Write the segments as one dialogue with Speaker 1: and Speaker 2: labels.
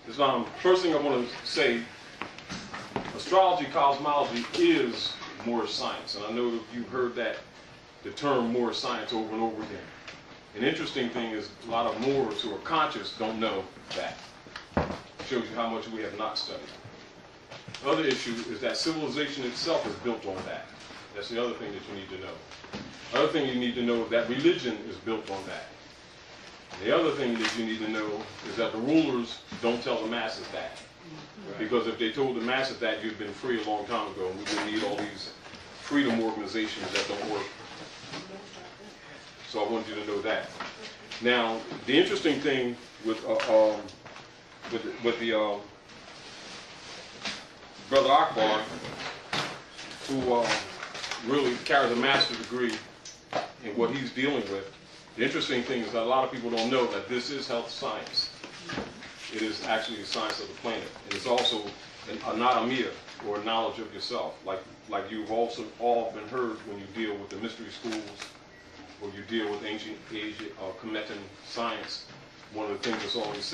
Speaker 1: Islam, first thing I want to say, astrology, cosmology is Moorish science. And I know that you've heard that, the term Moorish science over and over again. An interesting thing is a lot of Moors who are conscious don't know that. Shows you how much we have not studied. Other issue is that civilization itself is built on that. That's the other thing that you need to know. Other thing you need to know is that religion is built on that. The other thing that you need to know is that the rulers don't tell the masses that. Because if they told the masses that, you'd been free a long time ago, and we wouldn't need all these freedom organizations that don't work. So I want you to know that. Now, the interesting thing with the Brother Akbar, who really carries a master's degree in what he's dealing with, the interesting thing is that a lot of people don't know that this is health science. It is actually the science of the planet. And it's also an anatomia, or knowledge of yourself, like you've also often heard when you deal with the mystery schools, or you deal with ancient Asia or Kemetan science. One of the things that's always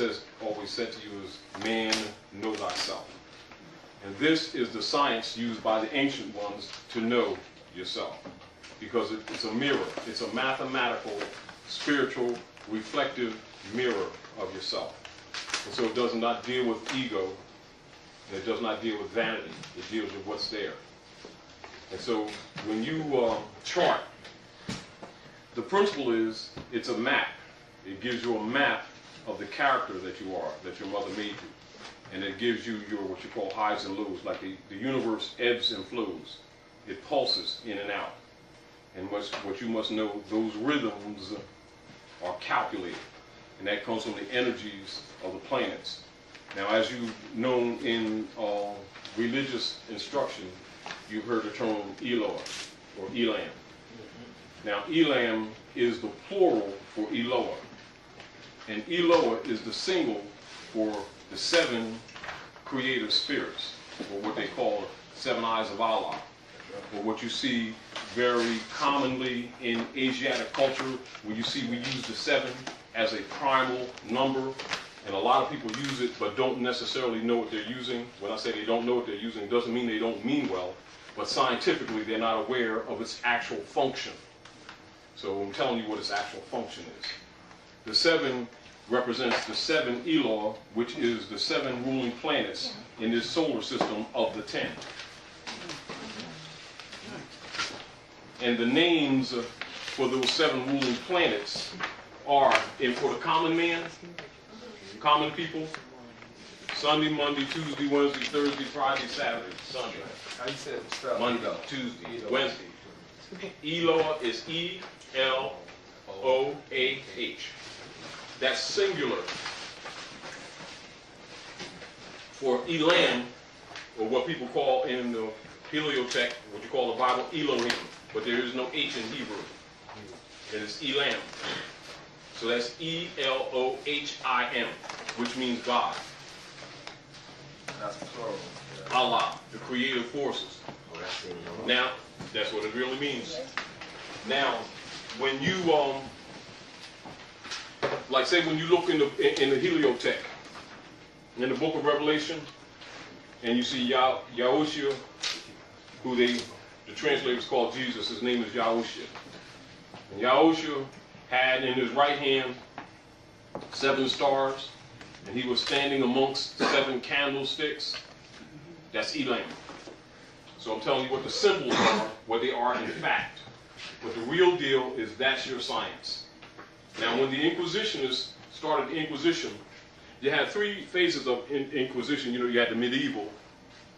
Speaker 1: said to you is, man, know thyself. And this is the science used by the ancient ones to know yourself. Because it's a mirror. It's a mathematical, spiritual, reflective mirror of yourself. And so it does not deal with ego, and it does not deal with vanity. It deals with what's there. And so when you chart, the principle is, it's a map. It gives you a map of the character that you are, that your mother made you. And it gives you your, what you call highs and lows, like the universe ebbs and flows. It pulses in and out. And what you must know, those rhythms are calculated. And that comes from the energies of the planets. Now, as you've known in religious instruction, you've heard the term Eloah, or Elam. Now, Elam is the plural for Eloah. And Eloah is the single for the 7 creative spirits, or what they call 7 eyes of Allah, or what you see very commonly in Asiatic culture, where you see we use the 7 as a primal number, and a lot of people use it but don't necessarily know what they're using. When I say they don't know what they're using, it doesn't mean they don't mean well, but scientifically they're not aware of its actual function. So I'm telling you what its actual function is. The 7 represents the 7 Eloah, which is the 7 ruling planets in this solar system of the 10. And the names for those 7 ruling planets are, and for the common man, common people, Sunday, Monday, Tuesday, Wednesday, Thursday, Friday, Saturday, Sunday.
Speaker 2: How you said it? Spell
Speaker 1: Monday, Tuesday, Wednesday. Eloah is E-L-O-A-H. That's singular. For Elam, or what people call in the Heliotech, what you call the Bible, Elohim, but there is no H in Hebrew. And it's Elam. So that's E-L-O-H-I-M, which means God.
Speaker 2: That's plural.
Speaker 1: Allah, the creative forces. Now, that's what it really means. Now, when you, like say when you look in the Heliotech, in the book of Revelation, and you see Yahushua, who the translators call Jesus, his name is Yahushua. And Yahushua had in his right hand 7 stars, and he was standing amongst 7 candlesticks. That's Elam. So I'm telling you what the symbols are, what they are in fact. But the real deal is that's your science. Now, when the Inquisitionists started the Inquisition, you had 3 phases of Inquisition. You know, you had the medieval,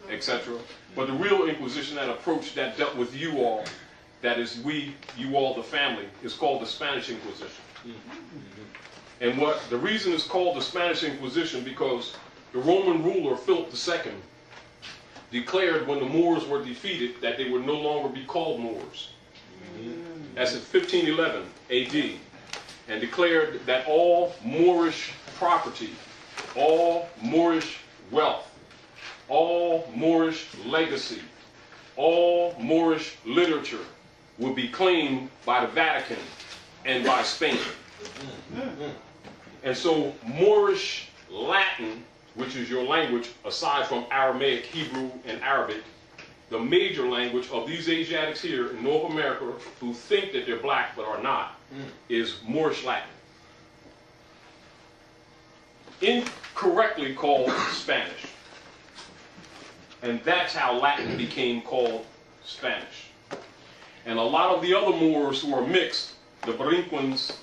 Speaker 1: etc. But the real Inquisition, that approach that dealt with you all, that is you all the family, is called the Spanish Inquisition. And the reason it's called the Spanish Inquisition, because the Roman ruler Philip II declared when the Moors were defeated that they would no longer be called Moors. That's in 1511 AD, and declared that all Moorish property, all Moorish wealth, all Moorish legacy, all Moorish literature would be claimed by the Vatican and by Spain. And so Moorish Latin which is your language, aside from Aramaic, Hebrew, and Arabic, the major language of these Asiatics here in North America who think that they're black but are not, is Moorish Latin. Incorrectly called Spanish. And that's how Latin became called Spanish. And a lot of the other Moors who are mixed, the Borinquans,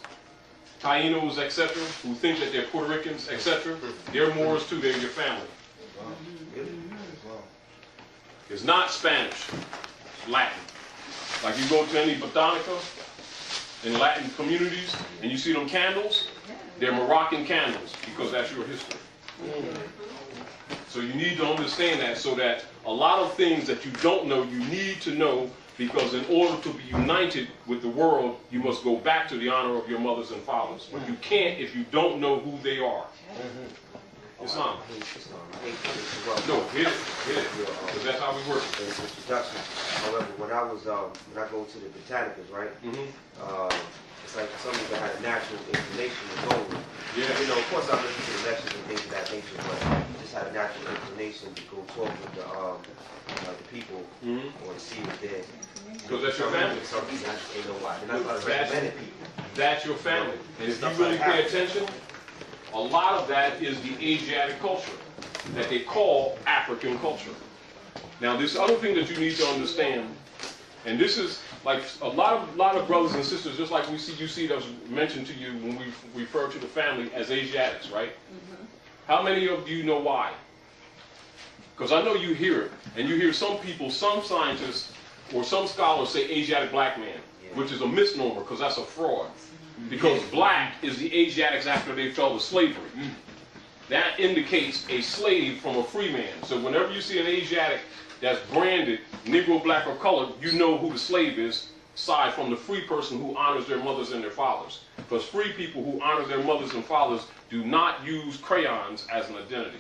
Speaker 1: Tainos, etc., who think that they're Puerto Ricans, etc., they're Moors too, they're your family. It's not Spanish, it's Latin. Like you go to any botanica in Latin communities and you see them candles, they're Moroccan candles because that's your history. So you need to understand that, so that a lot of things that you don't know, you need to know, because in order to be united with the world, you must go back to the honor of your mothers and fathers. But you can't if you don't know who they are. Islam. No, hit it, because that's how we work.
Speaker 3: Introduction. However, when I go to the botanicas, right? It's like some people had a natural inclination to go with.
Speaker 1: Yeah.
Speaker 3: You know, of course I listen to the lectures and things of that nature, but just had a natural inclination to go talk with the people or to see what they're.
Speaker 1: Because that's your family.
Speaker 3: Something I just ain't know why. And that's why I recommended people.
Speaker 1: That's your family. And if you really pay attention, a lot of that is the Asiatic culture that they call African culture. Now, this other thing that you need to understand, and this is like a lot of brothers and sisters, just like you see that was mentioned to you when we refer to the family as Asiatics, right? How many of you know why? Because I know you hear it, and you hear some people, some scientists, or some scholars say Asiatic black man, which is a misnomer because that's a fraud. Because black is the Asiatics after they fell to slavery. That indicates a slave from a free man. So whenever you see an Asiatic that's branded Negro, black, or colored, you know who the slave is, aside from the free person who honors their mothers and their fathers. Because free people who honor their mothers and fathers do not use crayons as an identity.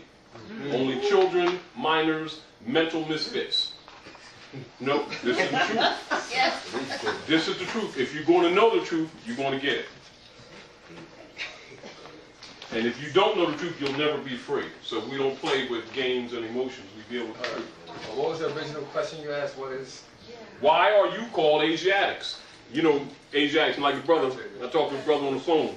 Speaker 1: Only children, minors, mental misfits. No, this is the truth.
Speaker 4: Yes.
Speaker 1: This is the truth. If you're going to know the truth, you're going to get it. And if you don't know the truth, you'll never be free. So we don't play with games and emotions. We deal with the truth.
Speaker 2: What was the original question you asked? What is?
Speaker 1: Why are you called Asiatics? You know, Asiatics, like your brother. I talked to his brother on the phone.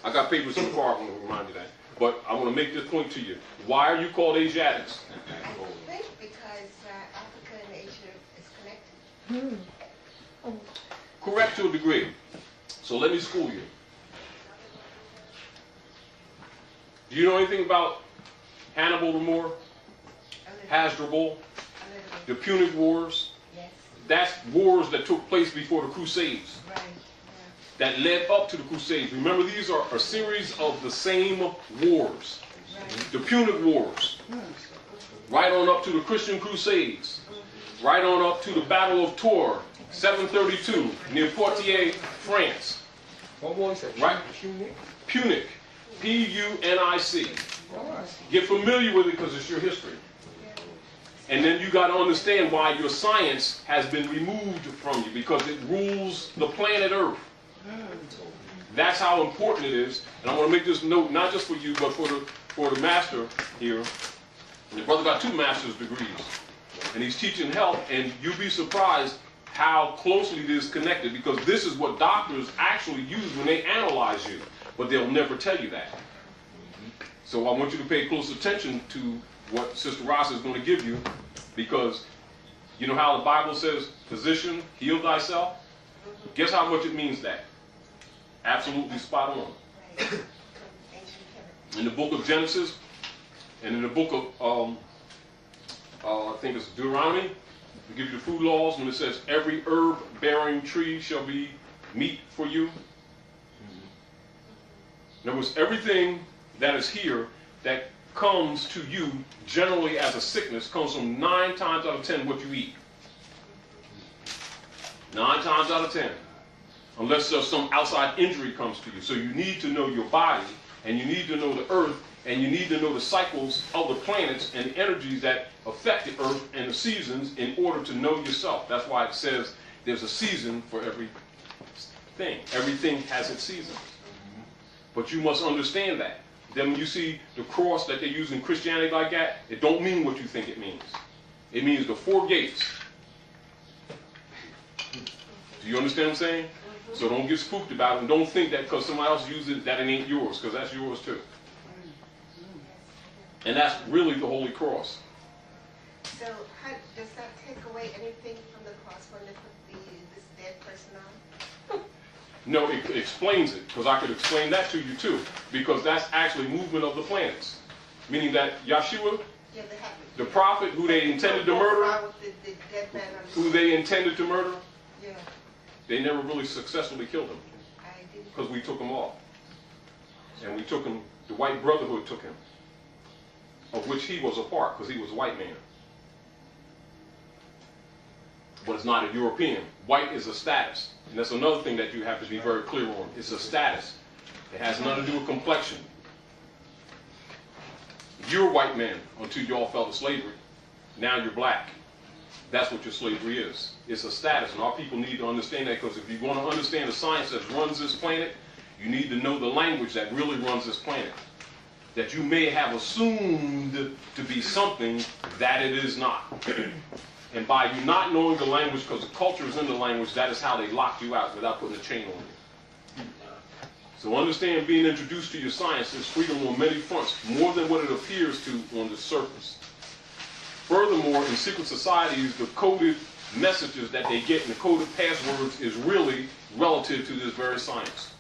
Speaker 1: I got papers in the car, I'm going to remind you that. But I want to make this point to you. Why are you called Asiatics?
Speaker 4: I think because Africa and Asia is connected.
Speaker 1: Correct to a degree. So let me school you. Do you know anything about Hannibal the Moor? Hasdrubal? The Punic Wars?
Speaker 4: Yes.
Speaker 1: That's wars that took place before the Crusades.
Speaker 4: Right.
Speaker 1: That led up to the Crusades. Remember, these are a series of the same wars.
Speaker 4: Right.
Speaker 1: The Punic Wars. Right on up to the Christian Crusades. Right on up to the Battle of Tours, 732, near Poitiers, France.
Speaker 2: What was it?
Speaker 1: Right?
Speaker 2: Punic?
Speaker 1: Punic. P-U-N-I-C. Get familiar with it because it's your history. And then you got to understand why your science has been removed from you, because it rules the planet Earth. That's how important it is. And I want to make this note, not just for you, but for the master here. And the brother got 2 master's degrees. And he's teaching health, and you'll be surprised how closely it is connected, because this is what doctors actually use when they analyze you. But they'll never tell you that. So I want you to pay close attention to what Sister Ross is going to give you, because you know how the Bible says, physician, heal thyself? Guess how much it means that? Absolutely spot on. In the book of Genesis, and in the book of, I think it's Deuteronomy, we give you the food laws, when it says, every herb-bearing tree shall be meat for you. In other words, everything that is here that comes to you generally as a sickness comes from 9 times out of 10 what you eat. 9 times out of 10. Unless there's some outside injury comes to you. So you need to know your body, and you need to know the earth, and you need to know the cycles of the planets and the energies that affect the earth and the seasons in order to know yourself. That's why it says there's a season for everything. Everything has its season. But you must understand that. then when you see the cross that they use in Christianity like that, it don't mean what you think it means. It means the 4 gates. Do you understand what I'm saying? So don't get spooked about it, and don't think that because somebody else uses it that it ain't yours, because that's yours too. And that's really the Holy Cross.
Speaker 4: So how, does that take away anything from the cross when they put this dead person on?
Speaker 1: No, it explains it, because I could explain that to you too, because that's actually movement of the planets. Meaning that Yeshua,
Speaker 4: Yeah, they have
Speaker 1: the prophet who they intended to murder,
Speaker 4: the dead man on the
Speaker 1: who they intended to murder,
Speaker 4: Yeah,
Speaker 1: they never really successfully killed him,
Speaker 4: I did.
Speaker 1: because we took him off. And we took him, the white brotherhood took him, of which he was a part, because he was a white man. But it's not a European. White is a status. And that's another thing that you have to be very clear on. It's a status. It has nothing to do with complexion. You're a white man until you all fell to slavery. Now you're black. That's what your slavery is. It's a status. And our people need to understand that, because if you want to understand the science that runs this planet, you need to know the language that really runs this planet. That you may have assumed to be something that it is not. And by you not knowing the language, because the culture is in the language, that is how they lock you out without putting a chain on you. So understand, being introduced to your science is freedom on many fronts, more than what it appears to on the surface. Furthermore, in secret societies, the coded messages that they get and the coded passwords is really relative to this very science.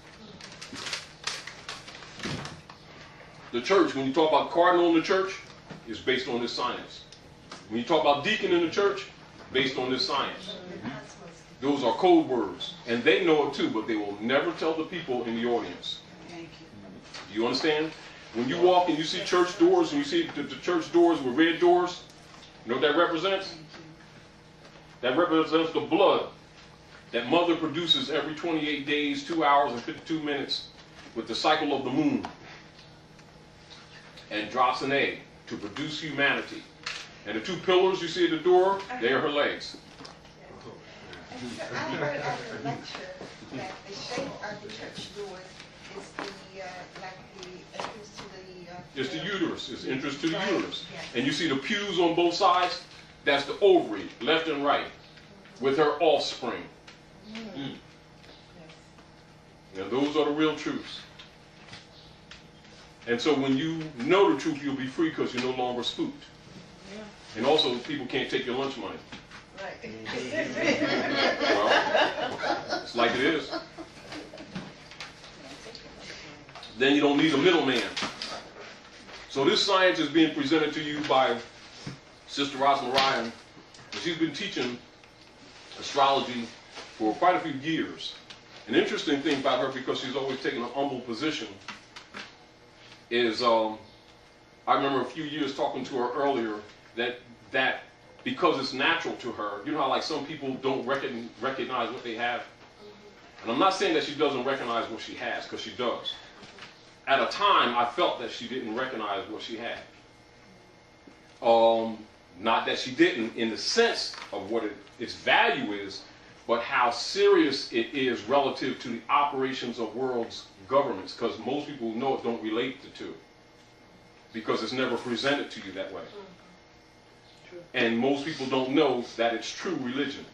Speaker 1: The church, when you talk about cardinal in the church, is based on this science. When you talk about deacon in the church, based on this science. Those are code words. And they know it too, but they will never tell the people in the audience.
Speaker 5: Thank you.
Speaker 1: Do you understand? When you walk and you see church doors, and you see the church doors with red doors, you know what that represents? That represents the blood that mother produces every 28 days, 2 hours and 52 minutes with the cycle of the moon, and drops an egg to produce humanity. And the 2 pillars you see at the door, they are her legs.
Speaker 4: And so I heard at the lecture that the shape of the church doors is the, like the entrance to the...
Speaker 1: It's the uterus. It's entrance to the
Speaker 4: Right.
Speaker 1: uterus.
Speaker 4: Yes.
Speaker 1: And you see the pews on both sides? That's the ovary, left and right, with her offspring.
Speaker 4: Yes.
Speaker 1: Now, those are the real truths. And so when you know the truth, you'll be free because you're no longer spooked. And also, people can't take your lunch money.
Speaker 4: Right.
Speaker 1: Well, it's like it is. Then you don't need a middleman. So this science is being presented to you by Sister Rosalind Ryan. She's been teaching astrology for quite a few years. An interesting thing about her, because she's always taken an humble position, is I remember a few years talking to her earlier that because it's natural to her, you know how like some people don't recognize what they have? And I'm not saying that she doesn't recognize what she has, because she does. At a time, I felt that she didn't recognize what she had. Not that she didn't in the sense of what its value is, but how serious it is relative to the operations of world's governments, because most people who know it don't relate the two, because it's never presented to you that way. And most people don't know that it's true religion.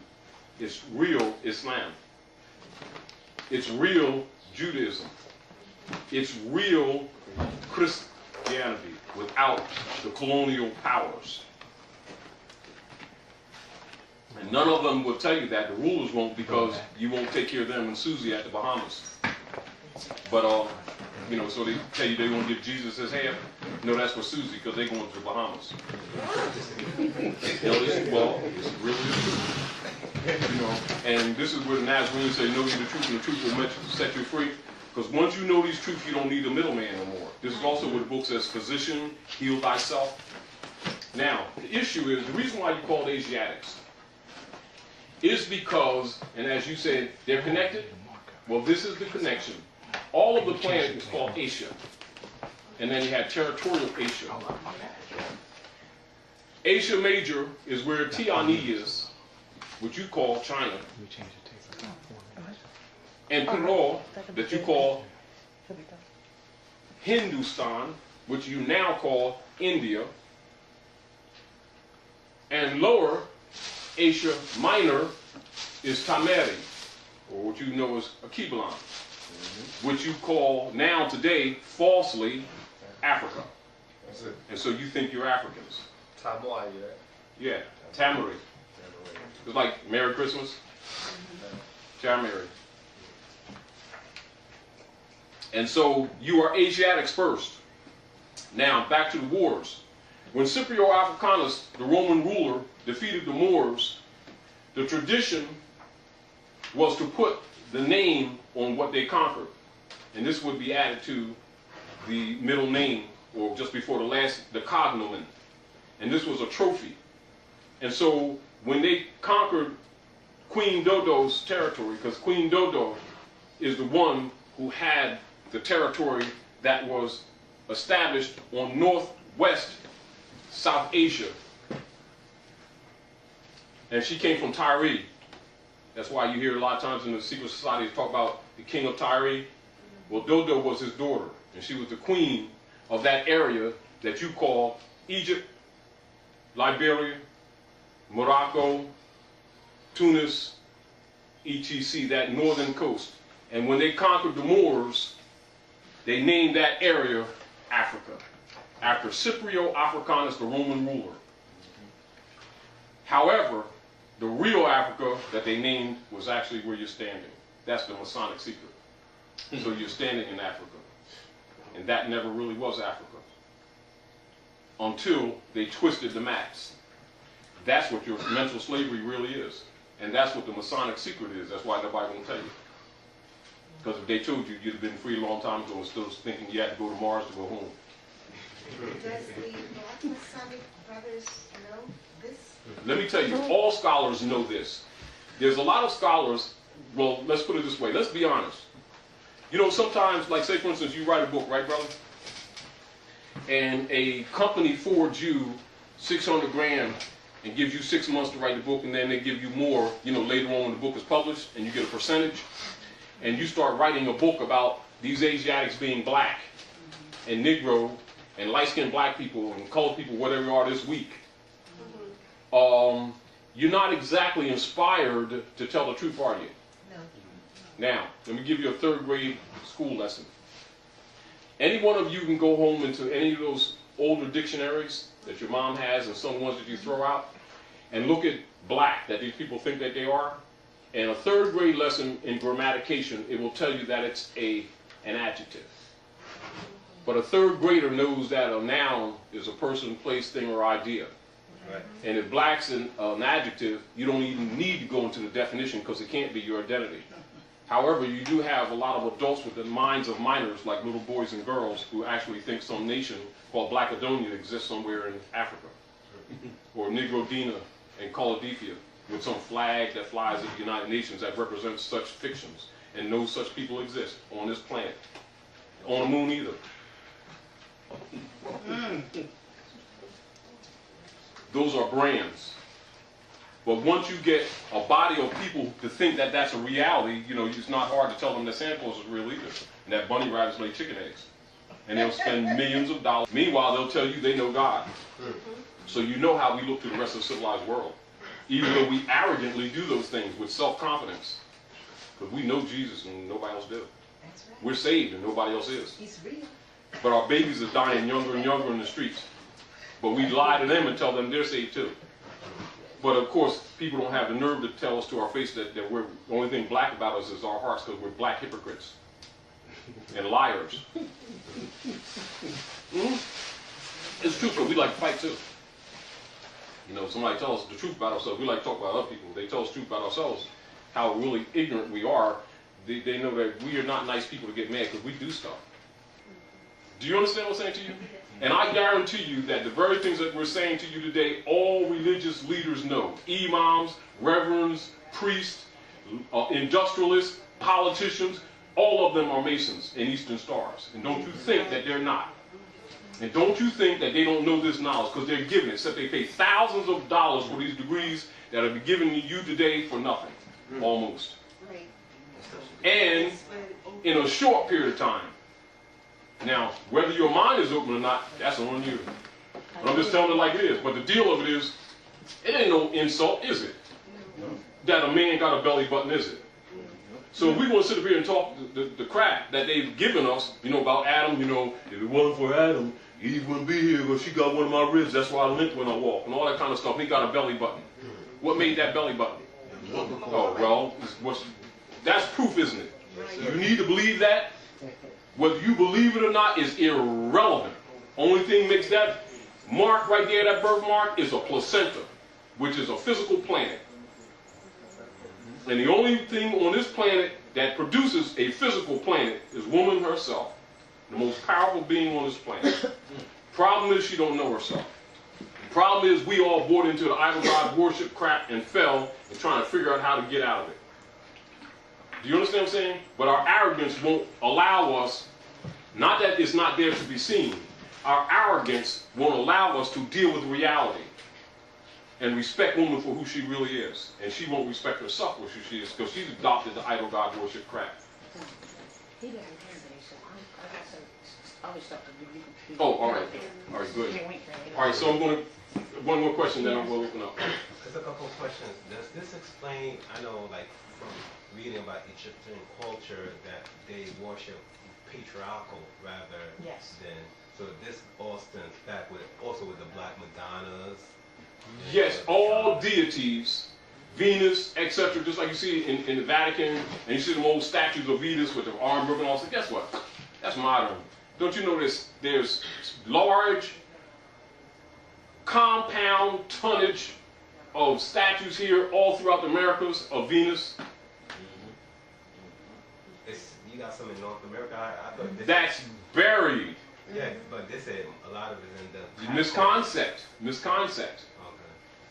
Speaker 1: It's real Islam. It's real Judaism. It's real Christianity without the colonial powers. And none of them will tell you that. The rulers won't, because you won't take care of them and Susie at the Bahamas. But, you know, so they tell you they won't give Jesus his half. No, that's for Susie, because they're going to the Bahamas. You know, it's really true. You know, and this is where the Nazarenes say, know ye the truth, and the truth will set you free. Because once you know these truths, you don't need a middleman no more. This is also where the book says, physician, heal thyself. Now, the issue is, the reason why you call it Asiatics is because, and as you said, they're connected. Well, this is the connection. All of the planet is called Asia. And then you have territorial Asia. Asia Major is where Tiani is, which you call China. And Peru, that you call Hindustan, which you now call India, and Lower Asia Minor is Tameri, or what you know as Akibalan, which you call now today falsely Africa.
Speaker 2: That's it.
Speaker 1: And so you think you're Africans.
Speaker 2: Tamoi, yeah.
Speaker 1: Yeah, Tamari. It's like Merry Christmas. Tamari. And so you are Asiatics first. Now back to the wars. When Scipio Africanus, the Roman ruler, defeated the Moors, the tradition was to put the name on what they conquered. And this would be added to the middle name, or just before the last, the cognomen. And this was a trophy. And so when they conquered Queen Dodo's territory, because Queen Dodo is the one who had the territory that was established on northwest South Asia. And she came from Tyre. That's why you hear a lot of times in the secret societies talk about the king of Tyre. Well, Dodo was his daughter, and she was the queen of that area that you call Egypt, Liberia, Morocco, Tunis, etc., that northern coast. And when they conquered the Moors, they named that area Africa, after Scipio Africanus, the Roman ruler. However, the real Africa that they named was actually where you're standing. That's the Masonic secret. So you're standing in Africa. And that never really was Africa, until they twisted the maps. That's what your mental slavery really is. And that's what the Masonic secret is. That's why nobody won't tell you. Because if they told you, you'd have been free a long time ago and still thinking you had to go to Mars to go home.
Speaker 4: Does the Black Masonic brothers know this?
Speaker 1: Let me tell you, all scholars know this. There's a lot of scholars, well, let's put it this way, let's be honest. You know, sometimes, like say for instance, you write a book, right, brother? And a company forwards you 600 grand and gives you 6 months to write the book, and then they give you more, you know, later on when the book is published, and you get a percentage. And you start writing a book about these Asiatics being black and Negro and light-skinned black people and colored people, whatever you are this week. You're not exactly inspired to tell the truth, are you?
Speaker 4: No.
Speaker 1: Now, let me give you a third grade school lesson. Any one of you can go home into any of those older dictionaries that your mom has and some ones that you throw out and look at black that these people think that they are. And a third grade lesson in grammatication, it will tell you that it's an adjective. But a third grader knows that a noun is a person, place, thing, or idea.
Speaker 2: Right.
Speaker 1: And if black's an adjective, you don't even need to go into the definition because it can't be your identity. However, you do have a lot of adults with the minds of minors, like little boys and girls, who actually think some nation called Blackadonia exists somewhere in Africa. Or Negrodina and Caladifia, with some flag that flies at the United Nations that represents such fictions. And no such people exist on this planet. On the moon either. Those are brands. But once you get a body of people to think that that's a reality, you know, it's not hard to tell them that Santa Claus is real either. And that bunny rabbits lay chicken eggs. And they'll spend millions of dollars. Meanwhile, they'll tell you they know God. So you know how we look to the rest of the civilized world. Even though we arrogantly do those things with self-confidence. Because we know Jesus and nobody else does.
Speaker 4: That's right.
Speaker 1: We're saved and nobody else is.
Speaker 4: He's real.
Speaker 1: But our babies are dying younger and younger in the streets. But we lie to them and tell them they're saved too. But of course, people don't have the nerve to tell us to our face that we're, the only thing black about us is our hearts, because we're black hypocrites and liars. It's true, because we like to fight too. You know, somebody tells us the truth about ourselves. We like to talk about other people. They tell us the truth about ourselves, how really ignorant we are. They know that we are not nice people to get mad because we do stuff. Do you understand what I'm saying to you? And I guarantee you that the very things that we're saying to you today, all religious leaders know. Imams, reverends, priests, industrialists, politicians, all of them are Masons and Eastern Stars. And don't you think that they're not. And don't you think that they don't know this knowledge, because they're giving it, except they pay thousands of dollars for these degrees that are given to you today for nothing, almost.
Speaker 4: Right.
Speaker 1: And in a short period of time. Now, whether your mind is open or not, that's on you. But I'm just telling it like it is. But the deal of it is, it ain't no insult, is it? That a man got a belly button, is it? So if we want to sit up here and talk the crap that they've given us, about Adam, if it wasn't for Adam, Eve wouldn't be here because she got one of my ribs. That's why I limp when I walk, and all that kind of stuff. And he got a belly button. What made that belly button? Oh, well, that's proof, isn't it? You need to believe that. Whether you believe it or not is irrelevant. Only thing makes that mark right there, that birthmark, is a placenta, which is a physical planet. And the only thing on this planet that produces a physical planet is woman herself, the most powerful being on this planet. Problem is she don't know herself. Problem is we all bought into the idol god worship crap and fell and trying to figure out how to get out of it. Do you understand what I'm saying? But our arrogance won't allow us, not that it's not there to be seen, our arrogance won't allow us to deal with reality and respect woman for who she really is. And she won't respect herself for who she is because she's adopted the idol god worship crap.
Speaker 5: He didn't hear me, so I got some other stuff to do.
Speaker 1: Oh, all right. All right, good. All right, so I'm going to, one more question, then I will open up.
Speaker 6: There's a couple of questions. Does this explain, I know like from reading about Egyptian culture that they worship patriarchal rather than, so this all stems back with, also with the Black Madonnas.
Speaker 1: Yes, all deities, Venus, etc., just like you see in the Vatican, and you see them old statues of Venus with the arm broken off. So guess what? That's modern. Don't you know there's large compound tonnage of statues here all throughout the Americas of Venus?
Speaker 6: You got some in North America? I thought this
Speaker 1: That's buried.
Speaker 6: Yeah, but they said a lot of it is in the...
Speaker 1: Misconcept.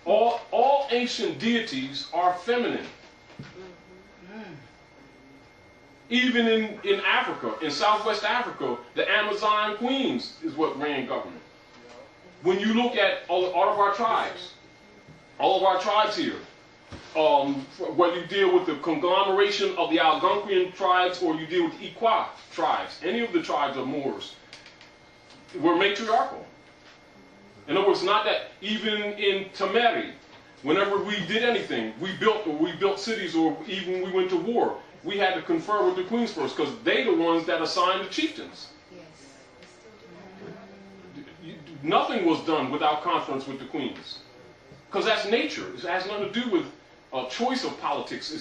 Speaker 6: Okay.
Speaker 1: All ancient deities are feminine. Even in Africa, in Southwest Africa, the Amazon queens is what ran government. When you look at all of our tribes here, whether you deal with the conglomeration of the Algonquian tribes or you deal with the Iqua tribes, any of the tribes of Moors, were matriarchal. In other words, not that even in Tameri, whenever we did anything, we built cities, or even when we went to war, we had to confer with the queens first, because they the ones that assigned the chieftains. Nothing was done without conference with the queens, because that's nature. It has nothing to do with a choice of politics.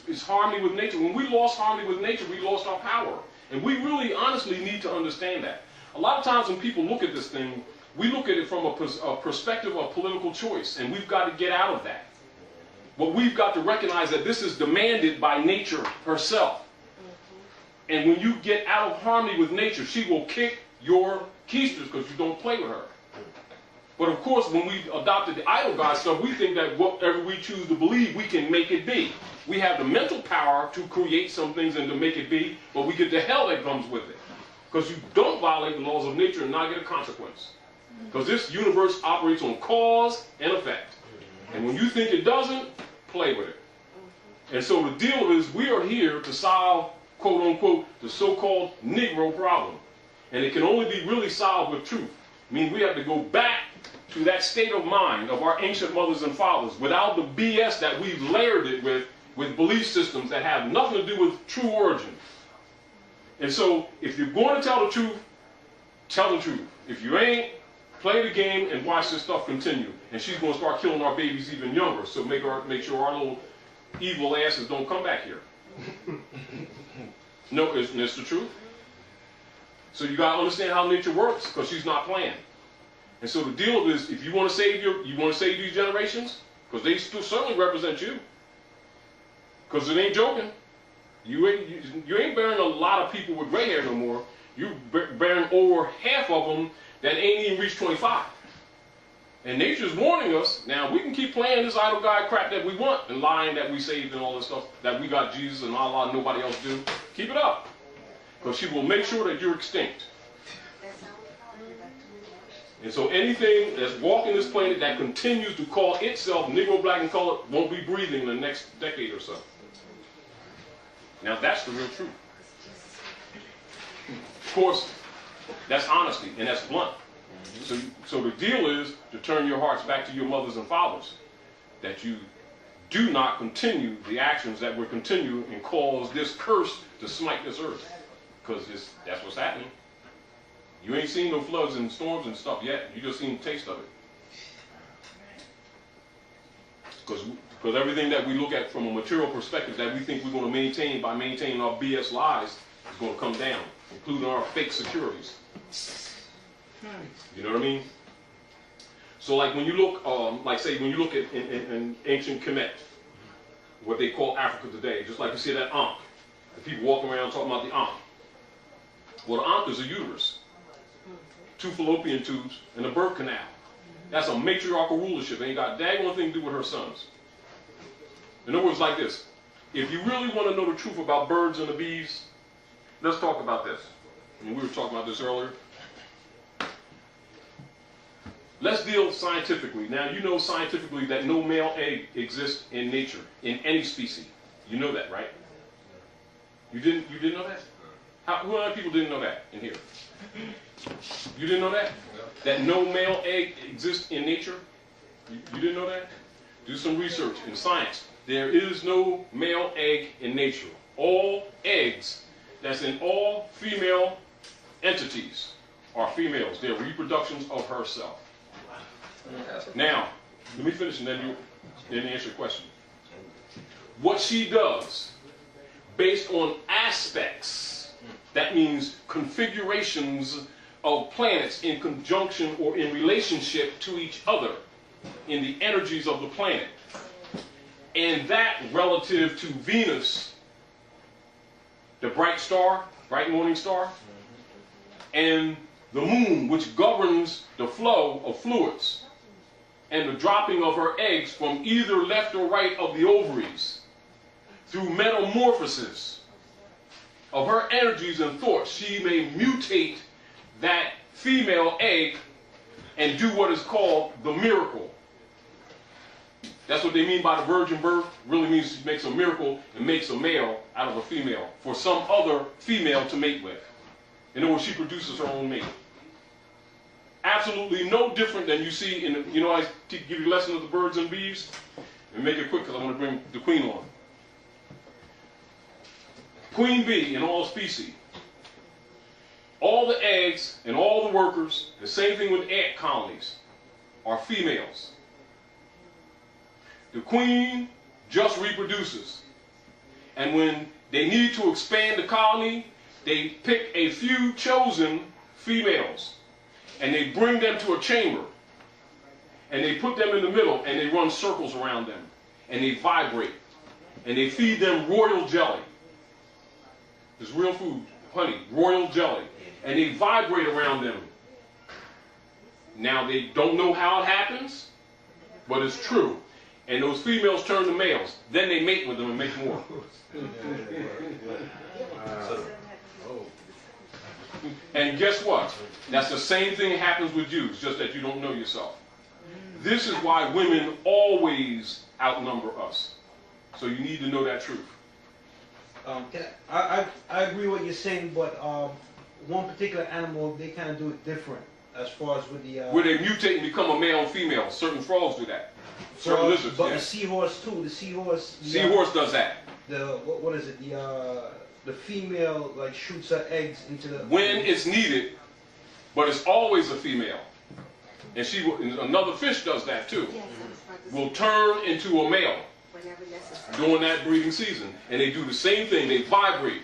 Speaker 1: It's harmony with nature. When we lost harmony with nature, we lost our power, and we really honestly need to understand that. A lot of times when people look at this thing, we look at it from a perspective of political choice, and we've got to get out of that. But we've got to recognize that this is demanded by nature herself. And when you get out of harmony with nature, she will kick your keisters because you don't play with her. But of course, when we adopted the idol god stuff, we think that whatever we choose to believe, we can make it be. We have the mental power to create some things and to make it be, but we get the hell that comes with it. Because you don't violate the laws of nature and not get a consequence. Because this universe operates on cause and effect. And when you think it doesn't, play with it. And so the deal is we are here to solve, quote unquote, the so-called Negro problem. And it can only be really solved with truth. I mean, we have to go back to that state of mind of our ancient mothers and fathers without the BS that we've layered it with belief systems that have nothing to do with true origin. And so if you're going to tell the truth, tell the truth. If you ain't, play the game and watch this stuff continue. And she's going to start killing our babies even younger. So make sure our little evil asses don't come back here. No, isn't this the truth? So you got to understand how nature works, because she's not playing. And so the deal is, if you want to save these generations, because they still certainly represent you, because it ain't joking. You ain't bearing a lot of people with gray hair no more. You're bearing over half of them that ain't even reached 25. And nature's warning us. Now, we can keep playing this idol god crap that we want and lying that we saved and all this stuff, that we got Jesus and Allah and nobody else do. Keep it up. Because she will make sure that you're extinct. And so anything that's walking this planet that continues to call itself Negro, Black, and Colored won't be breathing in the next decade or so. Now, that's the real truth. Of course, That's honesty, and that's blunt. So the deal is to turn your hearts back to your mothers and fathers, that you do not continue the actions that will continue and cause this curse to smite this earth, because that's what's happening. You ain't seen no floods and storms and stuff yet. You just seen a taste of it. Because everything that we look at from a material perspective that we think we're going to maintain by maintaining our BS lies is going to come down, including our fake securities. You know what I mean? So like when you look, when you look at in ancient Kemet, what they call Africa today, just like you see that Ankh, the people walking around talking about the Ankh. Well, the Ankh is a uterus, 2 fallopian tubes, and a birth canal. That's a matriarchal rulership. It ain't got a daggone thing to do with her sons. In other words, like this. If you really want to know the truth about birds and the bees, let's talk about this. I mean, we were talking about this earlier. Let's deal scientifically. Now, you know scientifically that no male egg exists in nature, in any species. You know that, right? You didn't know that? Who other people didn't know that in here? You didn't know that? That no male egg exists in nature? You didn't know that? Do some research in science. There is no male egg in nature. All eggs that's in all female entities are females. They're reproductions of herself. Now, let me finish and then answer your question. What she does, based on aspects, that means configurations of planets in conjunction or in relationship to each other in the energies of the planet. And that relative to Venus, the bright star, bright morning star, and the moon, which governs the flow of fluids and the dropping of her eggs from either left or right of the ovaries through metamorphosis of her energies and thoughts, she may mutate that female egg and do what is called the miracle. That's what they mean by the virgin birth. Really means she makes a miracle and makes a male out of a female for some other female to mate with. In other words, she produces her own mate. Absolutely no different than you see in, I give you a lesson of the birds and bees. And make it quick because I want to bring the queen on. Queen bee in all species. All the eggs and all the workers, the same thing with ant colonies, are females. The queen just reproduces. And when they need to expand the colony, they pick a few chosen females and they bring them to a chamber and they put them in the middle and they run circles around them and they vibrate and they feed them royal jelly. It's real food, honey, royal jelly. And they vibrate around them. Now they don't know how it happens, but it's true. And those females turn to males. Then they mate with them and make more. And guess what? That's the same thing that happens with Jews, just that you don't know yourself. This is why women always outnumber us. So you need to know that truth.
Speaker 7: I agree with what you're saying, but one particular animal, they kind of do it different as far as with the...
Speaker 1: where they mutate and become a male and female. Certain frogs do that. Certain lizards,
Speaker 7: but
Speaker 1: yeah.
Speaker 7: the seahorse too. The seahorse...
Speaker 1: Seahorse does that.
Speaker 7: What is it? The female like shoots her eggs into the...
Speaker 1: When it's needed, but it's always a female. And another fish does that too. Will turn into a male during that breeding season. And they do the same thing. They vibrate.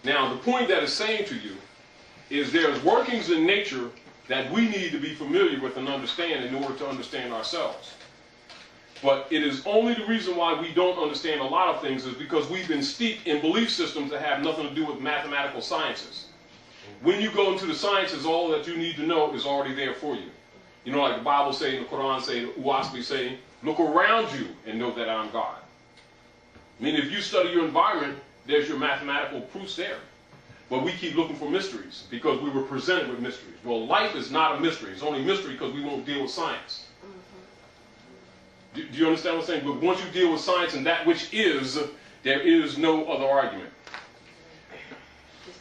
Speaker 1: Now, the point that is saying to you is there's workings in nature that we need to be familiar with and understand in order to understand ourselves. But it is only the reason why we don't understand a lot of things is because we've been steeped in belief systems that have nothing to do with mathematical sciences. When you go into the sciences, all that you need to know is already there for you. You know, like the Bible saying, the Quran saying, the Uwasbi saying, look around you and know that I'm God. I mean, if you study your environment, there's your mathematical proofs there. But we keep looking for mysteries because we were presented with mysteries. Well, life is not a mystery. It's only a mystery because we won't deal with science. Do you understand what I'm saying? But once you deal with science and that which is, there is no other argument.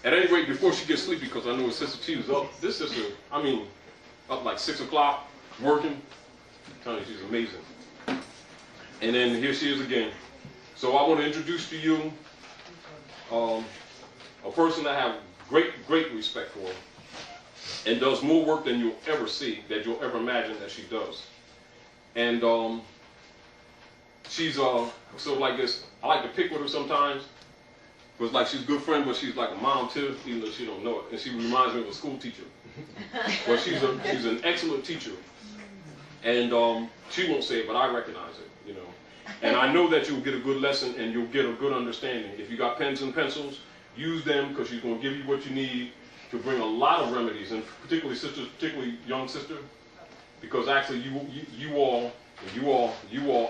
Speaker 1: At any rate, before she gets sleepy, because I know her sister, she was up. This sister, I mean, up like 6 o'clock, working. I'm telling you, she's amazing. And then here she is again. So I want to introduce to you a person I have great respect for, and does more work than you'll ever see, that you'll ever imagine that she does. And she's sort of like this. I like to pick with her sometimes. It's like she's a good friend, but she's like a mom too, even though she don't know it. And she reminds me of a school teacher. But she's an excellent teacher. And she won't say it, but I recognize it, you know. And I know that you'll get a good lesson and you'll get a good understanding. If you got pens and pencils, use them, because she's going to give you what you need to bring a lot of remedies, and particularly sisters, particularly young sister, because actually you all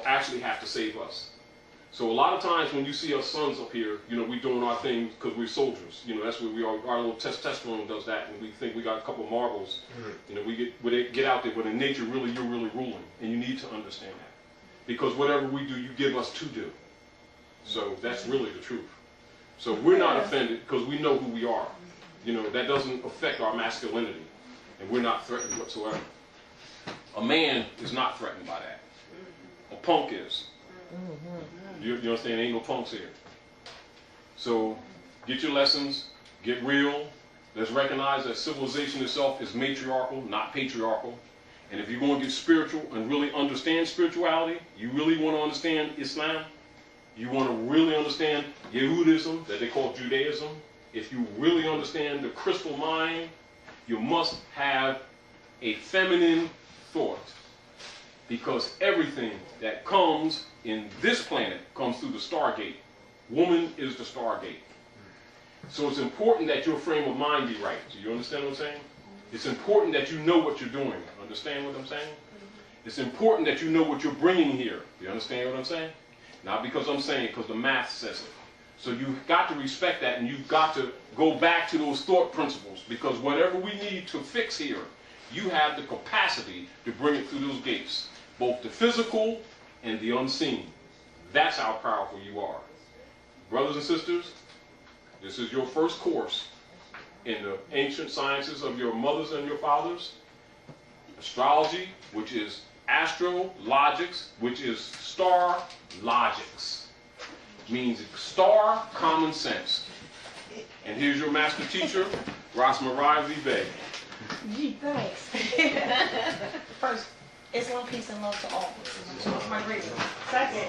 Speaker 1: actually have to save us. So a lot of times when you see us sons up here, you know, we're doing our thing because we're soldiers. You know, that's where we are. Our little testosterone does that, and we think we got a couple of marbles. You know, we get out there, but in nature, really, you're really ruling, and you need to understand that. Because whatever we do, you give us to do. So that's really the truth. So we're not offended because we know who we are. You know, that doesn't affect our masculinity, and we're not threatened whatsoever. A man is not threatened by that. A punk is. You understand? Ain't no punks here. So get your lessons, get real. Let's recognize that civilization itself is matriarchal, not patriarchal. And if you're going to get spiritual and really understand spirituality, you really want to understand Islam, you want to really understand Yehudism, that they call Judaism, if you really understand the crystal mind, you must have a feminine thought. Because everything that comes in this planet comes through the Stargate. Woman is the Stargate. So it's important that your frame of mind be right. Do you understand what I'm saying? It's important that you know what you're doing. Understand what I'm saying? It's important that you know what you're bringing here. Do you understand what I'm saying? Not because I'm saying it, because the math says it. So you've got to respect that, and you've got to go back to those thought principles, because whatever we need to fix here, you have the capacity to bring it through those gates, both the physical and the unseen. That's how powerful you are. Brothers and sisters, this is your first course in the ancient sciences of your mothers and your fathers. Astrology, which is astrologics, which is star logics. Means star common sense. And here's your master teacher, Rosmarai Bey.
Speaker 5: Gee, thanks. First, Islam, peace, and love to all. So it's my greeting. Second,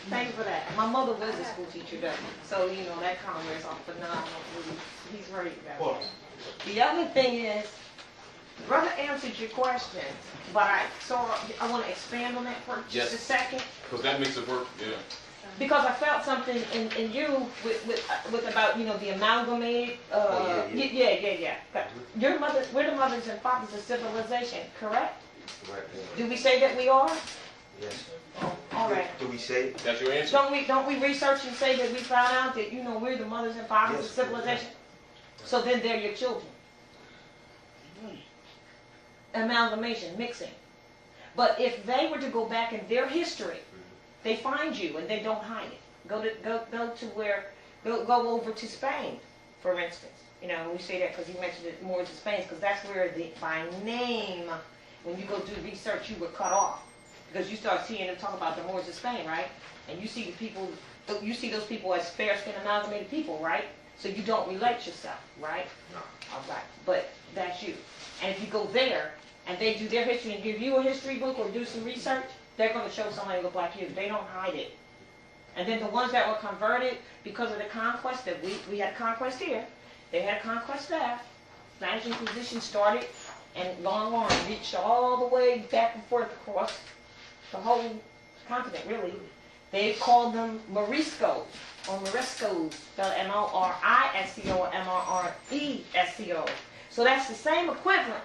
Speaker 5: thank you for that. My mother was a school teacher, though, so you know that kind of wears off. But no, he's right about that. The other thing is, brother answered your question, but I want to expand on that for just a second.
Speaker 1: Because that makes it work, yeah.
Speaker 5: Because I felt something in you with about, you know, the amalgamated, yeah. Your mother, we're the mothers and fathers of civilization, correct?
Speaker 3: Right.
Speaker 5: Do we say that we are?
Speaker 3: Yes.
Speaker 5: Oh, all right.
Speaker 3: Do we say?
Speaker 1: That's your answer.
Speaker 5: Don't we research and say that we found out that, you know, we're the mothers and fathers of civilization? So then they're your children. Amalgamation, mixing. But if they were to go back in their history, they find you and they don't hide it. Go over to Spain, for instance. You know, we say that because you mentioned it more to Spain, because that's where by name, when you go do research, you were cut off. Because you start seeing them talk about the Moors of Spain, right? And you see you see those people as fair-skinned amalgamated people, right? So you don't relate yourself, right?
Speaker 3: No.
Speaker 5: All right, but that's you. And if you go there, and they do their history and give you a history book or do some research, they're going to show somebody who look like you. They don't hide it. And then the ones that were converted because of the conquest, that we had conquest here, they had conquest there. Spanish Inquisition started, and long reached all the way back and forth across the whole continent, really. They called them Moriscos, or Moriscos, spelled M-O-R-I-S-C-O, M-R-R-E-S-C-O. So that's the same equivalent.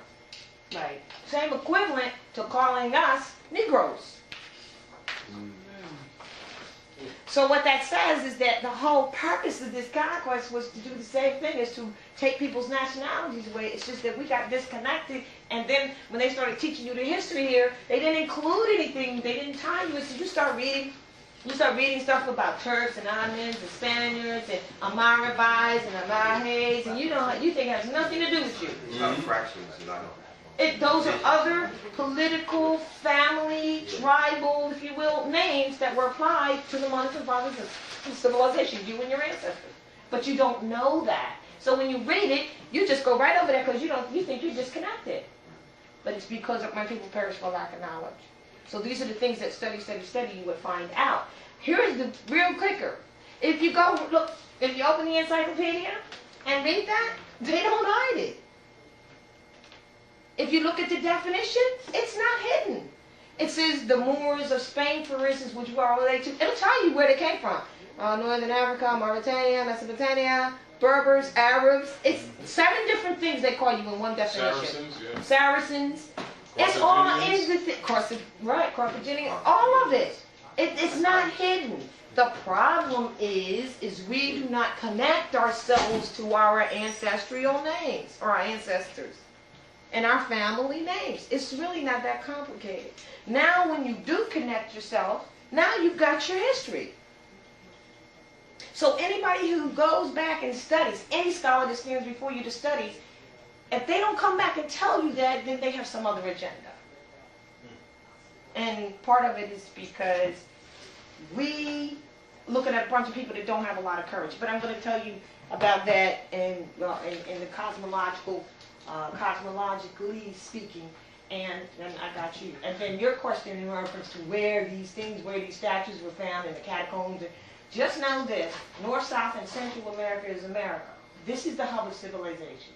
Speaker 5: Right. Same equivalent to calling us Negroes. So what that says is that the whole purpose of this conquest was to do the same thing, is to take people's nationalities away. It's just that we got disconnected, and then when they started teaching you the history here, they didn't include anything. They didn't tie you. So you start reading You start reading stuff about Turks and Ottomans and Spaniards and Amarabites and Amarahays, and you think it has nothing to do with you.
Speaker 3: A lot of fractions, a lot of.
Speaker 5: Those are other political, family, tribal, if you will, names that were applied to the mothers and fathers of civilization, you and your ancestors. But you don't know that. So when you read it, you just go right over there because you think you're disconnected. But it's because of my people perish for lack of knowledge. So these are the things that study, you would find out. Here's the real kicker. If you open the encyclopedia and read that, they don't hide it. If you look at the definition, it's not hidden. It says the Moors of Spain, for instance, which we are related to, it'll tell you where they came from. Northern Africa, Mauritania, Mesopotamia, Berbers, Arabs. It's 7 different things they call you in one definition.
Speaker 1: Saracens, yeah.
Speaker 5: Saracens. It's all in the Carthaginians, all of it. It's not hidden. The problem is we do not connect ourselves to our ancestral names, or our ancestors, and our family names. It's really not that complicated. Now when you do connect yourself, now you've got your history. So anybody who goes back and studies, any scholar that stands before you to study, if they don't come back and tell you that, then they have some other agenda. And part of it is because we looking at a bunch of people that don't have a lot of courage. But I'm going to tell you about that in the cosmologically speaking. And then I got you. And then your question in reference to where these statues were found in the catacombs. Just know this: North, South, and Central America is America. This is the hub of civilization.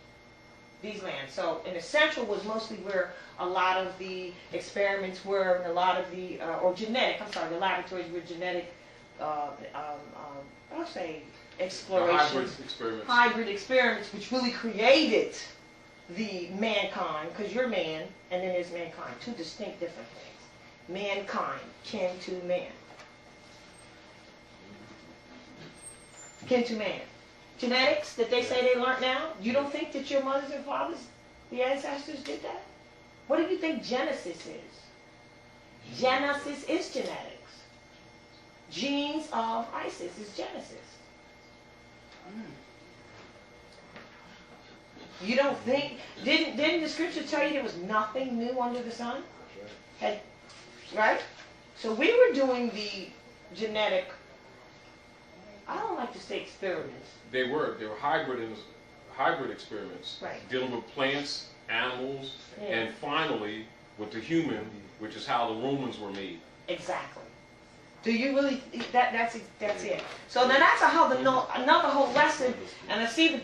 Speaker 5: These lands. So in the Central was mostly where a lot of the experiments were, and a lot of the, the laboratories were genetic, I'll say explorations. Hybrid experiments, which really created the mankind, because you're man, and then there's mankind. 2 distinct different things. Mankind, kin to man. Kin to man. Genetics that they say they learned now, you don't think that your mothers and fathers, the ancestors, did that? What do you think Genesis is? Genesis is genetics. Genes of Isis is Genesis. You don't think, didn't the scripture tell you there was nothing new under the sun? Right? So we were doing the genetic, I don't like to say experiments.
Speaker 1: They were hybrid experiments,
Speaker 5: right,
Speaker 1: dealing with plants, animals,
Speaker 5: yeah,
Speaker 1: and finally with the human, which is how the Romans were made.
Speaker 5: Exactly. Do you really? That's it. So now that's another whole lesson, and I see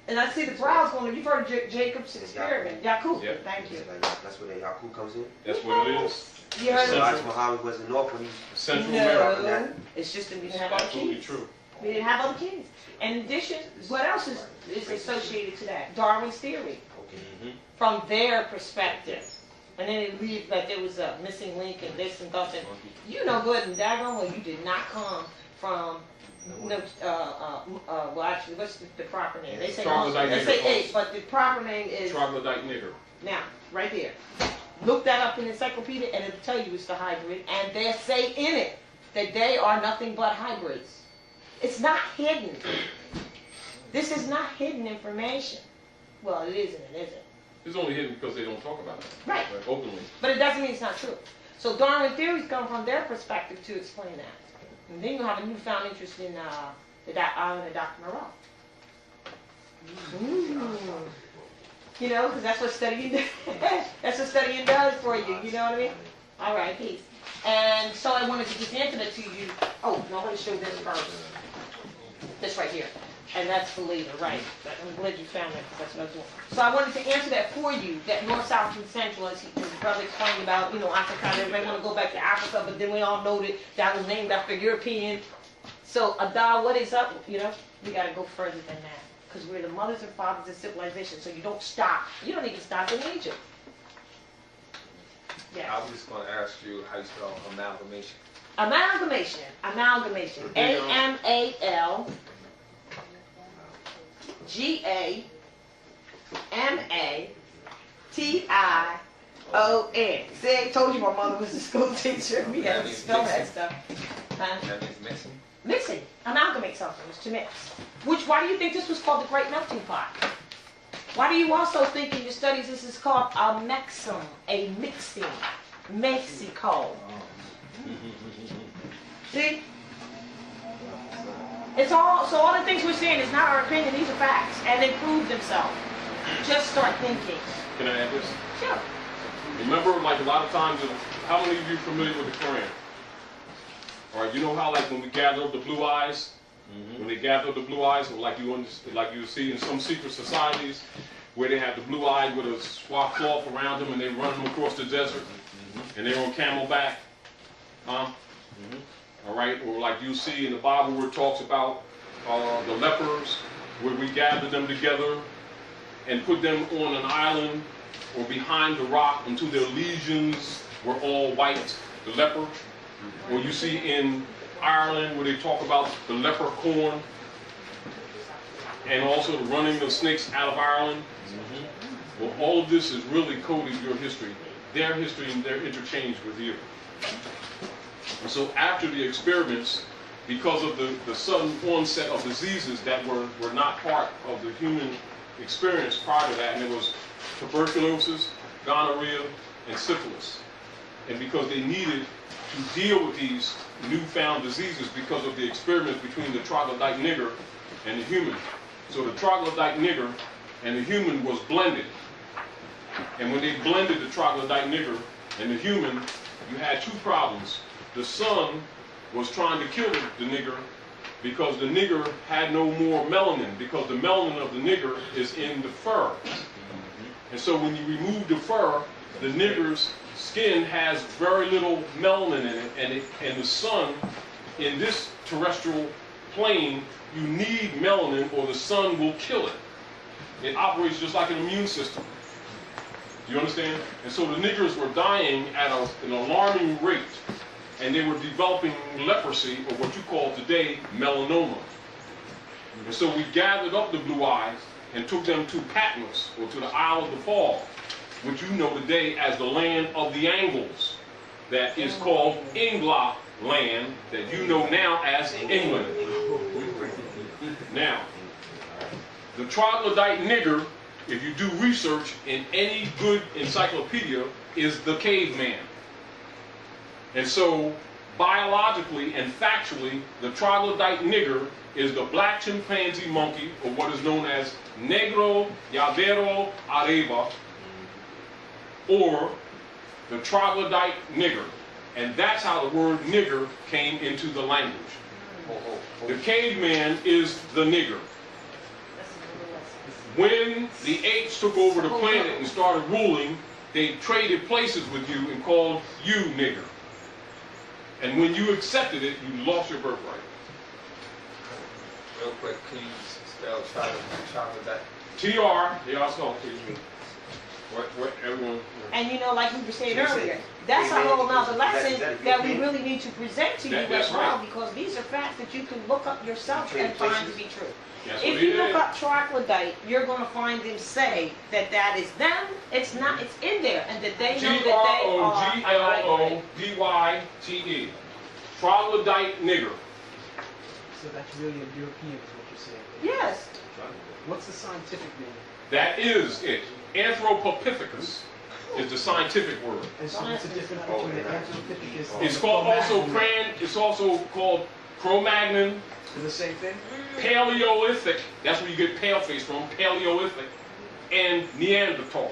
Speaker 5: the brows going. You've heard of Jacob's experiment, Yakub.
Speaker 1: Yep.
Speaker 5: Thank you.
Speaker 3: That's where the Yakub comes in.
Speaker 1: That's what it is.
Speaker 5: You heard of
Speaker 3: Muhammad was in North when he
Speaker 1: Central
Speaker 5: America. It's just that we didn't have other
Speaker 1: absolutely
Speaker 5: kings.
Speaker 1: true.
Speaker 5: We didn't have other kings. In addition, what else is associated to that? Darwin's theory.
Speaker 1: Mm-hmm.
Speaker 5: From their perspective. And then it believed that there was a missing link and this and that. And you know good and daggone well you did not come from, well actually, what's the proper name? They say eight, but the proper name is...
Speaker 1: Troglodyte nigger.
Speaker 5: Now, right there. Look that up in the encyclopedia and it'll tell you it's the hybrid. And they say in it that they are nothing but hybrids. It's not hidden. This is not hidden information. Well, it is and it isn't.
Speaker 1: It's only hidden because they don't talk about it.
Speaker 5: Right.
Speaker 1: Openly.
Speaker 5: But it doesn't mean it's not true. So Darwin theories come from their perspective to explain that. And then you have a newfound interest in the island of Dr. Moreau. You know, because that's what studying does for you. You know what I mean? All right, peace. And so I wanted to just answer that to you. Oh, no, I want to show this first. This right here. And that's the leader, right. I'm glad you found that because that's what I was doing. So I wanted to answer that for you, that North, South, and Central, as his brother explained about, Africa. Everybody want to go back to Africa, but then we all know that was named after European. So, Ada, what is up? We got to go further than that because we're the mothers and fathers of civilization, so you don't stop. You don't even stop in Egypt. Yes.
Speaker 2: I was just going to ask you how you spell amalgamation.
Speaker 5: Amalgamation. A-M-A-L. G-A-M-A-T-I-O-N. See, I told you my mother was a school teacher. We had to spell that stuff. Huh?
Speaker 2: That means mixing?
Speaker 5: Mixing, amalgamate something, is to mix. Why do you think this was called the Great Melting Pot? Why do you also think in your studies this is called a mixum, a mixing, Mexico? See? It's all, so all the things we're saying is not our opinion, these are facts, and they prove themselves. Just start thinking.
Speaker 1: Can I add this?
Speaker 5: Sure.
Speaker 1: Remember, like a lot of times, how many of you are familiar with the Quran? All right, you know how like when we gather up the blue eyes, when they gather up the blue eyes, like you see in some secret societies, where they have the blue eyes with a swat cloth around them and they run them across the desert, and they're on camelback, huh? All right, or like you see in the Bible where it talks about the lepers, where we gather them together and put them on an island or behind the rock until their lesions were all white, the leper. Or you see in Ireland where they talk about the leprechaun and also the running of snakes out of Ireland. Well, all of this is really coded your history, their history, and their interchange with you. And so after the experiments, because of the sudden onset of diseases that were not part of the human experience prior to that, and it was tuberculosis, gonorrhea, and syphilis. And because they needed to deal with these newfound diseases because of the experiments between the troglodyte nigger and the human. So the troglodyte nigger and the human was blended. And when they blended the troglodyte nigger and the human, you had two problems. The sun was trying to kill the nigger because the nigger had no more melanin, because the melanin of the nigger is in the fur. And so when you remove the fur, the nigger's skin has very little melanin in it, and the sun, in this terrestrial plane, you need melanin or the sun will kill it. It operates just like an immune system. Do you understand? And so the niggers were dying at an alarming rate, and they were developing leprosy, or what you call today melanoma. And so we gathered up the blue eyes and took them to Patmos, or to the Isle of the Fall, which you know today as the land of the Angles, that is called Ingla land, that you know now as England. Now, the troglodyte nigger, if you do research in any good encyclopedia, is the caveman. And so, biologically and factually, the troglodyte nigger is the black chimpanzee monkey, or what is known as Negro Llavero Areva, or the troglodyte nigger. And that's how the word nigger came into the language. The caveman is the nigger. When the apes took over the planet and started ruling, they traded places with you and called you nigger. And when you accepted it, you lost your birthright.
Speaker 2: Real quick, can you spell troglodyte?
Speaker 1: TR, they also what everyone.
Speaker 5: And you know, like we were saying earlier, that's a whole nother lesson that we really need to present to you as well, because these are facts that you can look up yourself and find to be true. If you look up troglodyte, you're going to find them say that that is them. It's not. It's in there, and that they know that they are.
Speaker 1: Troglodyte. Troglodyte nigger.
Speaker 7: So that's really a European, is what you're saying.
Speaker 5: Yes.
Speaker 7: What's the scientific name?
Speaker 1: That is it. Anthropopithecus is the scientific word.
Speaker 7: And so what's the difference between the Anthropopithecus and
Speaker 1: It's called also
Speaker 7: Cro-Magnon?
Speaker 1: It's also called Cro-Magnon.
Speaker 7: Is the same thing?
Speaker 1: Paleolithic, that's where you get paleface from, Paleolithic, and Neanderthal.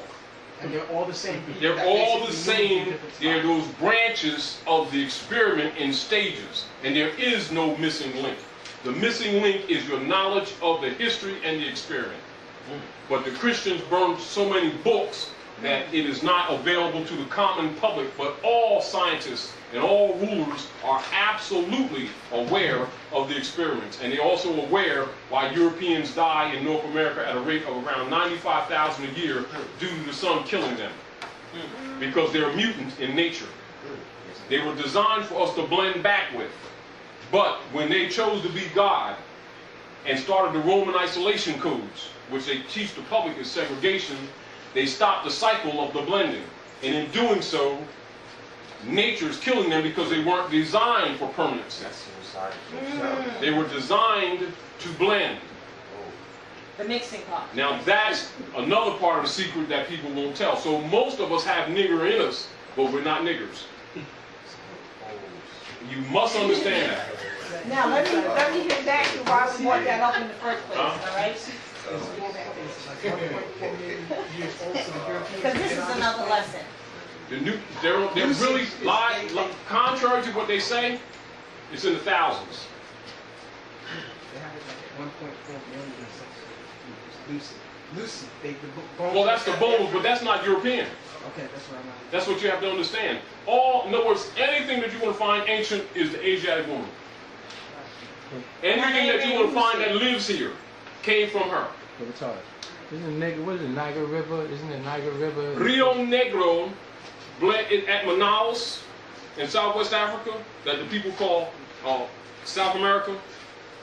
Speaker 7: And they're all the same.
Speaker 1: They're all the same. They're those branches of the experiment in stages, and there is no missing link. The missing link is your knowledge of the history and the experiment. But the Christians burned so many books that it is not available to the common public, but all scientists and all rulers are absolutely aware of the experiments. And they're also aware why Europeans die in North America at a rate of around 95,000 a year due to the sun killing them. Because they're mutants in nature. They were designed for us to blend back with. But when they chose to be God and started the Roman isolation codes, which they teach the public as segregation, they stopped the cycle of the blending. And in doing so, nature is killing them because they weren't designed for permanence.
Speaker 3: That's suicide.
Speaker 1: They were designed to blend.
Speaker 5: The mixing pot.
Speaker 1: Now that's another part of the secret that people won't tell. So most of us have nigger in us, but we're not niggers. You must understand that.
Speaker 5: Now let me get back to why we brought that up in the first place, all right? Because this is another lesson.
Speaker 1: They're really contrary to what they say. It's in the thousands.
Speaker 7: They have it like 1.4 million or something. Lucy.
Speaker 1: Well, that's the bones, but that's not European.
Speaker 7: Okay, that's what I'm at.
Speaker 1: That's what you have to understand. In other words, anything that you want to find ancient is the Asiatic woman. Anything that you want to find that lives here came from her.
Speaker 2: Isn't it, what is it, Niger River? Isn't it Niger River?
Speaker 1: Rio Negro, at Manaus in Southwest Africa, that the people call South America,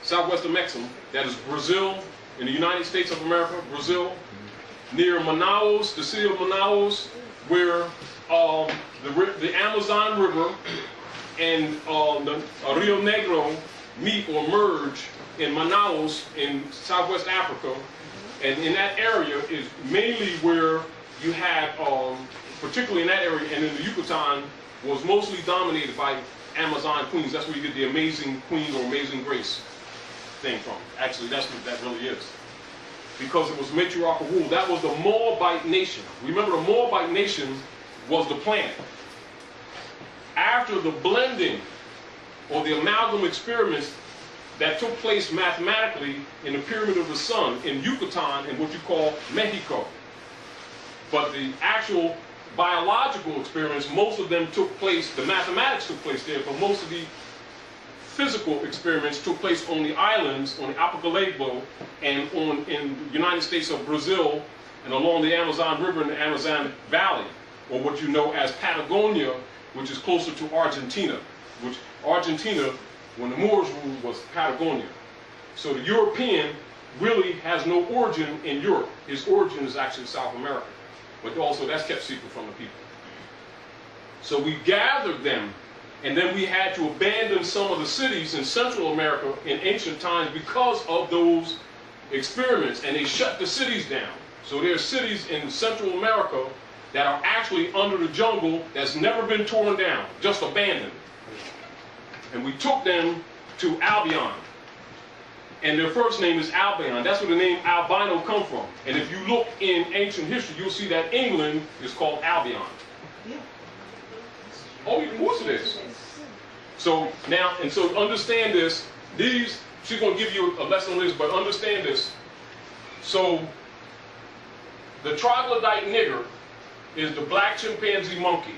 Speaker 1: Southwest of Mexico, that is Brazil, in the United States of America, Brazil, near Manaus, the city of Manaus, where the Amazon River and the Rio Negro meet or merge in Manaus in Southwest Africa. And in that area is mainly where you had, particularly in that area and in the Yucatan, was mostly dominated by Amazon queens. That's where you get the Amazing Queen or Amazing Grace thing from. Actually, that's what that really is. Because it was matriarchal rule. That was the Moabite nation. Remember, the Moabite nation was the planet. After the blending or the amalgam experiments that took place mathematically in the Pyramid of the Sun in Yucatan and what you call Mexico. But the actual biological experiments, most of them took place, the mathematics took place there, but most of the physical experiments took place on the islands, on the Archipelago, and in the United States of Brazil, and along the Amazon River and the Amazon Valley, or what you know as Patagonia, which is closer to Argentina, which Argentina, when the Moors ruled, was Patagonia. So the European really has no origin in Europe. His origin is actually South America. But also that's kept secret from the people. So we gathered them, and then we had to abandon some of the cities in Central America in ancient times because of those experiments, and they shut the cities down. So there are cities in Central America that are actually under the jungle that's never been torn down, just abandoned. And we took them to Albion. And their first name is Albion. That's where the name albino comes from. And if you look in ancient history, you'll see that England is called Albion.
Speaker 7: Yeah.
Speaker 1: Oh, of course it is. So now, and so understand this. She's going to give you a lesson on this, but understand this. So the troglodyte nigger is the black chimpanzee monkey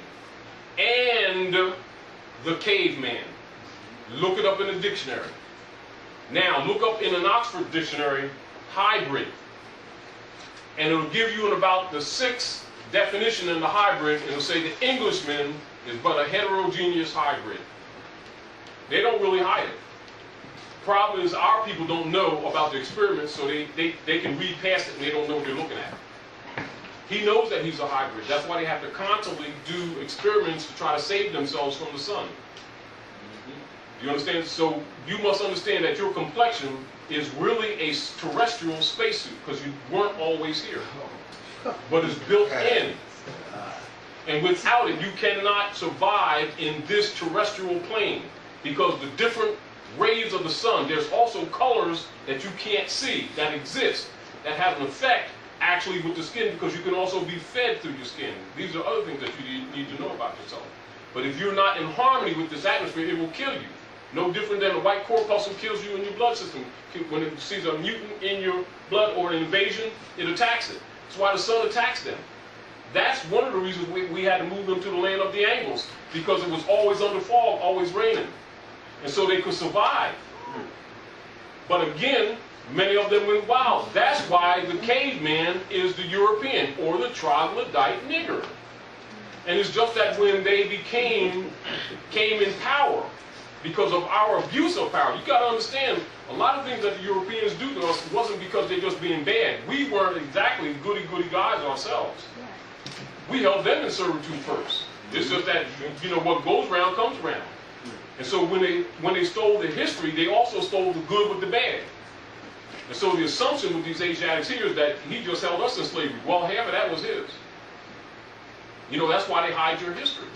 Speaker 1: and the caveman. Look it up in the dictionary. Now, look up in an Oxford dictionary, hybrid. And it'll give you in about the 6th definition in the hybrid, it'll say the Englishman is but a heterogeneous hybrid. They don't really hide it. Problem is our people don't know about the experiments, so they can read past it and they don't know what they're looking at. He knows that he's a hybrid. That's why they have to constantly do experiments to try to save themselves from the sun. You understand? So you must understand that your complexion is really a terrestrial spacesuit because you weren't always here. But it's built in. And without it, you cannot survive in this terrestrial plane because the different rays of the sun, there's also colors that you can't see that exist that have an effect actually with the skin because you can also be fed through your skin. These are other things that you need to know about yourself. But if you're not in harmony with this atmosphere, it will kill you. No different than a white corpuscle kills you in your blood system. When it sees a mutant in your blood or an invasion, it attacks it. That's why the sun attacks them. That's one of the reasons we had to move them to the land of the Angles, because it was always under fog, always raining. And so they could survive. But again, many of them went wild. That's why the caveman is the European, or the troglodyte nigger. And it's just that when they came in power, because of our abuse of power. You got to understand, a lot of things that the Europeans do to us wasn't because they're just being bad. We weren't exactly goody-goody guys ourselves. We held them in servitude first. It's just that, you know, what goes around comes around. And so when they stole the history, they also stole the good with the bad. And so the assumption with these Asiatics here is that he just held us in slavery. Well, half of that was his. You know, that's why they hide your history.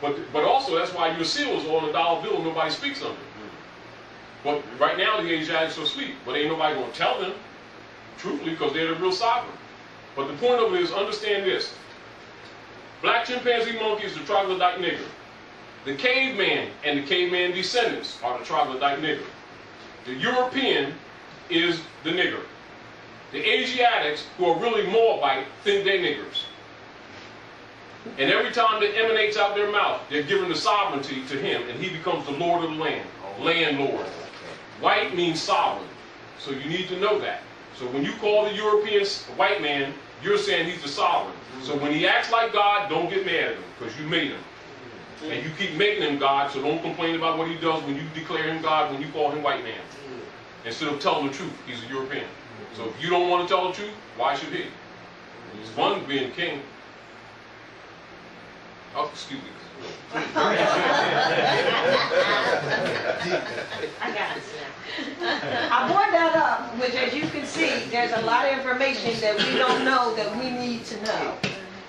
Speaker 1: But also that's why your seal is on a dollar bill and nobody speaks of it. But right now the Asiatics are asleep, but ain't nobody going to tell them, truthfully, because they're the real sovereign. But the point of it is, understand this. Black chimpanzee monkey is the troglodyte nigger. The caveman and the caveman descendants are the troglodyte nigger. The European is the nigger. The Asiatics, who are really Moabite, think they niggers. And every time that emanates out their mouth, they're giving the sovereignty to him, and he becomes the lord of the land, landlord. White means sovereign, so you need to know that. So when you call the European white man, you're saying he's the sovereign. So when he acts like God, don't get mad at him, because you made him. And you keep making him God, so don't complain about what he does when you declare him God, when you call him white man. Instead of telling the truth, he's a European. So if you don't want to tell the truth, why should he? It's fun being king. Oh, excuse me.
Speaker 5: I got this now. I brought that up, which, as you can see, there's a lot of information that we don't know that we need to know.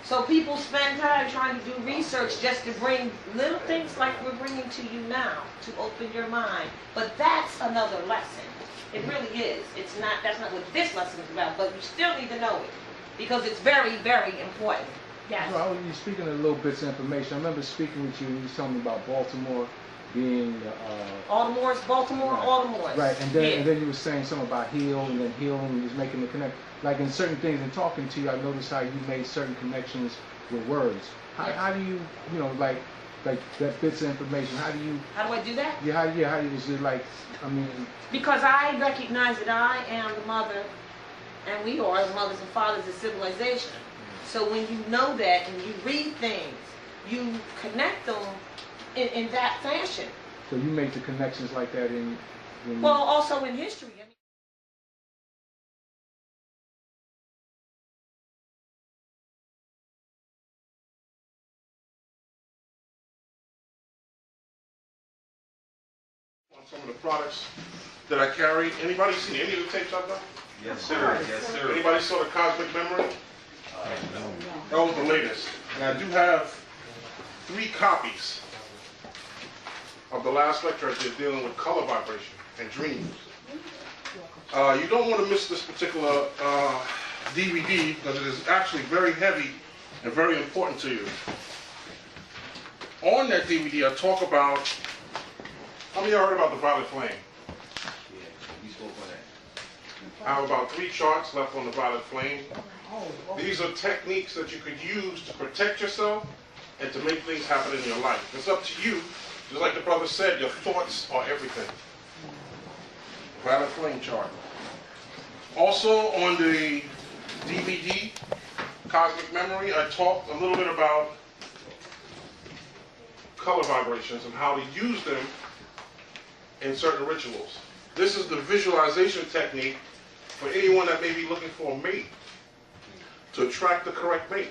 Speaker 5: So people spend time trying to do research just to bring little things like we're bringing to you now to open your mind. But that's another lesson. It really is. It's not. That's not what this lesson is about. But you still need to know it because it's very, very important. Yes.
Speaker 2: Well, you speaking of little bits of information. I remember speaking with you. You was telling me about Baltimore being
Speaker 5: Baltimore's Baltimore,
Speaker 2: right.
Speaker 5: Baltimore's.
Speaker 2: Right, and then you were saying something about heal, and then healing. You was making the connect. Like in certain things, in talking to you, I noticed how you made certain connections with words. How do you, you know, like that bits of information? How do I do that? Yeah, how do you? Is it like, I mean?
Speaker 5: Because I recognize that I am the mother, and we are the mothers and fathers of civilization. So when you know that and you read things, you connect them in that fashion.
Speaker 2: So you make the connections like that
Speaker 5: well, also in history.
Speaker 8: On some of the products that I carry. Anybody seen any of the tapes I've done?
Speaker 6: Yes, sir. Yes, sir.
Speaker 8: Anybody saw the Cosmic Memory? That was the latest. And I do have 3 copies of the last lecture I did dealing with color vibration and dreams. You don't want to miss this particular DVD because it is actually very heavy and very important to you. On that DVD, I talk about, how many of you heard about the violet flame?
Speaker 3: Yeah, you spoke on that.
Speaker 8: I have about 3 charts left on the violet flame. These are techniques that you could use to protect yourself and to make things happen in your life. It's up to you. Just like the brother said, your thoughts are everything. Violet flame chart. Also on the DVD, Cosmic Memory, I talked a little bit about color vibrations and how to use them in certain rituals. This is the visualization technique for anyone that may be looking for a mate, to attract the correct mate.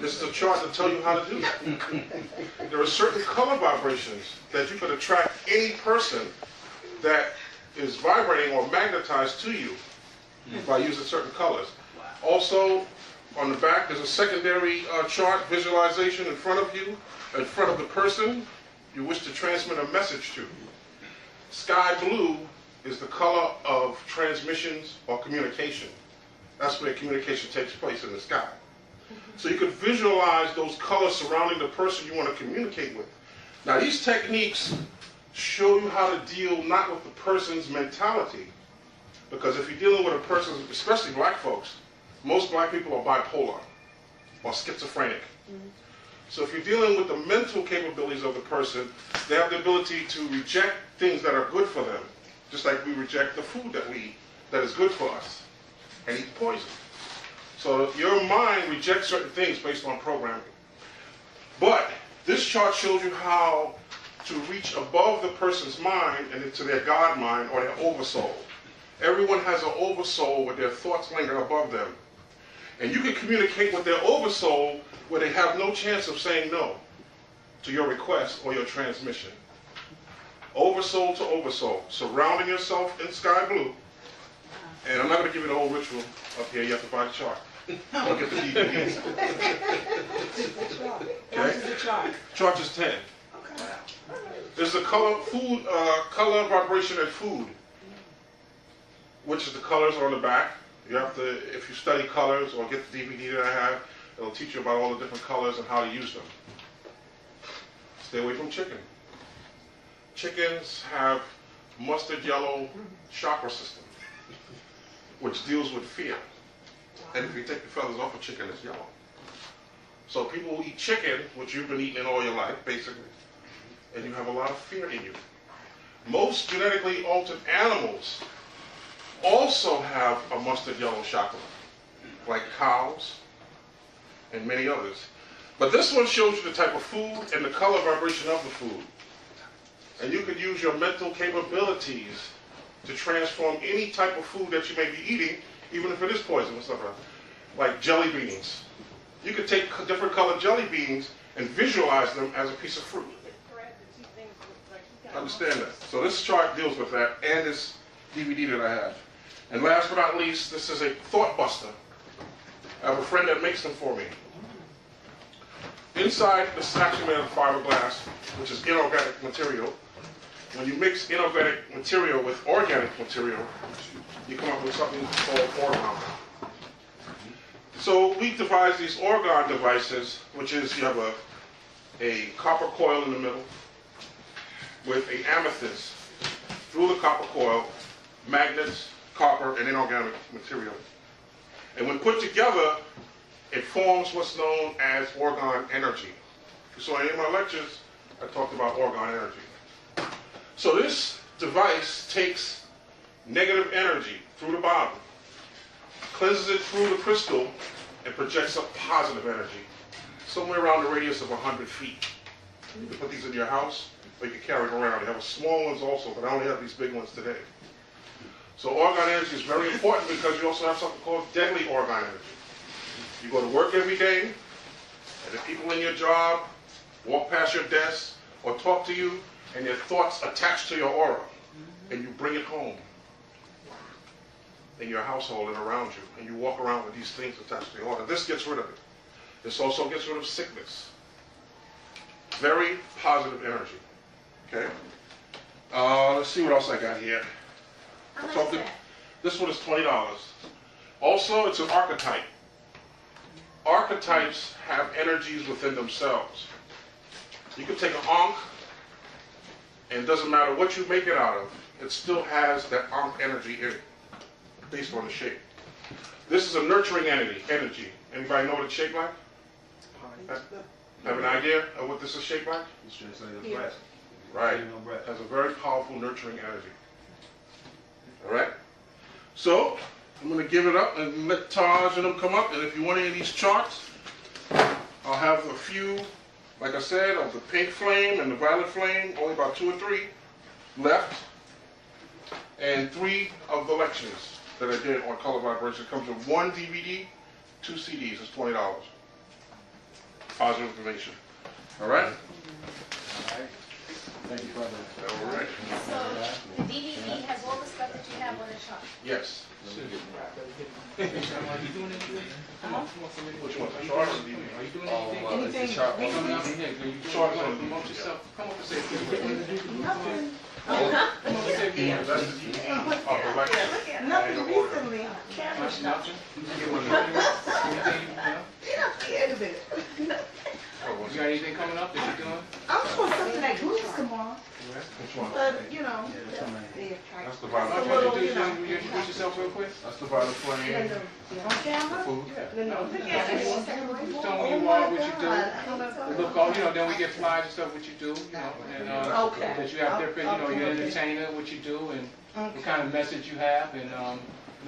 Speaker 8: This is a chart to tell you how to do that. There are certain color vibrations that you could attract any person that is vibrating or magnetized to you by using certain colors. Also, on the back, there's a secondary chart visualization in front of you, in front of the person you wish to transmit a message to. Sky blue is the color of transmissions or communication. That's where communication takes place, in the sky. So you can visualize those colors surrounding the person you want to communicate with. Now these techniques show you how to deal not with the person's mentality, because if you're dealing with a person, especially black folks, most black people are bipolar or schizophrenic. So if you're dealing with the mental capabilities of the person, they have the ability to reject things that are good for them, just like we reject the food that we eat that is good for us, and eat poison. So your mind rejects certain things based on programming. But this chart shows you how to reach above the person's mind and into their God mind or their oversoul. Everyone has an oversoul where their thoughts linger above them. And you can communicate with their oversoul where they have no chance of saying no. to your request or your transmission. Oversoul to oversoul, surrounding yourself in sky blue. And I'm not going to give you the whole ritual up here. You have to buy the chart. I'll get the DVDs.
Speaker 4: How much is the chart?
Speaker 8: Chart is 10.
Speaker 4: Okay.
Speaker 8: There's the color, food, color, vibration, and food, which is the colors on the back. You have to, if you study colors or get the DVD that I have, it'll teach you about all the different colors and how to use them. Stay away from chicken. Chickens have mustard yellow chakra system, which deals with fear. And if you take the feathers off a chicken, it's yellow. So people who eat chicken, which you've been eating it all your life, basically, and you have a lot of fear in you. Most genetically altered animals also have a mustard yellow chakra, like cows and many others. But this one shows you the type of food and the color vibration of the food. And you could use your mental capabilities to transform any type of food that you may be eating, even if it is poison and stuff like jelly beans. You could take different colored jelly beans and visualize them as a piece of fruit. Understand that. So this chart deals with that, and this DVD that I have. And last but not least, this is a thought buster. I have a friend that makes them for me. Inside, this is actually made of fiberglass, which is inorganic material. When you mix inorganic material with organic material, you come up with something called orgon. So we devised these orgon devices, which is you have a copper coil in the middle with an amethyst through the copper coil, magnets, copper, and inorganic material. And when put together, it forms what's known as orgon energy. So in my lectures, I talked about orgon energy. So this device takes negative energy through the bottom, cleanses it through the crystal, and projects up positive energy, somewhere around the radius of 100 feet. You can put these in your house, or you can carry them around. You have small ones also, but I only have these big ones today. So orgon energy is very important because you also have something called deadly orgon energy. You go to work every day, and the people in your job walk past your desk or talk to you, and their thoughts attach to your aura, and you bring it home in your household and around you, and you walk around with these things attached to your aura. This gets rid of it. This also gets rid of sickness. Very positive energy. Okay? Let's see what else I got here. This one is $20. Also, it's an archetype. Archetypes have energies within themselves. You can take an ankh, and it doesn't matter what you make it out of, it still has that ankh energy in it, based on the shape. This is a nurturing energy. Anybody know what it's shaped like? Have an idea of what this is shaped like? Right. It has a very powerful nurturing energy. All right? So, I'm going to give it up and let Taj and them come up. And if you want any of these charts, I'll have a few, like I said, of the pink flame and the violet flame, only about 2 or 3 left. And 3 of the lectures that I did on color vibration. It comes with 1 DVD, 2 CDs. It's $20. Positive information. All right?
Speaker 2: All right. Thank you, brother.
Speaker 8: All right.
Speaker 9: So the DVD has all the stuff that you have on the chart.
Speaker 8: Yes.
Speaker 2: Are you doing anything?
Speaker 8: Which one? The chart or the DVD?
Speaker 2: Are you doing anything?
Speaker 4: Anything
Speaker 2: Coming up here, can you
Speaker 8: Chart.
Speaker 2: promote yourself? Come up and say a few words.
Speaker 4: Nothing.
Speaker 2: Come up and say a few words.
Speaker 8: That's the DVD of the lecture.
Speaker 4: Nothing recently. Camera stuff.
Speaker 2: Nothing? Anything,
Speaker 4: Get up here in a minute.
Speaker 2: you got anything coming up that you're doing?
Speaker 4: I'm doing something at Goose tomorrow,
Speaker 8: Which one?
Speaker 4: but you know.
Speaker 8: That's the
Speaker 2: Why
Speaker 8: violet
Speaker 2: don't
Speaker 8: flame.
Speaker 2: you introduce yourself real quick?
Speaker 8: That's the violet flame.
Speaker 4: On camera?
Speaker 8: Food.
Speaker 2: Just tell me who you are, what you do. Look, then we get flyers and stuff, what you do, and
Speaker 4: Okay.
Speaker 2: that you have different, you're an entertainer, what you do, and what kind of message you have, and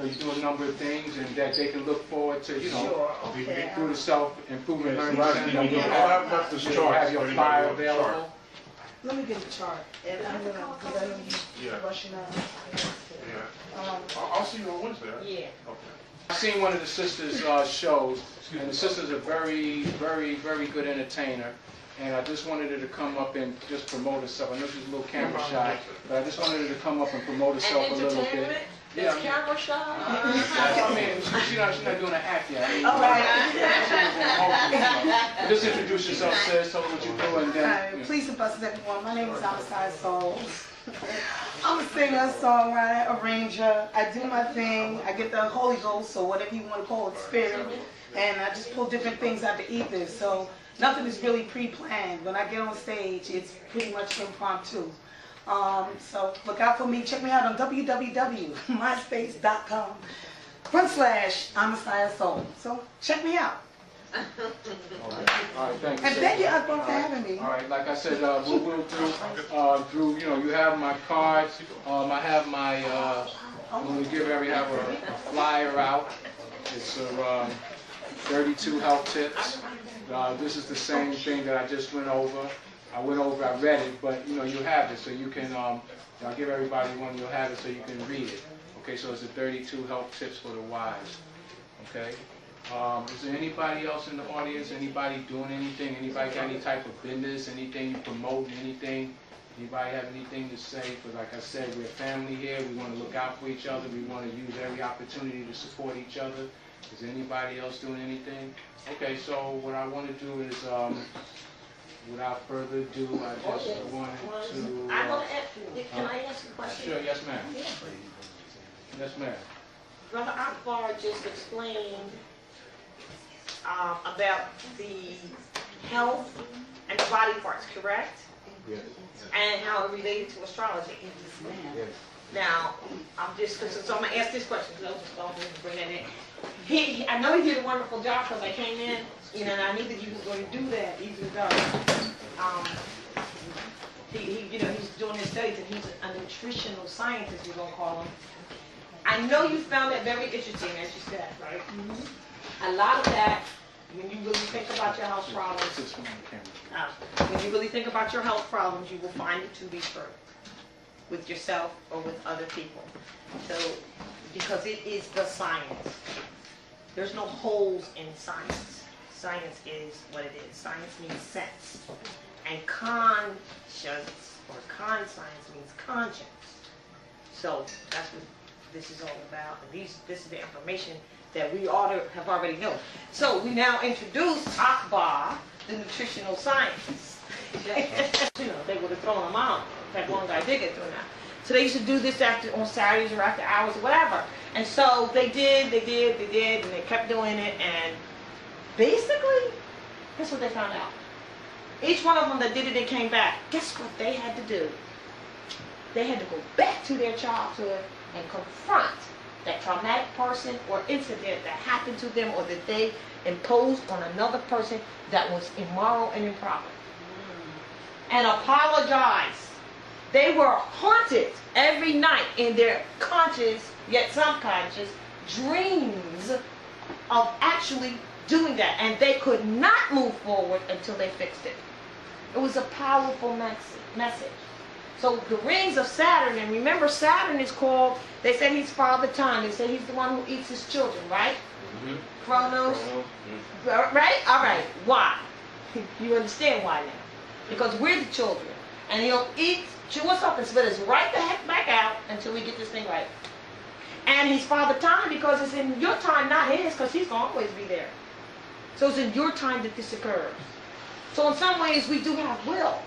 Speaker 2: you do a number of things, and that they can look forward to,
Speaker 4: Sure, okay.
Speaker 2: through the self-improvement learning
Speaker 8: Right.
Speaker 2: center.
Speaker 8: You'll have left this chart.
Speaker 2: Have your flyer available.
Speaker 4: Let me get a chart, and I'm gonna, because I know
Speaker 8: Yeah.
Speaker 4: you're rushing out.
Speaker 8: Yeah. I'll see you on Wednesday, right?
Speaker 5: Yeah.
Speaker 8: Okay.
Speaker 2: I've seen one of the sisters' shows, and the sisters are very, very, very good entertainer. And I just wanted her to come up and just promote herself. I know she's a little camera shy, but I just wanted her to come up and promote herself a little bit.
Speaker 5: Yeah, camera shy.
Speaker 2: I mean, she's not doing an act yet.
Speaker 4: All right.
Speaker 2: Just introduce yourself, sis, tell us what you do, and then.
Speaker 10: Please and blessings everyone. My name is Outside Soul. I'm a singer, songwriter, arranger. I do my thing. I get the Holy Ghost, or whatever you want to call it, spirit, and I just pull different things out the ether. So nothing is really pre-planned. When I get on stage, it's pretty much impromptu. So look out for me. Check me out on www.myspace.com/Messiah Soul. So check me out.
Speaker 2: All right, thank you.
Speaker 10: And thank you, Akbar, for having me.
Speaker 2: All right, like I said, what we'll do, through, you have my card, I have my, I'm going to have a flyer out. It's 32 health tips. This is the same thing that I just went over. I read it, but you have it, so you can, I'll give everybody one, you'll have it so you can read it. Okay, so it's the 32 health tips for the wise. Okay? Is there anybody else in the audience? Anybody doing anything? Anybody got any type of business? Anything you promoting? Anything? Anybody have anything to say? But like I said, we're family here. We want to look out for each other. We want to use every opportunity to support each other. Is anybody else doing anything? Okay, so what I want to do is, without further ado, I just wanted to...
Speaker 5: I want to ask you, can I ask a question?
Speaker 2: Sure, yes ma'am. Yes ma'am.
Speaker 5: Brother Akbar just explained about the health and the body parts, correct?
Speaker 2: Yes.
Speaker 5: And how it related to astrology.
Speaker 2: Yes.
Speaker 5: Now, so I'm going to ask this question, because I was just going to bring that in. I know he did a wonderful job because I came in, and I knew that he was going to do that, even though he's doing his studies, and he's a nutritional scientist, we're going to call him. I know you found that very interesting, as you said, right? Mm-hmm. A lot of that, when you really think about your health problems, you will find it to be true with yourself or with other people. So, because it is the science. There's no holes in science. Science is what it is. Science means sense. And conscience, or conscience, means conscience. So, that's what this is all about. And this is the information that we ought to have already known. So we now introduce Akbar, the nutritional scientist. They would have thrown him out. In fact, one guy did get thrown out. So they used to do this on Saturdays or after hours or whatever. And so they did, and they kept doing it. And basically, guess what they found out? Each one of them that did it and came back, guess what they had to do? They had to go back to their childhood and confront that traumatic person or incident that happened to them or that they imposed on another person that was immoral and improper. And apologize. They were haunted every night in their conscious, yet subconscious, dreams of actually doing that. And they could not move forward until they fixed it. It was a powerful message. So the rings of Saturn, and remember Saturn is called, they said he's Father Time. They said he's the one who eats his children, right? Mm-hmm. Chronos. Mm-hmm. Right? All right. Why? You understand why now. Because we're the children. And he'll chew us up and spit us right the heck back out until we get this thing right. And he's Father Time because it's in your time, not his, because he's going to always be there. So it's in your time that this occurs. So in some ways we do have will.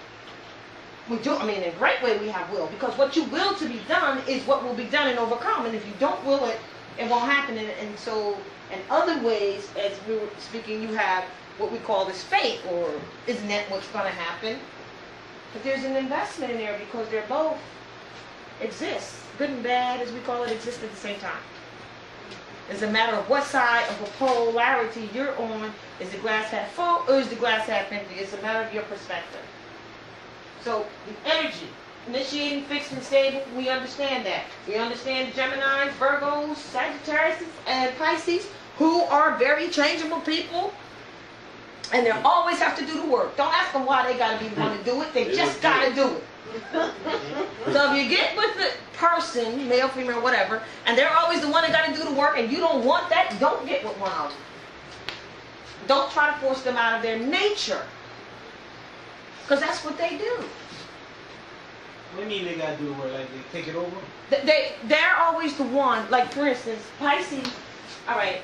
Speaker 5: We do, in a great way we have will, because what you will to be done is what will be done and overcome, and if you don't will it, it won't happen. And so, in other ways, as we were speaking, you have what we call this fate, or isn't that what's going to happen? But there's an investment in there because they're both exist. Good and bad, as we call it, exist at the same time. It's a matter of what side of a polarity you're on. Is the glass half full or is the glass half empty? It's a matter of your perspective. So the energy, initiating, fixed, and stable, we understand that. We understand Geminis, Virgos, Sagittarius, and Pisces, who are very changeable people, and they always have to do the work. Don't ask them why they got to be the one to do it. They just got to do it. So if you get with the person, male, female, whatever, and they're always the one that got to do the work, and you don't want that, don't get with one of them. Don't try to force them out of their nature, because that's what they do.
Speaker 7: What do you mean they gotta do the work? Like they take it over?
Speaker 5: They're always the one. Like for instance, Pisces. All right.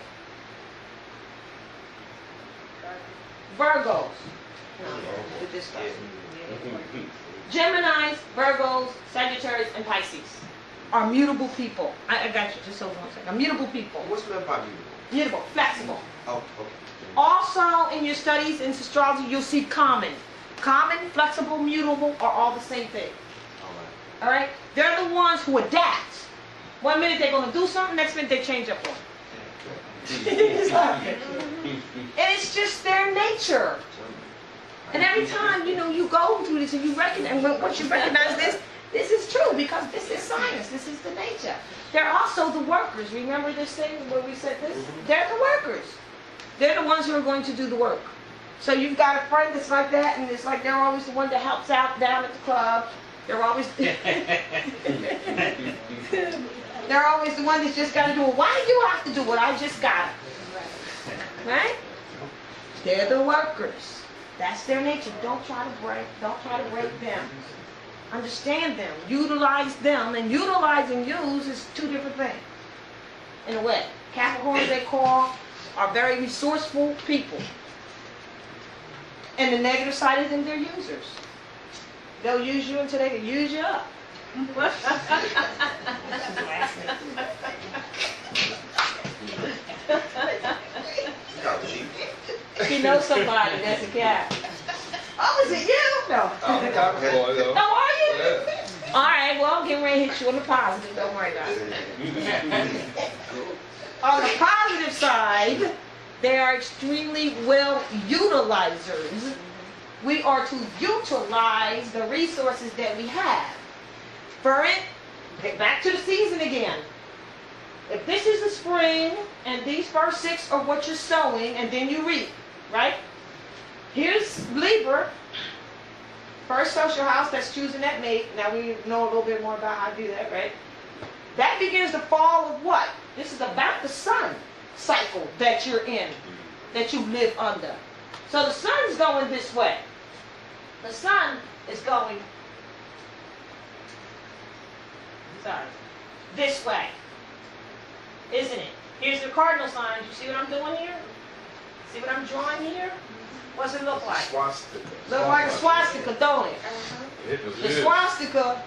Speaker 5: Virgos. No, with this stuff. Geminis, Virgos, Sagittarius, and Pisces are mutable people. I got you. Just hold on a second. Are mutable people.
Speaker 3: What's meant by mutable?
Speaker 5: Mutable, flexible.
Speaker 3: Oh, okay.
Speaker 5: Also, in your studies in astrology, you'll see common. Common, flexible, mutable are all the same thing. All right? They're the ones who adapt. 1 minute they're going to do something, next minute they change up on it. And it's just their nature. And every time, you go through this and you recognize, and once you recognize this is true because this is science. This is the nature. They're also the workers. Remember this thing where we said this? They're the workers. They're the ones who are going to do the work. So you've got a friend that's like that, and it's like they're always the one that helps out down at the club. They're always they're always the one that's just got to do it. Why do you have to do it? I just got it. Right? They're the workers. That's their nature. Don't try to break them. Understand them. Utilize them. And utilize and use is two different things. In a way. Capricorns, they are very resourceful people. And the negative side of them, they're users. They'll use you until they can use you up. He knows somebody that's a cat. Oh, is it you? No.
Speaker 1: I'm a Capricorn, though.
Speaker 5: Oh, are you?
Speaker 1: Yeah.
Speaker 5: All right, well, I'm getting ready to hit you on the positive. Don't worry about it. On the positive side, they are extremely well utilizers. We are to utilize the resources that we have. For it, get back to the season again. If this is the spring, and these first 6 are what you're sowing, and then you reap, right? Here's Libra, first social house that's choosing that mate. Now we know a little bit more about how to do that, right? That begins the fall of what? This is about the sun cycle that you're in, that you live under. So the sun's going this way. The sun is going, this way, isn't it? Here's the cardinal signs. You see what I'm doing here? See what I'm drawing here? What's it look like?
Speaker 8: Swastika.
Speaker 5: Look like a swastika, don't it? The swastika,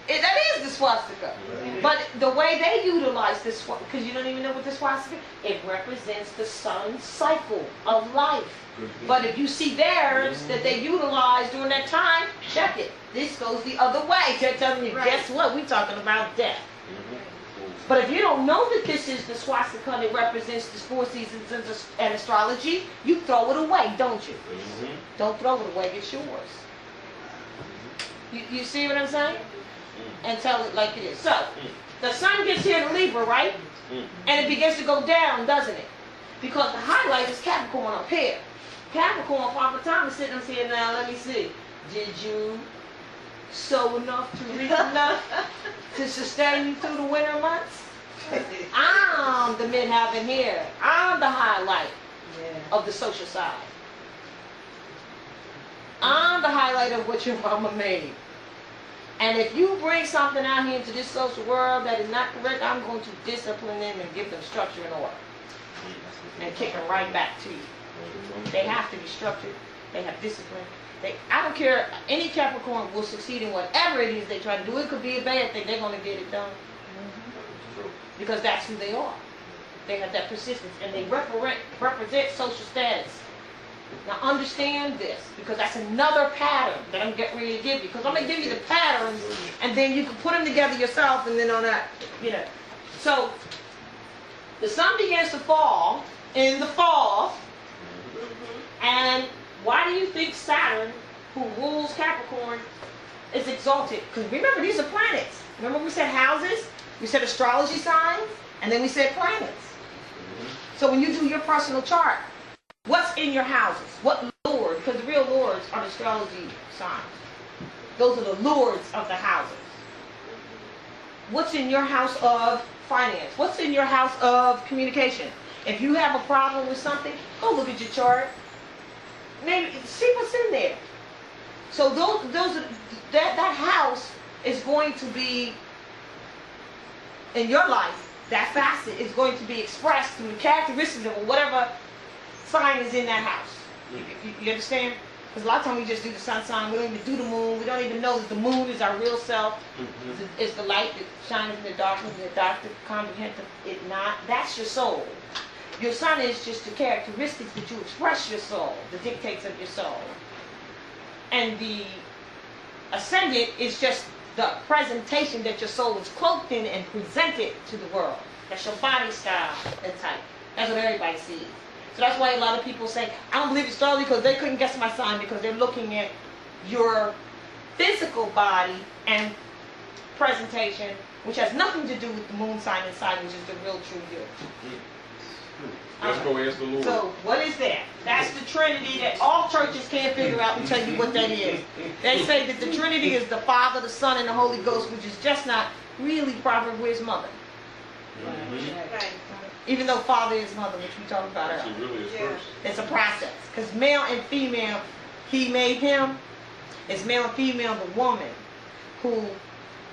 Speaker 5: that is the swastika. But the way they utilize this, because you don't even know what the swastika, it represents the sun cycle of life. But if you see theirs that they utilize during that time, check it. This goes the other way. They're telling you, guess what? We're talking about death. But if you don't know that this is the swastika that represents the 4 seasons and astrology, you throw it away, don't you? Don't throw it away. It's yours. You see what I'm saying? And tell it like it is. So, the sun gets here to Libra, right? And it begins to go down, doesn't it? Because the highlight is Capricorn up here. Capricorn, Papa Tom is sitting up here now. Let me see. Did you sow enough to reap enough to sustain you through the winter months? I'm the midheaven here. I'm the highlight of the social side. I'm the highlight of what your mama made. And if you bring something out here into this social world that is not correct, I'm going to discipline them and give them structure and order. And kick them right back to you. They have to be structured. They have discipline. I don't care. Any Capricorn will succeed in whatever it is they try to do. It could be a bad thing. They're going to get it done. Because that's who they are. They have that persistence. And they represent social status. Now understand this, because that's another pattern that I'm getting ready to give you. Because I'm going to give you the patterns, and then you can put them together yourself, and then on that, So, the sun begins to fall in the fall, and why do you think Saturn, who rules Capricorn, is exalted? Because remember, these are planets. Remember we said houses, we said astrology signs, and then we said planets. So when you do your personal chart, what's in your houses? What lord? Because the real lords are the astrology signs. Those are the lords of the houses. What's in your house of finance? What's in your house of communication? If you have a problem with something, go look at your chart. Maybe see what's in there. So that house is going to be in your life. That facet is going to be expressed through the characteristics of whatever sign is in that house. You understand? Because a lot of times we just do the sun sign. We don't even do the moon. We don't even know that the moon is our real self. It's the light that shines in the darkness. The dark that comprehend it not. That's your soul. Your sun is just the characteristics that you express your soul, the dictates of your soul. And the ascendant is just the presentation that your soul is cloaked in and presented to the world. That's your body style and type. That's what everybody sees. So that's why a lot of people say, I don't believe astrology because they couldn't guess my sign, because they're looking at your physical body and presentation, which has nothing to do with the moon sign inside, which is the real true you.
Speaker 1: Let's go ask the Lord.
Speaker 5: So what is that? That's the Trinity that all churches can't figure out and tell you what that is. They say that the Trinity is the Father, the Son, and the Holy Ghost, which is just not really proper with his mother.
Speaker 4: Right.
Speaker 5: Even though Father is mother, which we talked about earlier.
Speaker 1: She really is first.
Speaker 5: It's a process. Because male and female, he made him. It's male and female, the woman, who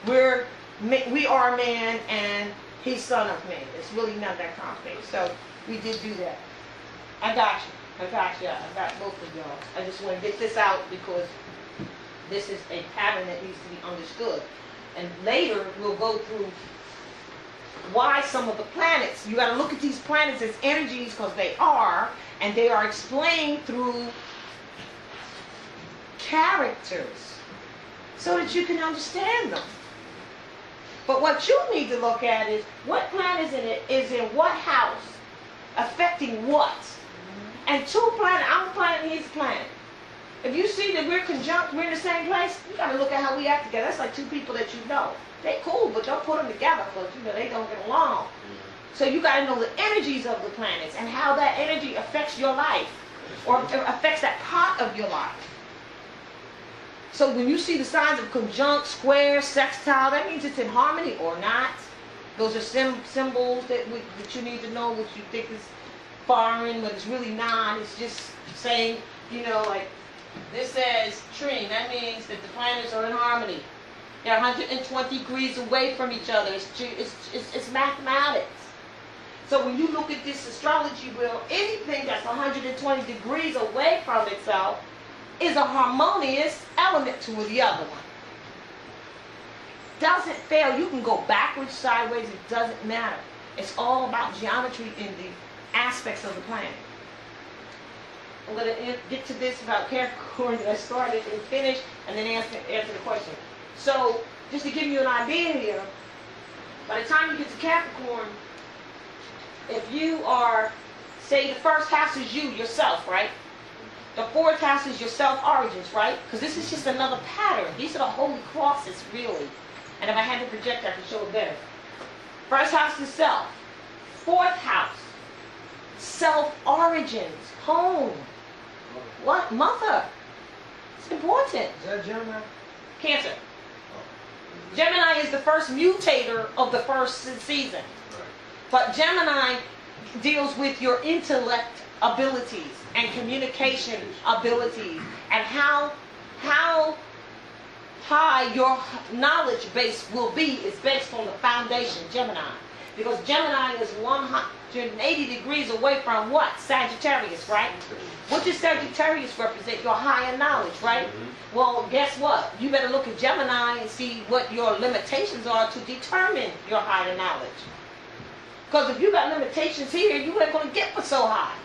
Speaker 5: we are man and he's son of man. It's really not that complicated. So we did do that. I got you. I got both of y'all. I just want to get this out because this is a pattern that needs to be understood. And later we'll go through why some of the planets, you got to look at these planets as energies because they are, and they are explained through characters so that you can understand them. But what you need to look at is what planet is in what house, affecting what. And two planets, I'm a planet and he's a planet. If you see that we're conjunct, we're in the same place, you got to look at how we act together. That's like two people that you know. They cool, but don't put them together because they don't get along. So you got to know the energies of the planets and how that energy affects your life or affects that part of your life. So when you see the signs of conjunct, square, sextile, that means it's in harmony or not. Those are symbols that you need to know, what you think is foreign, but it's really not. It's just saying, like this says trine. That means that the planets are in harmony. They're 120 degrees away from each other. It's mathematics. So when you look at this astrology wheel, anything that's 120 degrees away from itself is a harmonious element to the other one. Doesn't fail. You can go backwards, sideways. It doesn't matter. It's all about geometry in the aspects of the planet. I'm going to get to this about Capricorn that I started and finished, and then answer the question. So, just to give you an idea here, by the time you get to Capricorn, if you are, say the first house is you, yourself, right? The fourth house is your self-origins, right? Because this is just another pattern. These are the holy crosses, really. And if I had to project, I could show it better. First house is self. Fourth house, self-origins, home. What? Mother. It's important.
Speaker 7: Is that Gemini?
Speaker 5: Cancer. Gemini is the first mutator of the first season. But Gemini deals with your intellect abilities and communication abilities and how high your knowledge base will be is based on the foundation, Gemini. Because Gemini is 180 degrees away from what? Sagittarius, right? What does Sagittarius represent? Your higher knowledge, right? Well, guess what? You better look at Gemini and see what your limitations are to determine your higher knowledge. Because if you got limitations here, you ain't going to get but so high.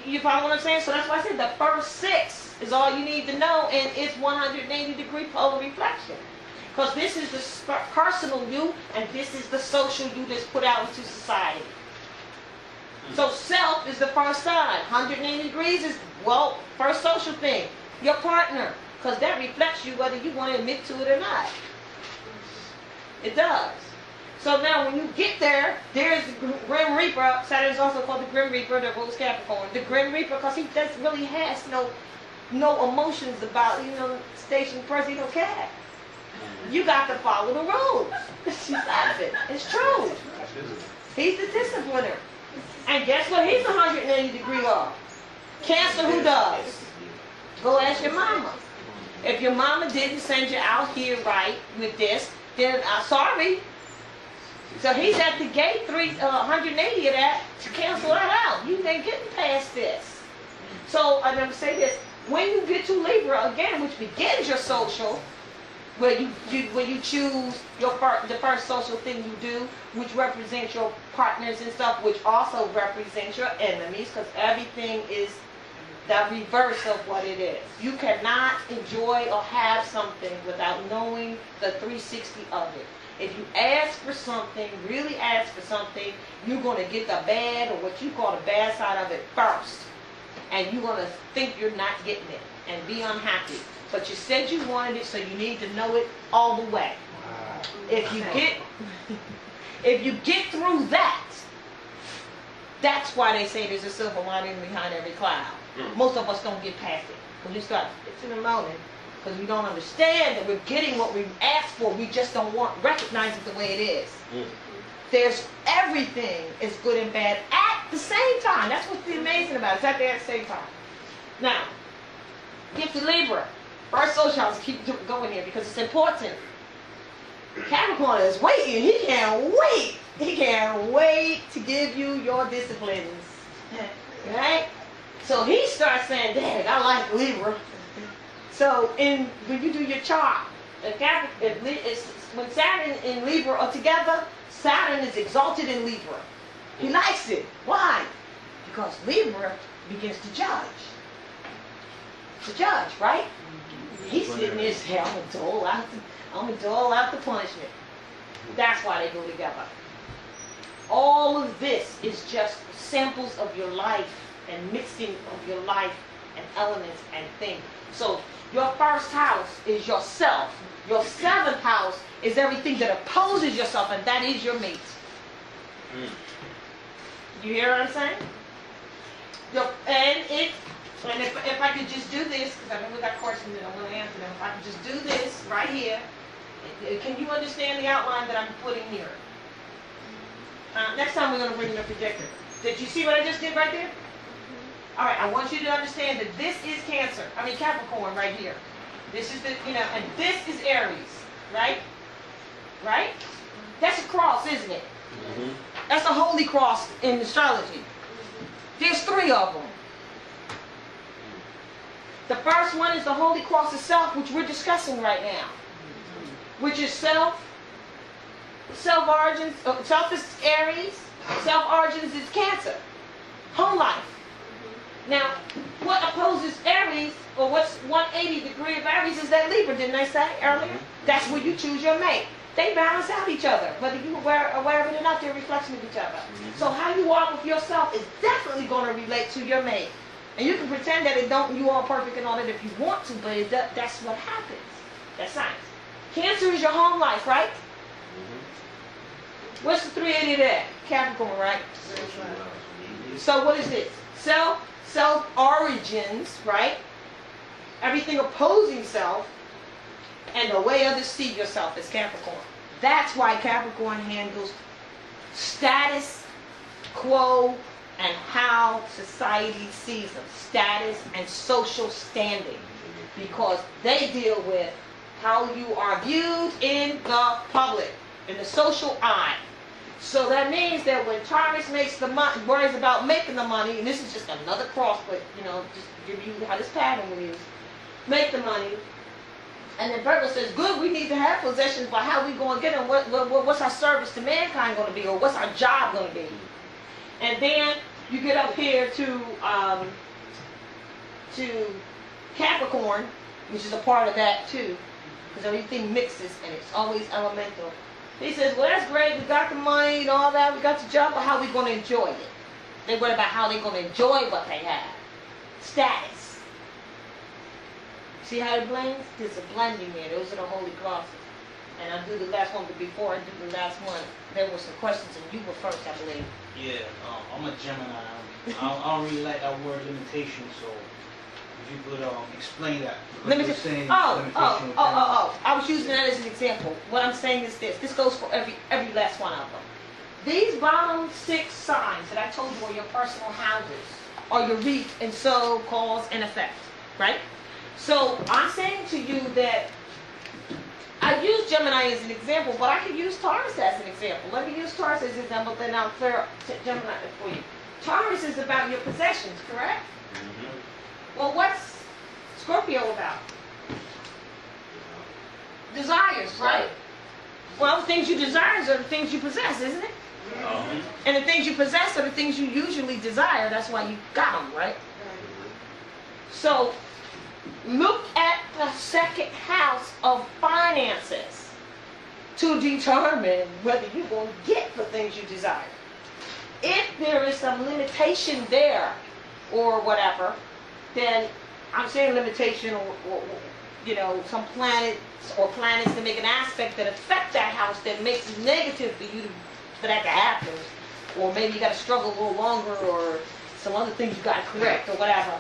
Speaker 5: You follow what I'm saying? So that's why I said the first 6 is all you need to know, and it's 180 degree polar reflection. Because this is the personal you, and this is the social you that's put out into society. So self is the first side. 180 degrees is, well, first social thing. Your partner. Because that reflects you whether you want to admit to it or not. It does. So now when you get there, there's the Grim Reaper. Saturn is also called the Grim Reaper that rules Capricorn. The Grim Reaper, because he doesn't really has no no emotions about, station person, you don't care. You got to follow the rules. She says it. It's true. He's the discipliner. And guess what he's 180-degree off? Cancer, who does? Go ask your mama. If your mama didn't send you out here right with this, then sorry. So he's at the gate, 180 of that, to cancel that out. You ain't getting past this. So I'm going to say this. When you get to Libra, again, which begins your social, where you choose the first social thing you do, which represents your partners and stuff, which also represents your enemies, because everything is the reverse of what it is. You cannot enjoy or have something without knowing the 360 of it. If you ask for something, really ask for something, you're going to get the bad, or what you call the bad side of it first. And you're going to think you're not getting it and be unhappy. But you said you wanted it, so you need to know it all the way. Wow. If you get through that, that's why they say there's a silver lining behind every cloud. Most of us don't get past it. When we start fixing the mountain, because we don't understand that we're getting what we asked for. We just don't recognize it the way it is. There's everything is good and bad at the same time. That's what's amazing about it. It's at the same time. Now, get to Libra. First social house, keep going here because it's important. Capricorn is waiting. He can't wait. He can't wait to give you your disciplines. Right? So he starts saying, Dad, I like Libra. So when you do your chart, when Saturn and Libra are together, Saturn is exalted in Libra. He likes it. Why? Because Libra begins to judge. To judge, right? He's sitting there saying, I'm gonna dole out the punishment. That's why they go together. All of this is just samples of your life and mixing of your life and elements and things. So your first house is yourself. Your seventh house is everything that opposes yourself, and that is your mate. You hear what I'm saying? And if I could just do this, because I know we got questions and I want to answer them. If I could just do this right here, can you understand the outline that I'm putting here? Next time we're going to bring in a projector. Did you see what I just did right there? All right, I want you to understand that this is Capricorn right here. This is and this is Aries, right? Right? That's a cross, isn't it? Mm-hmm. That's a holy cross in astrology. There's 3 of them. The first one is the holy cross itself, which we're discussing right now, which is self origins. Self is Aries. Self origins is Cancer. Home life. Now, what opposes Aries, or what's 180 degree of Aries, is that Libra, didn't I say earlier? That's where you choose your mate. They balance out each other. Whether you are aware of it or not, they're a reflection of each other. So how you are with yourself is definitely going to relate to your mate. And you can pretend that you are perfect and all that if you want to, but that's what happens. That's science. Cancer is your home life, right? What's the 380 there? Capricorn, right? So what is this? Self origins, right? Everything opposing self, and the way others see yourself is Capricorn. That's why Capricorn handles status quo and how society sees them. Status and social standing. Because they deal with how you are viewed in the public, in the social eye. So that means that when Taurus makes the money, worries about making the money, and this is just another cross, but just to give you how this pattern we use, make the money. And then Virgo says, good, we need to have possessions, but how are we going to get them? What's our service to mankind going to be, or what's our job going to be? And then you get up here to Capricorn, which is a part of that too, because everything mixes and it's always elemental. He says, well, that's great, we got the money and all that, we got the job, but how are we going to enjoy it? They worry about how they're going to enjoy what they have. Status. See how it blends? There's a blending there. Those are the holy crosses. And I'll do the last one, but before I do the last one, there were some questions, and you were first, I believe.
Speaker 7: Yeah, I'm a Gemini. I don't really like that word limitation, so If you could explain that. Because
Speaker 5: Let me
Speaker 7: you're
Speaker 5: just,
Speaker 7: saying
Speaker 5: oh,
Speaker 7: limitation of
Speaker 5: I was using that as an example. What I'm saying is this. This goes for every last one of them. These bottom 6 signs that I told you are your personal houses, are your reap and sow, cause and effect, right? So I'm saying to you that I use Gemini as an example, but I could use Taurus as an example. Let me use Taurus as an example, then I'll clear up Gemini for you. Taurus is about your possessions, correct? Well, what's Scorpio about? Desires, right? Well, the things you desire are the things you possess, isn't it? And the things you possess are the things you usually desire. That's why you got them, right? So, look at the second house of finances to determine whether you're going to get the things you desire. If there is some limitation there, or whatever, then I'm saying limitation or you know, some planets that make an aspect that affect that house that makes it negative for you for that to happen. Or maybe you got to struggle a little longer, or some other things you got to correct or whatever.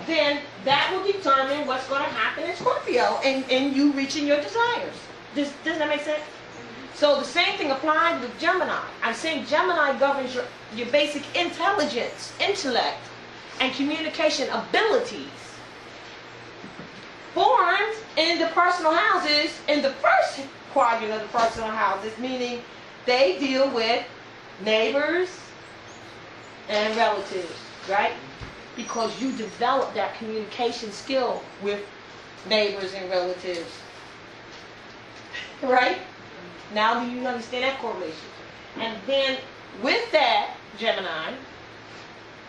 Speaker 5: Then that will determine what's going to happen in Scorpio and you reaching your desires. Does that make sense? So the same thing applies with Gemini. I'm saying Gemini governs your basic intelligence, intellect, and communication abilities. Formed in the personal houses, in the first quadrant of the personal houses, meaning they deal with neighbors and relatives, right? Because you develop that communication skill with neighbors and relatives. Right? Now do you understand that correlation? And then with that, Gemini,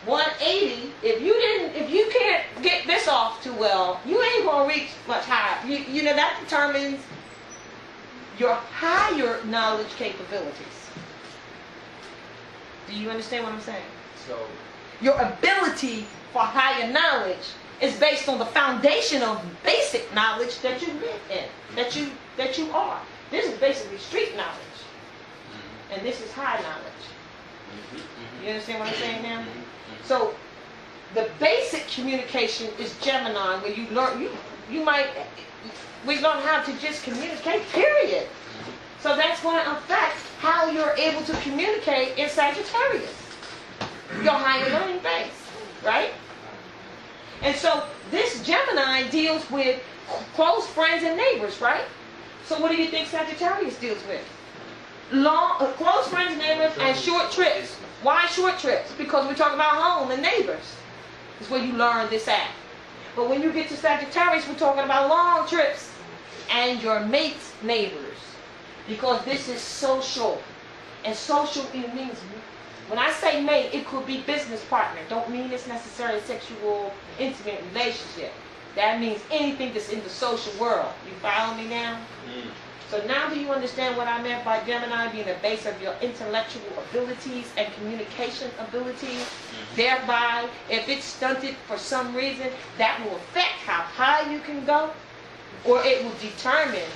Speaker 5: 180, if you can't get this off too well, you ain't gonna reach much higher. You know, that determines your higher knowledge capabilities. Do you understand what I'm saying? So your ability for higher knowledge is based on the foundation of basic knowledge that you live in, that you are. This is basically street knowledge, and this is high knowledge. You understand what I'm saying now? So the basic communication is Gemini, where you learn we learn how to just communicate, period. So that's going to affect how you're able to communicate in Sagittarius, your higher learning base, right? And so this Gemini deals with close friends and neighbors, right? So what do you think Sagittarius deals with? Close friends, neighbors, and short trips. Why short trips? Because we're talking about home and neighbors. It's where you learn this at. But when you get to Sagittarius, we're talking about long trips and your mate's neighbors. Because this is social. And social, it means, when I say mate, it could be business partner. Don't mean it's necessarily sexual, intimate relationship. That means anything that's in the social world. You follow me now? So now do you understand what I meant by Gemini being the base of your intellectual abilities and communication abilities? Thereby, if it's stunted for some reason, that will affect how high you can go, or it will determine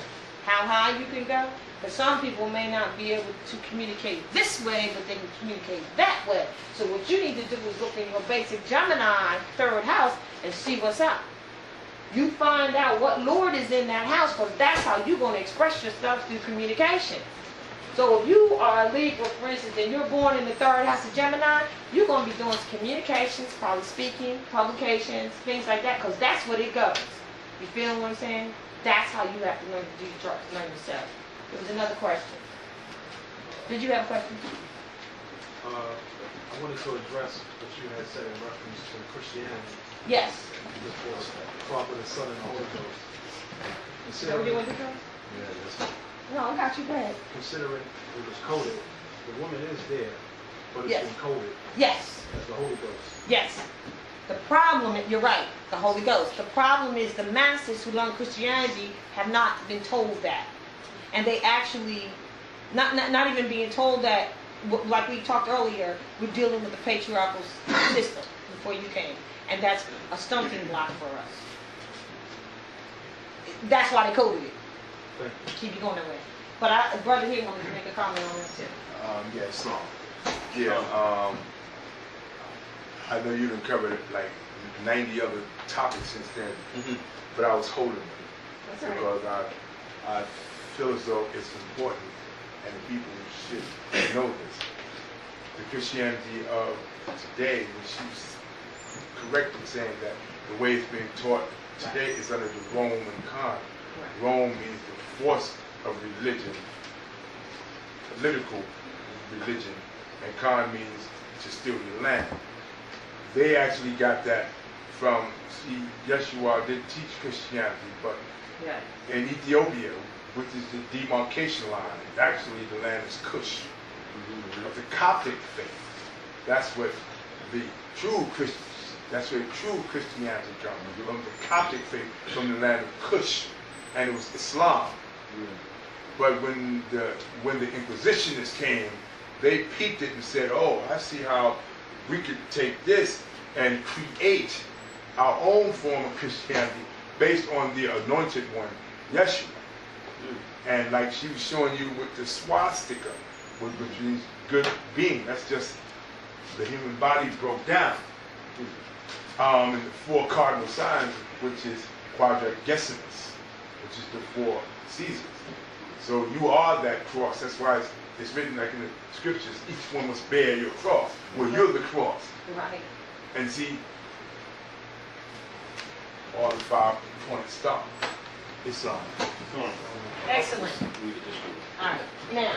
Speaker 5: how high you can go. But some people may not be able to communicate this way, but they can communicate that way. So what you need to do is look in your basic Gemini third house and see what's up. You find out what Lord is in that house, because that's how you're going to express yourself through communication. So if you are a Libra, for instance, and you're born in the third house of Gemini, you're going to be doing communications, probably speaking, publications, things like that, because that's what it goes. You feel what I'm saying? That's how you have to learn to do your charts, learn yourself. There was another question. Did you have a question?
Speaker 11: I wanted to address what you had said in reference to Christianity.
Speaker 5: Yes.
Speaker 11: With the Father, the Son, and the Holy Ghost.
Speaker 5: So you want to go? No, I got you. Go ahead.
Speaker 11: Considering it was coded, the woman is there, but it's been coded.
Speaker 5: Yes.
Speaker 11: As the Holy Ghost.
Speaker 5: Yes. The problem, you're right, the Holy Ghost. The problem is the masses who learn Christianity have not been told that. And they actually, not even being told that, like we talked earlier, we're dealing with the patriarchal system before you came. And that's a stumbling block for us. That's why they coded it. Keep you going that way. But brother here wanted to make a comment on that too.
Speaker 12: I know you done covered it like 90 other topics since then, but I was holding them because I feel as though it's important and people should know this. The Christianity of today, when she was correct in saying that the way it's being taught today is under the Roman con. Rome means the force of religion, political religion, and con means to steal your land. They actually got that from, see, Yeshua did teach Christianity, but in Ethiopia, which is the demarcation line, actually the land is Cush, of the Coptic faith. That's what the true Christians, that's where true Christianity comes from the Coptic faith, from the land of Cush, and it was Islam. But when the Inquisitionists came, they peeped it and said, oh, I see how we could take this and create our own form of Christianity based on the anointed one, Yeshua. And like she was showing you with the swastika, which means good being, that's just the human body broke down. And the 4 cardinal signs, which is Quadragesimus, which is the 4 seasons. So you are that cross. That's why it's written like in the scriptures, each one must bear your cross. Well, you're the cross.
Speaker 5: Right.
Speaker 12: And see, all the 5-point stop. Islam.
Speaker 5: Excellent. All right. Now,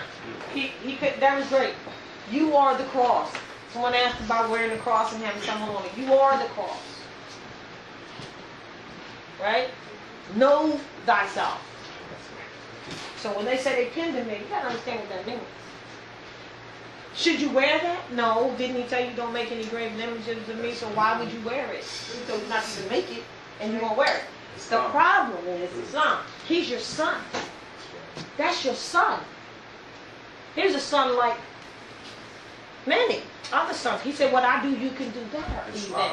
Speaker 5: that was great. You are the cross. Someone asked about wearing the cross and having someone on it. You are the cross. Right? Know thyself. So when they say they pinned me, you gotta understand what that means. Should you wear that? No. Didn't he tell you don't make any graven images of me? So why would you wear it? So you're not to make it, and you won't wear it. The problem is Islam. He's your son. That's your son. Here's a son like many other sons. He said, what I do, you can do better. Even.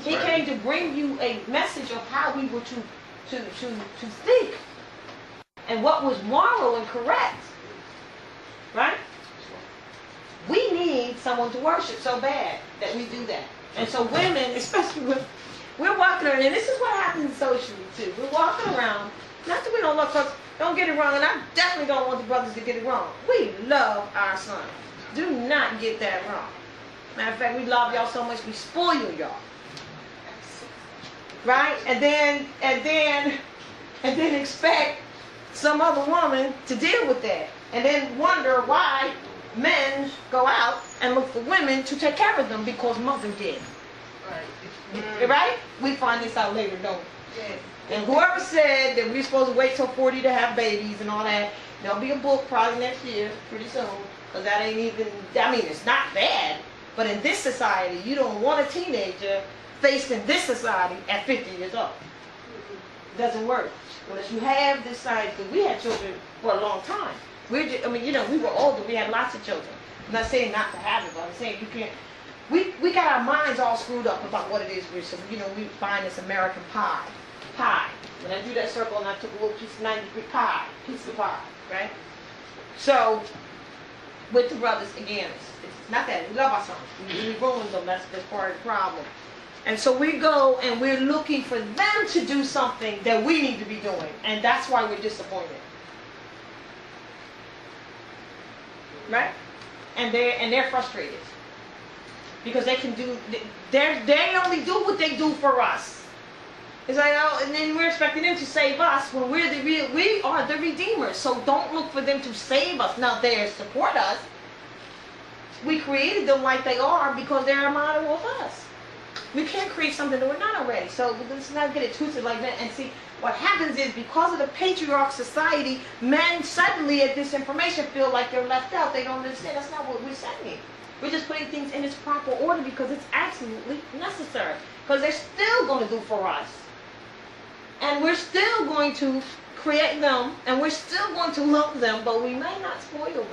Speaker 5: He came to bring you a message of how we were to think and what was moral and correct. Right? We need someone to worship so bad that we do that. And so women, especially when we're walking around, and this is what happens socially too. We're walking around, not that we don't love, because don't get it wrong, and I definitely don't want the brothers to get it wrong. We love our sons. Do not get that wrong. Matter of fact, we love y'all so much we spoil y'all. Right? And then expect some other woman to deal with that. And then wonder why men go out and look for women to take care of them because mother did. Right? Right? We find this out later, don't we? Yes. And whoever said that we're supposed to wait till 40 to have babies and all that, there'll be a book probably next year, pretty soon, because that ain't even, I mean, it's not bad, but in this society, you don't want a teenager faced in this society at 50 years old. It doesn't work. Unless you have this side, because we had children for a long time. We're just, I mean, you know, we were older, we had lots of children. I'm not saying not to have it, but I'm saying you can't. We got our minds all screwed up about what it is we're, so, you know, we find this American pie. When I drew that circle and I took a little piece of 90-degree piece of pie, right? So, with the brothers, again, it's not that. We love our sons. We ruin them. That's part of the problem. And so we go and we're looking for them to do something that we need to be doing. And that's why we're disappointed. Right? And they're frustrated. Because they can do, they only do what they do for us. It's like, oh, and then we're expecting them to save us when we are the redeemers. So don't look for them to save us. Now, they support us. We created them like they are because they're a model of us. We can't create something that we're not already. So let's not get it twisted like that. And see, what happens is because of the patriarch society, men suddenly at this information feel like they're left out. They don't understand. That's not what we're saying. We're just putting things in its proper order because it's absolutely necessary. Because they're still going to do for us. And we're still going to create them, and we're still going to love them, but we may not spoil them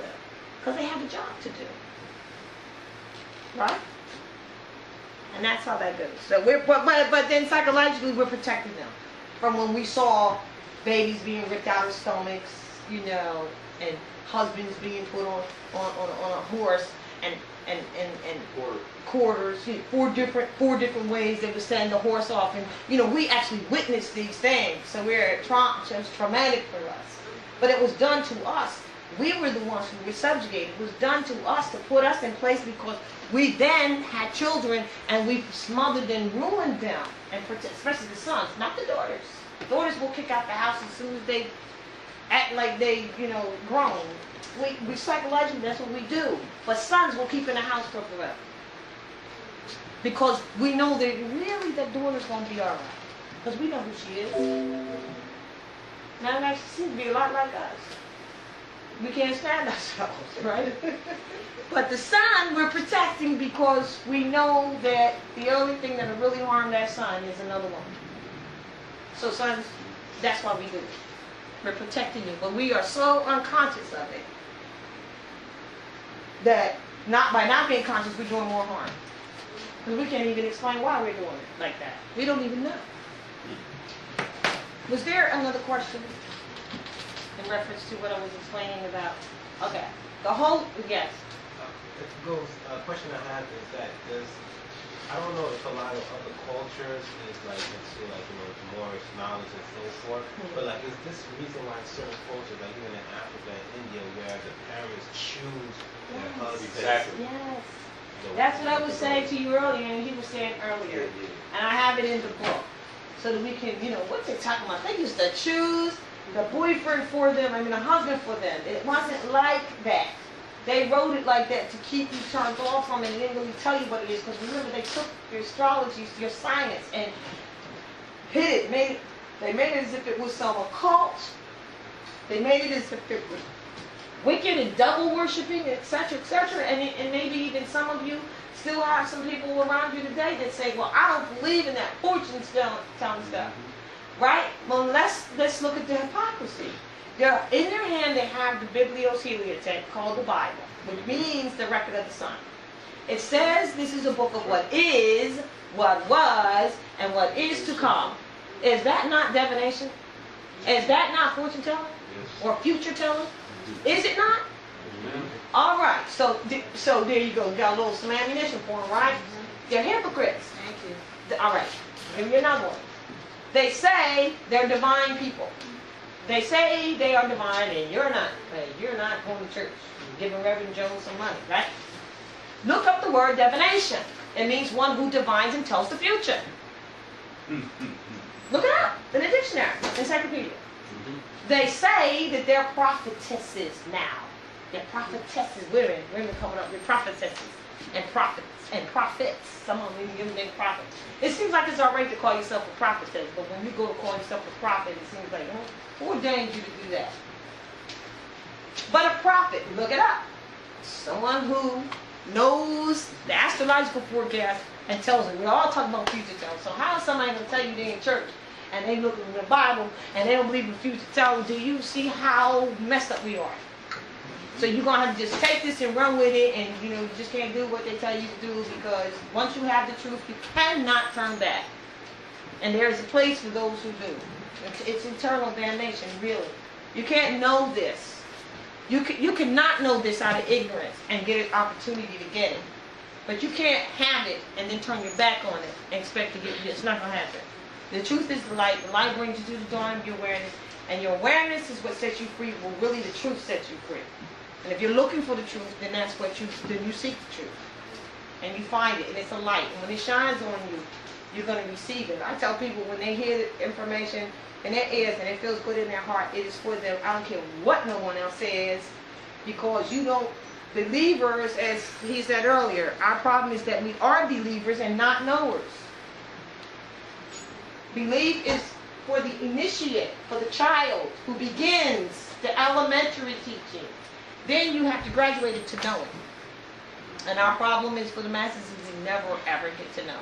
Speaker 5: because they have a job to do. Right? And that's how that goes. So but then psychologically we're protecting them from when we saw babies being ripped out of stomachs, you know, and husbands being put on a horse, and and quarters, 4 different ways they would send the horse off, and we actually witnessed these things, so it was traumatic for us. But it was done to us. We were the ones who were subjugated. It was done to us to put us in place because we then had children and we smothered and ruined them, and especially the sons, not the daughters. The daughters will kick out the house as soon as they act like they, grown. We psychologically, that's what we do. But sons will keep in the house for forever. Because we know that really that daughter's going to be all right. Because we know who she is. Now, that she seems to be a lot like us. We can't stand ourselves, right? But the son we're protecting because we know that the only thing that will really harm that son is another woman. So sons, that's why we do it. We're protecting you. But we are so unconscious of it that by not being conscious, we're doing more harm. Because we can't even explain why we're doing it like that. We don't even know. Was there another question in reference to what I was explaining about? Okay. Yes.
Speaker 6: A question I have is that I don't know if a lot of other cultures is like into Moorish knowledge and so forth, but is this reason why certain cultures, like even in Africa and India, where the parents choose their husbands?
Speaker 5: Exactly. Yes. That's what I was saying to you earlier, and he was saying earlier, and I have it in the book, so that we can, what's it talking about? They used to choose the boyfriend for them, the husband for them. It wasn't like that. They wrote it like that to keep you turned off from it and didn't really tell you what it is. Because remember, they took your astrology, your science, and hid it. They made it as if it was some occult. They made it as if it was wicked and double worshiping, etc., etc. And maybe even some of you still have some people around you today that say, well, I don't believe in that fortune telling stuff. Right? Well, let's look at the hypocrisy. In their hand, they have the Biblios Heliotext, called the Bible, which means the record of the sun. It says this is a book of what is, what was, and what is to come. Is that not divination? Is that not fortune telling? Or future telling? Is it not? All right. So there you go. You got a little some ammunition for them, right? They're hypocrites.
Speaker 4: Thank you.
Speaker 5: All right. Give me another one. They say they're divine people. They say they are divine, and you're not. You're not going to church. You're giving Reverend Jones some money, right? Look up the word divination. It means one who divines and tells the future. Look it up in the dictionary, encyclopedia. They say that they're prophetesses now. They're prophetesses. Women coming up with prophetesses and prophets and prophets. Some of them even give them prophets. It seems like it's all right to call yourself a prophetess, but when you go to call yourself a prophet, it seems like, who ordained you to do that? But a prophet, look it up. Someone who knows the astrological forecast and tells it. We're all talking about future telling. So how is somebody going to tell you they're in church and they look in the Bible and they don't believe in future telling? Do you see how messed up we are? So you're going to have to just take this and run with it, and you just can't do what they tell you to do, because once you have the truth, you cannot turn back. And there's a place for those who do. It's eternal damnation, really. You can't know this. You cannot know this out of ignorance and get an opportunity to get it. But you can't have it and then turn your back on it and expect to get it. It's not going to happen. The truth is the light. The light brings you to the dawn of your awareness. And your awareness is what sets you free. Well, really, the truth sets you free. And if you're looking for the truth, then that's what then you seek the truth. And you find it, and it's a light. And when it shines on you, you're going to receive it. I tell people when they hear the information in their ears and it feels good in their heart, it is for them. I don't care what no one else says, because you don't, believers, as he said earlier, our problem is that we are believers and not knowers. Belief is for the initiate, for the child who begins the elementary teaching. Then you have to graduate it to knowing. And our problem is for the masses is we never ever get to know.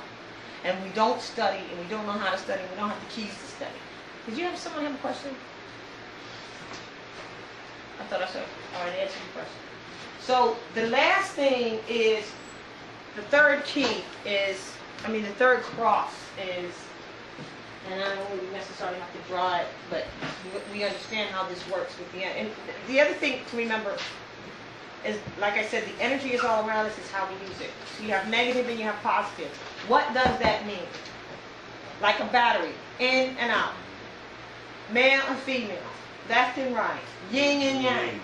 Speaker 5: And we don't study, and we don't know how to study, and we don't have the keys to study. Did you have someone have a question? I thought I said, all right, answer your question. So the last thing is, the third key is, the third cross is, and I don't really necessarily have to draw it, but we understand how this works with the end. And the other thing to remember, is, like I said, the energy is all around us, is how we use it. So you have negative and you have positive. What does that mean? Like a battery, in and out. Male and female, left and right, yin and yang.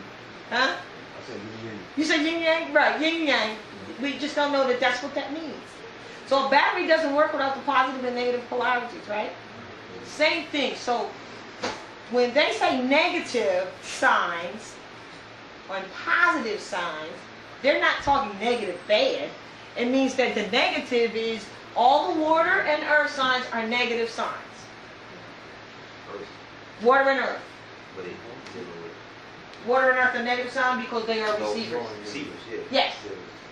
Speaker 5: Huh?
Speaker 3: I said yin yang.
Speaker 5: You said yin yang? Right, yin yang. We just don't know that that's what that means. So a battery doesn't work without the positive and negative polarities, right? Same thing. So when they say negative signs or positive signs, they're not talking negative bad. It means that the negative is all the water and earth signs are negative signs. Water and earth.
Speaker 3: But it dealing with
Speaker 5: Water and earth are negative signs because they are receivers.
Speaker 3: receivers, yeah.
Speaker 5: Yes.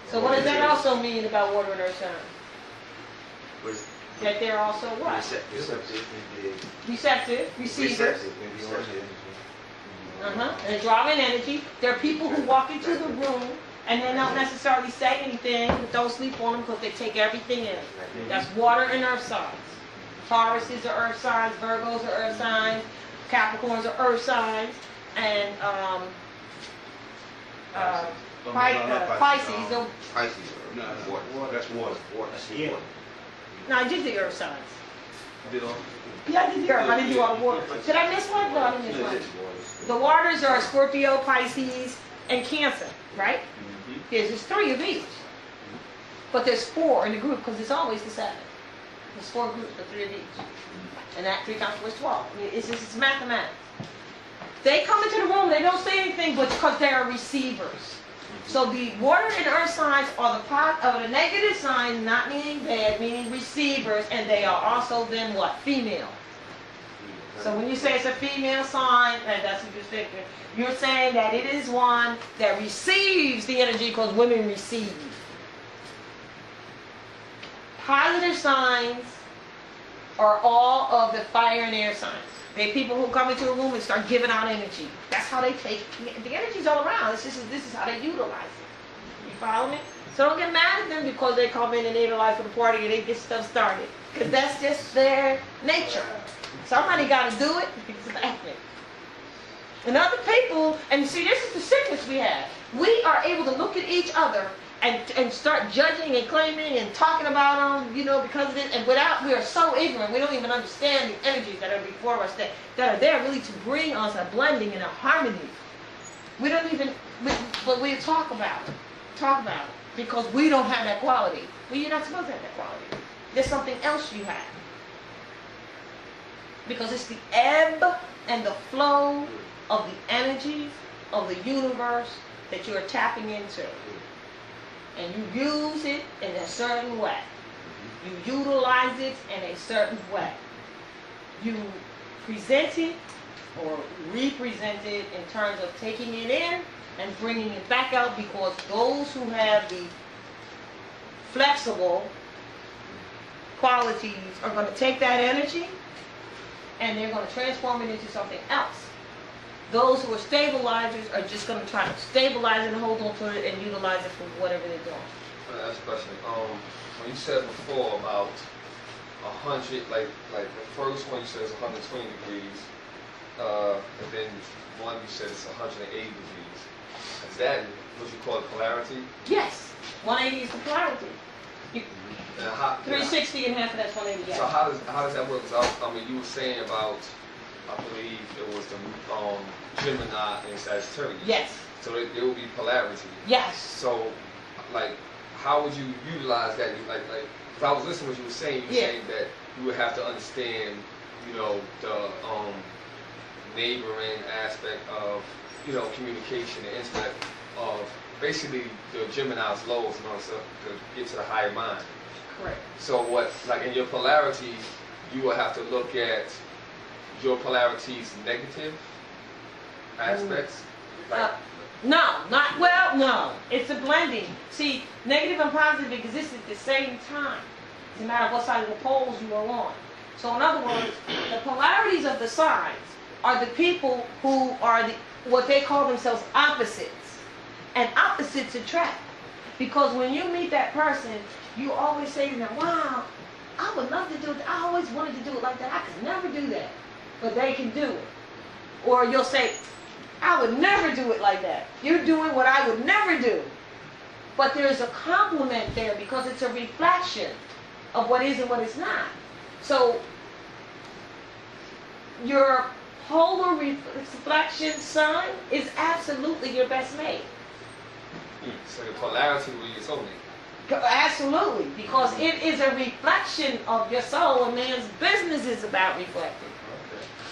Speaker 5: So what does that also mean about water and earth signs? That they're also what? Receptive, receivers.
Speaker 3: Receptive.
Speaker 5: They're drawing energy. There are people who walk into the room and they don't necessarily say anything, but don't sleep on them because they take everything in. That's water and earth signs. Tauruses are earth signs, Virgos are earth signs, Capricorns are earth signs, and Pisces.
Speaker 3: Pisces are water. That's water.
Speaker 7: Yeah.
Speaker 5: No, I did the earth signs.
Speaker 6: You did all?
Speaker 5: Yeah, I did the earth. I didn't do all the water. Did I miss one? No, I didn't miss one. The waters are Scorpio, Pisces, and Cancer, right? There's 3 of each. But there's 4 in the group because it's always the 7. There's 4 groups, but 3 of each. And that 3 times 4 is 12. It's mathematics. They come into the room, they don't say anything, but because they are receivers. So the water and earth signs are the negative signs, not meaning bad, meaning receivers, and they are also then what? Female. So when you say it's a female sign, and that's what you're thinking, you're saying that it is one that receives the energy because women receive. Positive signs are all of the fire and air signs. They're people who come into a room and start giving out energy. That's how they take, the energy's all around. This is how they utilize it. You follow me? So don't get mad at them because they come in and they utilize for the party and they get stuff started. Because that's just their nature. Somebody got to do it. Exactly. And other people, and see, this is the sickness we have. We are able to look at each other and start judging and claiming and talking about them, because of this, and we are so ignorant, we don't even understand the energies that are before us that are there really to bring us a blending and a harmony. We don't even, but we talk about it, because we don't have that quality. Well, you're not supposed to have that quality. There's something else you have. Because it's the ebb and the flow of the energies of the universe that you're tapping into. And you use it in a certain way. You utilize it in a certain way. You present it or represent it in terms of taking it in and bringing it back out, because those who have the flexible qualities are going to take that energy and they're going to transform it into something else. Those who are stabilizers are just going to try to stabilize it and hold on to it and utilize it for whatever they're doing.
Speaker 13: That's a question. When you said before about 100, like the first one you said is 120 degrees, and then one you said it's 180 degrees. Is that what you call polarity?
Speaker 5: Yes. 180 is the polarity. 360 and half of that's 180.
Speaker 13: So how does that work? Because you were saying about, I believe it was the Gemini and Sagittarius.
Speaker 5: Yes.
Speaker 13: So there will be polarity.
Speaker 5: Yes.
Speaker 13: So, how would you utilize that? Because I was listening to what you were saying. You were saying that you would have to understand, the neighboring aspect of, communication and intellect of basically the Gemini's lows in order to get to the higher mind.
Speaker 5: Correct.
Speaker 13: So in your polarity, you will have to look at your polarity's negative aspects?
Speaker 5: No. It's a blending. See, negative and positive exist at the same time. It's a matter of what side of the poles you are on. So in other words, the polarities of the signs are the people who are what they call themselves opposites. And opposites attract. Because when you meet that person, you always say to them, wow, I would love to do it. I always wanted to do it like that. I could never do that. But they can do it. Or you'll say, I would never do it like that. You're doing what I would never do. But there's a compliment there because it's a reflection of what is and what is not. So your polar reflection sign is absolutely your best mate.
Speaker 13: So the polarity will use only.
Speaker 5: Absolutely, because it is a reflection of your soul. A man's business is about reflecting.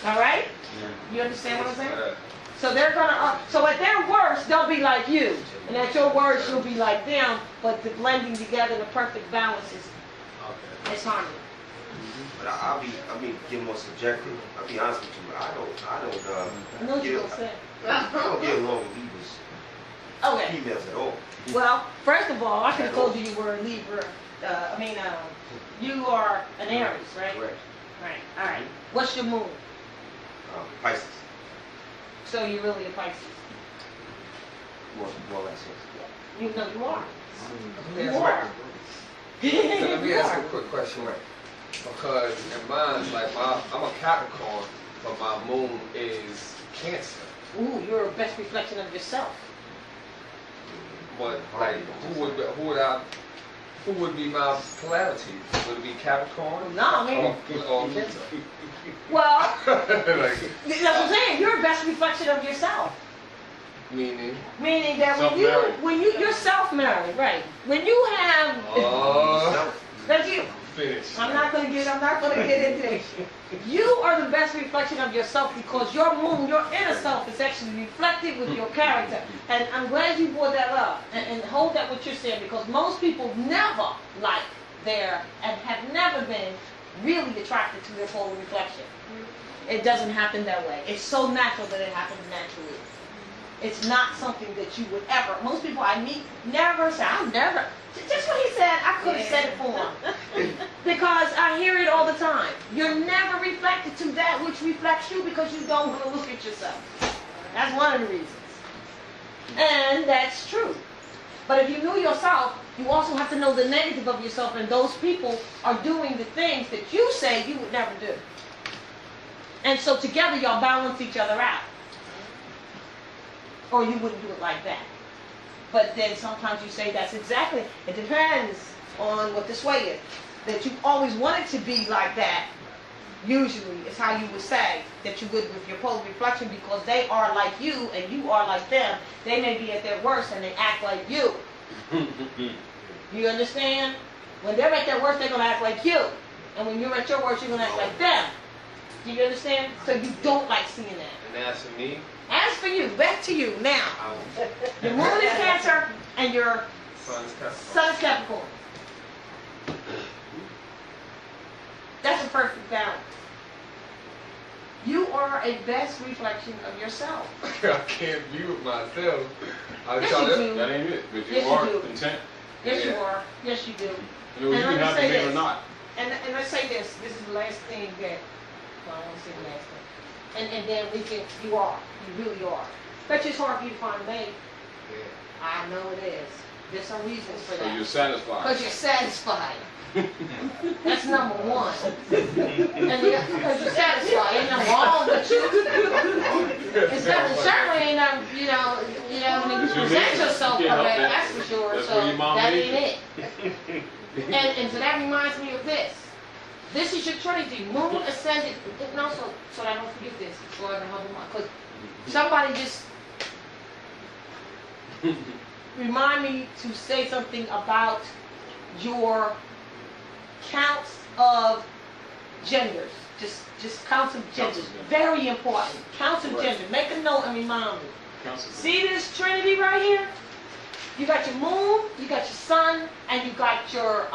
Speaker 13: Okay.
Speaker 5: All right? You understand what I'm saying? So they're gonna. So at their worst, they'll be like you, and at your worst, you'll be like them. But the blending together, the perfect balance is harmony.
Speaker 3: But I'll be getting more subjective. I'll be honest with you. I don't get along with Libras.
Speaker 5: Okay.
Speaker 3: Females at all.
Speaker 5: Well, first of all, I could have told you you were a Libra. You are an Aries, right?
Speaker 3: Correct.
Speaker 5: Right. All right. What's your moon?
Speaker 3: Pisces.
Speaker 5: So you're really a Pisces.
Speaker 3: More or less, yes.
Speaker 5: You know you are.
Speaker 13: Let me
Speaker 5: You are.
Speaker 13: So let me ask you a quick question. Because in mine, like I'm a Capricorn, but my moon is Cancer.
Speaker 5: Ooh, you're a best reflection of yourself.
Speaker 13: But like, who would be my polarity? Would it be Capricorn?
Speaker 5: No, I mean,
Speaker 13: or Cancer?
Speaker 5: well,
Speaker 13: like,
Speaker 5: that's what I'm saying. You're a best reflection of yourself.
Speaker 13: meaning
Speaker 5: That you're self-married, right? When you have, that you.
Speaker 13: Finish.
Speaker 5: I'm not gonna get into this. You are the best reflection of yourself because your moon, your inner self, is actually reflected with your character. And I'm glad you brought that up and hold that what you're saying because most people never like and have never been really attracted to their polar reflection. It doesn't happen that way. It's so natural that it happens naturally. It's not something that you would ever. Most people I meet never say, I'll never. Just what he said, I could have said it for him. Because I hear it all the time. You're never reflected to that which reflects you because you don't want to look at yourself. That's one of the reasons. And that's true. But if you knew yourself, you also have to know the negative of yourself, and those people are doing the things that you say you would never do. And so together y'all balance each other out. Or you wouldn't do it like that. But then sometimes you say that's exactly, it depends on what the sway is. That you always wanted to be like that, usually, is how you would say that you would with your polar reflection because they are like you and you are like them. They may be at their worst and they act like you. You understand? When they're at their worst, they're going to act like you. And when you're at your worst, you're going to act like them. Do you understand? So you don't like seeing that.
Speaker 13: And that's for me.
Speaker 5: As for you, back to you now. Your moon is Cancer and your sun is Capricorn. That's a perfect balance. You are a best reflection of yourself.
Speaker 13: I can't view it myself.
Speaker 5: Yes, you do.
Speaker 1: That ain't it. But you
Speaker 5: Yes,
Speaker 1: are
Speaker 5: you do.
Speaker 1: content.
Speaker 5: Yes, you are. Yes, you do.
Speaker 1: You know, you can have the man or not.
Speaker 5: And let's say this. This is the last thing that, well, I won't say the last thing. And then we think you are. You really are. Bet you it's hard for you to find a mate.
Speaker 13: Yeah.
Speaker 5: I know it is. There's some reasons for
Speaker 1: So
Speaker 5: that.
Speaker 1: you're satisfied.
Speaker 5: Because you're satisfied. That's number one. And because you're satisfied. Ain't nothing wrong with you. It's certainly ain't nothing, when you present yourself correct, that's for sure.
Speaker 1: That's
Speaker 5: So
Speaker 1: where your mom
Speaker 5: that
Speaker 1: made
Speaker 5: ain't it. And so that reminds me of this. This is your Trinity. Moon ascended. No, so I don't forget this. So I can help them out. Because somebody just remind me to say something about your counts of genders. Just counts of genders. Very important. Counts of genders. Make a note and remind me. See this Trinity right here? You got your moon, you got your sun, and you got your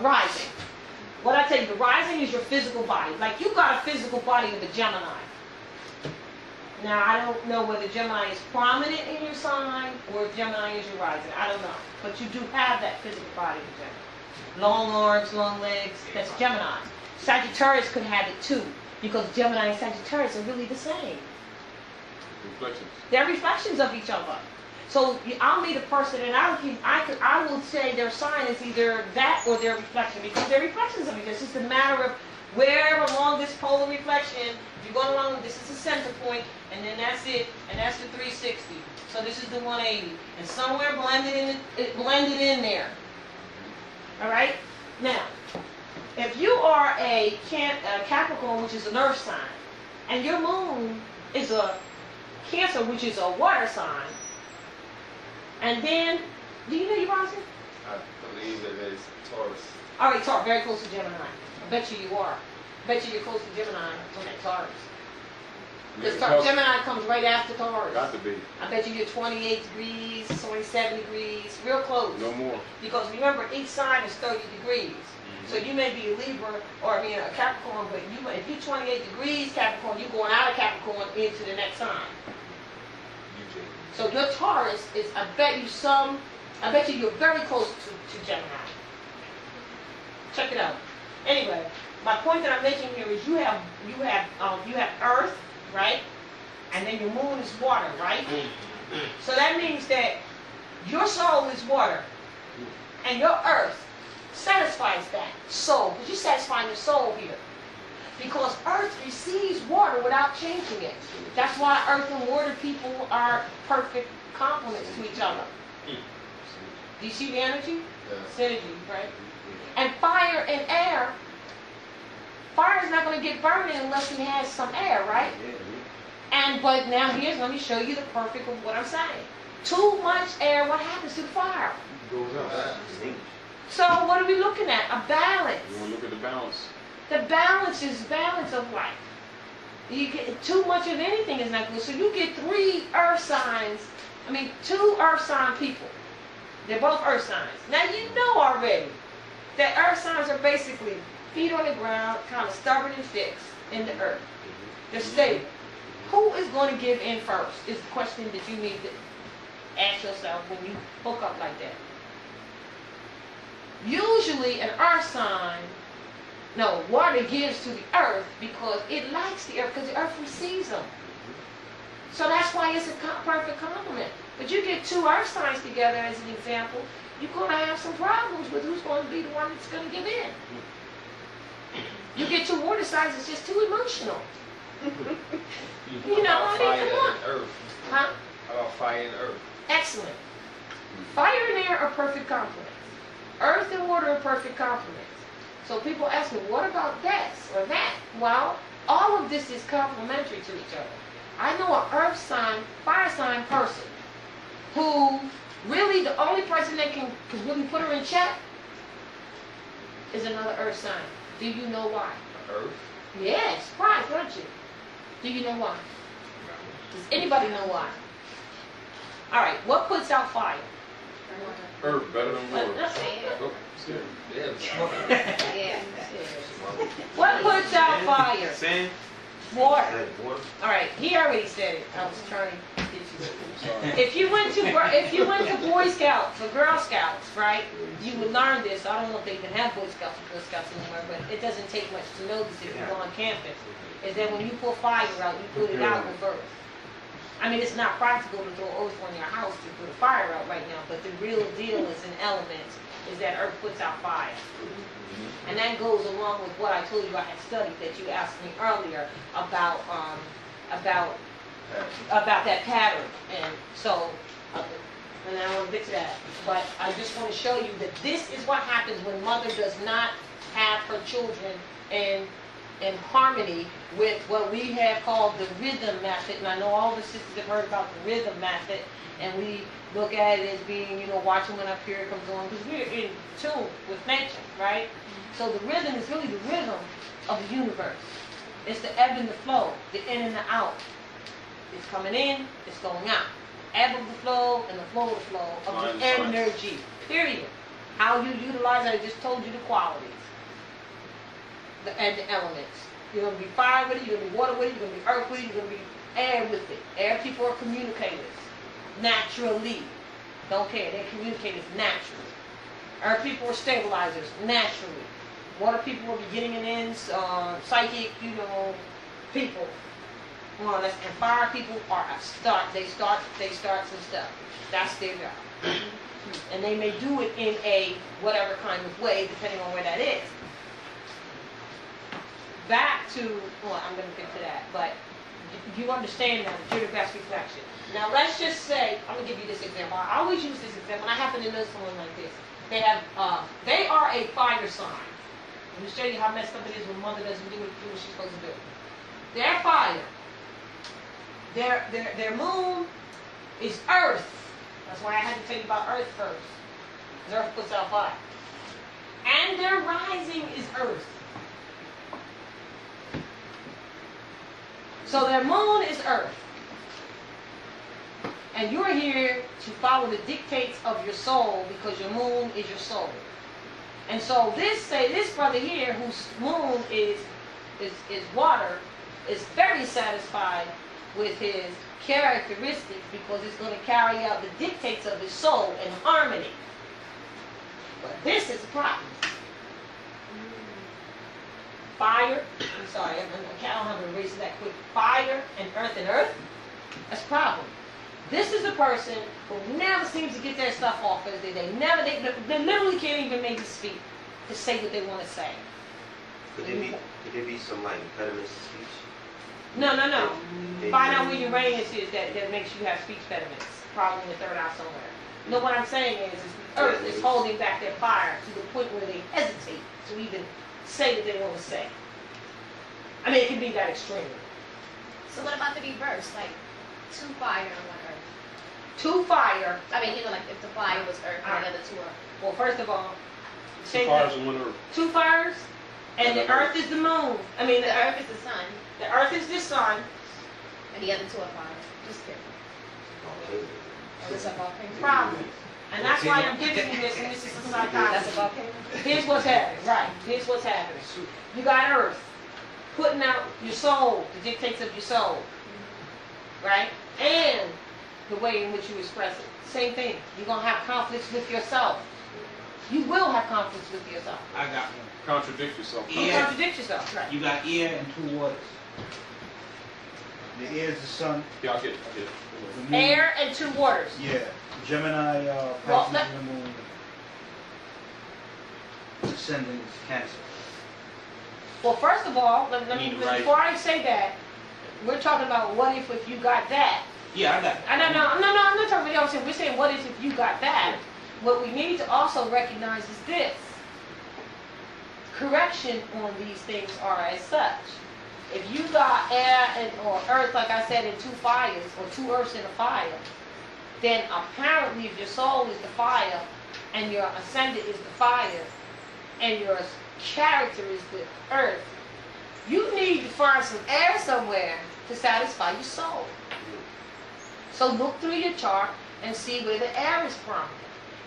Speaker 5: rising. What I tell you, the rising is your physical body. Like you got a physical body of a Gemini. Now, I don't know whether Gemini is prominent in your sign or if Gemini is your rising. I don't know. But you do have that physical body of Gemini. Long arms, long legs, that's Gemini. Sagittarius could have it too, because Gemini and Sagittarius are really the same.
Speaker 1: Reflections.
Speaker 5: They're reflections of each other. So I'll meet a person and I will say their sign is either that or their reflection, because they're reflections of each other. It's just a matter of where along this polar reflection you're going along, this is the center point, and then that's it, and that's the 360. So this is the 180, and somewhere blended in there. All right. Now, if you are a Capricorn, which is an earth sign, and your moon is a Cancer, which is a water sign, and then, do you know your rising?
Speaker 13: I believe it is Taurus.
Speaker 5: All right, Taurus, very close to Gemini. I bet you are. I bet you're close to Gemini. Okay, Taurus. Because Gemini comes right after Taurus.
Speaker 1: Got to be.
Speaker 5: I bet you get 28 degrees, 27 degrees, real close.
Speaker 1: No more.
Speaker 5: Because remember, each sign is 30 degrees. So you may be a Libra, or a Capricorn, but if you're 28 degrees Capricorn, you're going out of Capricorn into the next sign. So your Taurus is, I bet you you're very close to Gemini. Check it out. Anyway, my point that I'm making here is you have Earth, right? And then your moon is water, right? So that means that your soul is water, and your Earth satisfies that soul, because you're satisfying your soul here. Because Earth receives water without changing it. That's why Earth and water people are perfect complements to each other. Do you see the energy? Synergy, right? And fire and air, fire is not going to get burning unless it has some air, right? But now let me show you the perfect of what I'm saying. Too much air, what happens to the fire?
Speaker 1: Goes up.
Speaker 5: So what are we looking at? A balance.
Speaker 1: You want to look at the balance.
Speaker 5: The balance is balance of life. You get too much of anything is not good. So you get 2 earth sign people. They're both earth signs. Now you know already that earth signs are basically feet on the ground, kind of stubborn and fixed in the earth. They're stable. Who is going to give in first is the question that you need to ask yourself when you hook up like that. Usually an earth sign, water gives to the earth because it likes the earth, because the earth receives them. So that's why it's a perfect complement. But you get 2 earth signs together as an example, you're going to have some problems with who's going to be the one that's going to give in. You get 2 water signs, it's just too emotional. Come on.
Speaker 13: Earth.
Speaker 5: Huh?
Speaker 13: How about fire and earth?
Speaker 5: Excellent. Fire and air are perfect complements. Earth and water are perfect complements. So people ask me, what about this or that? Well, all of this is complementary to each other. I know an earth sign, fire sign person who really the only person that can really put her in check is another earth sign. Do you know why?
Speaker 13: Earth?
Speaker 5: Yes, surprised, aren't you? Do you know why? Does anybody know why? All right, what puts out fire?
Speaker 1: Earth better than water.
Speaker 5: Let's see.
Speaker 1: Oh,
Speaker 13: yeah.
Speaker 5: What puts out fire?
Speaker 6: Sand?
Speaker 5: Water. All right, he already said it. I was trying to get you. If you went to Boy Scouts or Girl Scouts, right, you would learn this. I don't know if they even have Boy Scouts or Girl Scouts anymore, but it doesn't take much to know this if you go on campus. Is that when you put fire out, you put it out with earth. I mean, it's not practical to throw earth on your house to put a fire out right now, but the real deal is an element, is that earth puts out fire. And that goes along with what I told you I had studied that you asked me earlier about that pattern. And so, and I want to get to that. But I just want to show you that this is what happens when mother does not have her children in harmony with what we have called the rhythm method. And I know all the sisters have heard about the rhythm method, and we look at it as being, watching when our period comes on, because we're in tune with nature, right? So the rhythm is really the rhythm of the universe. It's the ebb and the flow, the in and the out. It's coming in, it's going out. Ebb of the flow and the flow of the flow of the energy, period. How you utilize it, I just told you the qualities. And the elements. You're going to be fire with it, you're going to be water with it, you're going to be earth with it, you're going to be air with it. Air people are communicators. Naturally. Don't care, they're communicators naturally. Earth people are stabilizers, naturally. Water people are beginning and ends, psychic, people. More or less. And fire people are they start some stuff. That's their job. And they may do it in a whatever kind of way, depending on where that is. back to, well, I'm going to get to that, but you understand now that you're the best reflection. Now let's just say, I'm going to give you this example. I always use this example, and I happen to know someone like this. They are a fire sign. Let me show you how messed up it is when mother doesn't do what she's supposed to do. They're fire. Their moon is earth. That's why I had to tell you about earth first. Because earth puts out fire. And their rising is earth. So their moon is earth. And you're here to follow the dictates of your soul because your moon is your soul. And so this brother here whose moon is water is very satisfied with his characteristics because it's going to carry out the dictates of his soul in harmony. But this is a problem. Fire, I'm sorry, I don't have to erase it that quick. Fire and earth, that's a problem. This is a person who never seems to get their stuff off as they literally can't even maybe speak to say what they want to say.
Speaker 3: Could there be some like impediments to speech?
Speaker 5: No. Find out where your range is that makes you have speech impediments. Probably in the third eye somewhere. No, what I'm saying is the earth is holding back their fire to the point where they hesitate to even say what they want to say. I mean, it can be that extreme.
Speaker 9: So what about the reverse? Like 2 fire and 1 earth?
Speaker 5: 2 fire.
Speaker 9: I mean, like if the fire was earth and the other 2 earth.
Speaker 5: Well, first of all,
Speaker 8: 2 fires and 1 earth.
Speaker 5: 2 fires, and the earth is the moon. I mean,
Speaker 9: the earth is the sun.
Speaker 5: The earth is the sun.
Speaker 9: And the other 2 are fire. Just kidding. Oh, it's a volcano.
Speaker 5: Problem. And that's why I'm giving you this, and this is a psychology.
Speaker 9: That's a volcano.
Speaker 5: Here's what's happening, right. Here's what's happening. You got earth putting out your soul, the dictates of your soul. Right? And the way in which you express it. Same thing. You're going to have conflicts with yourself. You will have conflicts with yourself.
Speaker 7: I got one.
Speaker 1: Contradict yourself.
Speaker 5: You contradict yourself, right.
Speaker 7: You got air and 2 waters. The air is the sun.
Speaker 1: Yeah, I get it.
Speaker 7: The moon.
Speaker 5: Air and 2 waters.
Speaker 7: Yeah. Gemini passes the moon. Ascending is Cancer.
Speaker 5: Well, first of all, let me before I say that, we're talking about what if you got that.
Speaker 7: Yeah, I got it.
Speaker 5: I'm not talking about you. We're saying what if you got that. What we need to also recognize is this. Correction on these things are as such. If you got air or earth, like I said, in 2 fires, or 2 earths in a fire, then apparently if your soul is the fire, and your ascendant is the fire, and your character is the earth, you need to find some air somewhere to satisfy your soul. So look through your chart and see where the air is from.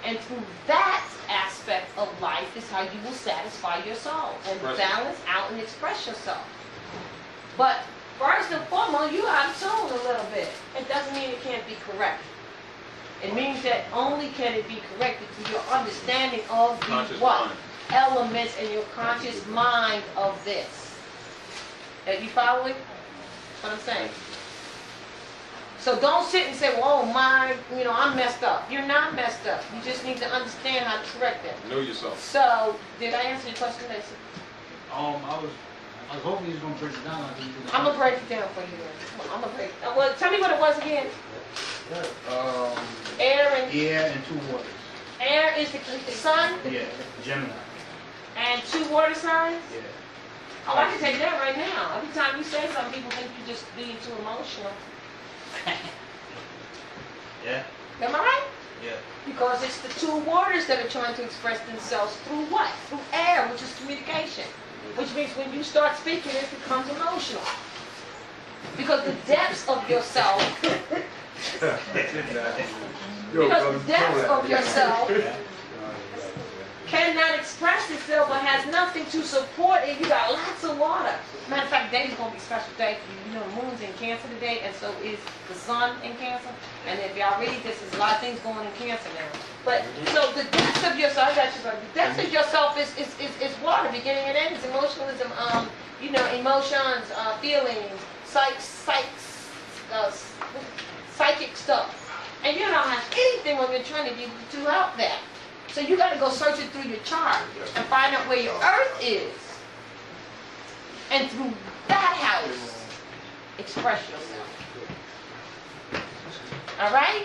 Speaker 5: And through that aspect of life is how you will satisfy your soul and balance out and express yourself. But first and foremost, you out of tune a little bit. It doesn't mean it can't be corrected. It means that only can it be corrected through your understanding of the what? Elements in your conscious mind of this. Are you following what I'm saying? So don't sit and say, well, oh, I'm messed up. You're not messed up. You just need to understand how to correct that.
Speaker 1: Know yourself.
Speaker 5: So, did I answer your question, Lacey?
Speaker 7: I was hoping you was going to break it down.
Speaker 5: I'm going to break it down for you. I'm going to break it down. Well, tell me what it was again. Air and
Speaker 7: 2 waters.
Speaker 5: Air is the sun?
Speaker 7: Yeah, Gemini.
Speaker 5: And 2 water signs?
Speaker 7: Yeah.
Speaker 5: Oh, I can take that right now. Every time you say something, people think you're just being too emotional.
Speaker 7: Yeah.
Speaker 5: Am I right?
Speaker 7: Yeah.
Speaker 5: Because it's the 2 waters that are trying to express themselves through what? Through air, which is communication. Which means when you start speaking, it becomes emotional. Because the depths of yourself, cannot express itself but has nothing to support it. You got lots of water. Matter of fact, today's going to be a special day for you. You know, the moon's in Cancer today, and so is the sun in Cancer. And if y'all read this, there's a lot of things going in Cancer now. But, so the depths of yourself, the depths of yourself is water, beginning and end. It's emotionalism, emotions, feelings, psychic stuff. And you don't have anything on your trinity to help that. So you got to go search it through your chart and find out where your earth is. And through that house, express yourself. All right?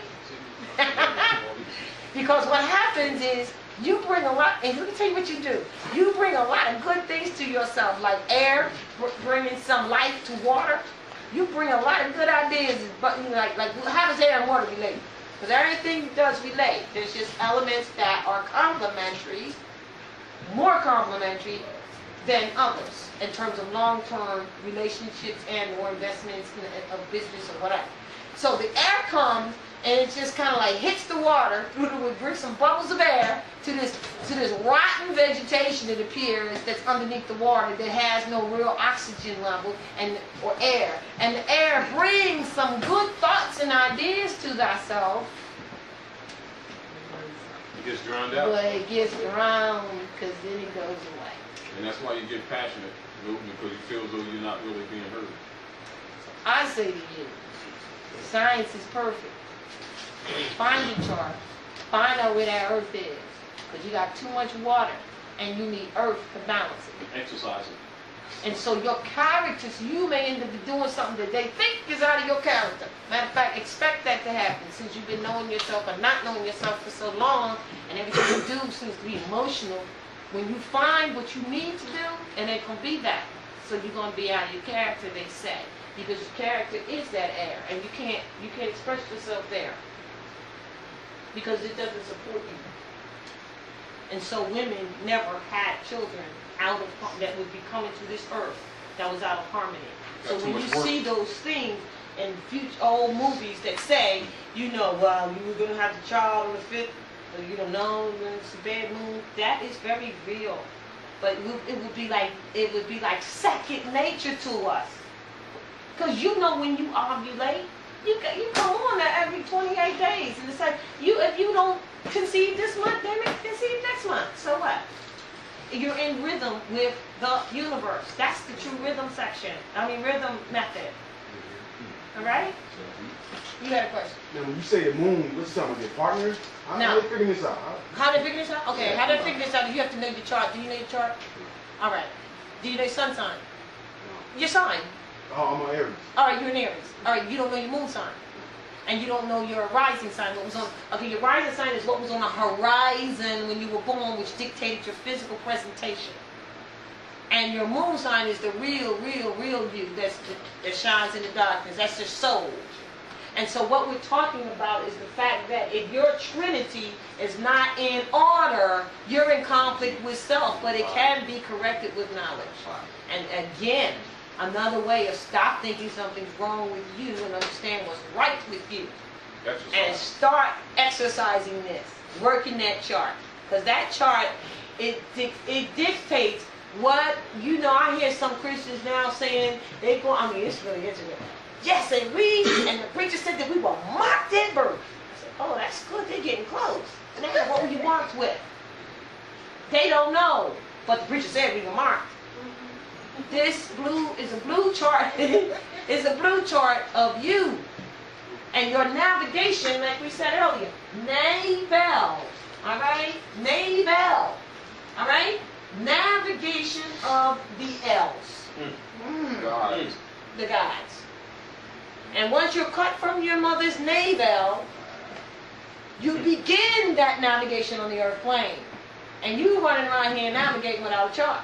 Speaker 5: Because what happens is you bring a lot, and let me tell you what you do. You bring a lot of good things to yourself, like air, bringing some life to water. You bring a lot of good ideas, but like how does air and water relate? Because everything does relate. There's just elements that are complementary, more complementary than others in terms of long-term relationships and or investments of business or whatever. So the air comes and it just kind of like hits the water, would bring some bubbles of air to this rotten vegetation that appears that's underneath the water that has no real oxygen level or air. And the air brings some good thoughts and ideas to thyself.
Speaker 1: It gets drowned out.
Speaker 5: But it gets drowned because then it goes away.
Speaker 1: And that's why you get passionate, because you feel as though you're not really being heard.
Speaker 5: I say to you, science is perfect. Find your chart. Find out where that earth is. Because you got too much water and you need earth to balance it.
Speaker 1: Exercise it.
Speaker 5: And so your characters, you may end up doing something that they think is out of your character. Matter of fact, expect that to happen since you've been knowing yourself or not knowing yourself for so long, and everything you do seems to be emotional. When you find what you need to do, and it can be that. So you're going to be out of your character, they say. Because your character is that air, and you can't express yourself there. Because it doesn't support you. And so women never had children that would be coming to this earth that was out of harmony. So when you see those things in future old movies that say, you know, well, you were going to have the child on the 5th, or you don't know, it's a bad moon, that is very real. But it would be like second nature to us. Because you know when you ovulate, you come on that every 28 days. And it's like, if you don't conceive this month, they may conceive next month. So what? You're in rhythm with the universe. That's the true rhythm rhythm method. All right? You had a question.
Speaker 12: Now, when you say the moon, what's you talking about, your partner? How they figuring this out?
Speaker 5: How they figure this out? Okay, how they figure this out? You have to know your chart. Do you know your chart? All right. Do you know your sun sign? Your sign.
Speaker 12: Oh, I'm an Aries.
Speaker 5: All right, you're an Aries. All right, you don't know your moon sign. And you don't know your rising sign. Your rising sign is what was on the horizon when you were born, which dictated your physical presentation. And your moon sign is the real you that shines in the darkness. That's your soul. And so what we're talking about is the fact that if your trinity is not in order, you're in conflict with self, but it can be corrected with knowledge. And again, another way of stop thinking something's wrong with you and understand what's right with you. And start exercising this, working that chart. Because that chart, it dictates what, I hear some Christians now saying, it's really interesting. Yes, and the preacher said that we were marked at birth. I said, oh, that's good, they're getting close. Now, what were you marked with? They don't know, but the preacher said we were marked. This is a blue chart. It's a blue chart of you. And your navigation, like we said earlier, navel. All right? Navel. All right? Navigation of the elves.
Speaker 1: Gods.
Speaker 5: The gods. And once you're cut from your mother's navel, you begin that navigation on the earth plane. And you running around here navigating without a chart.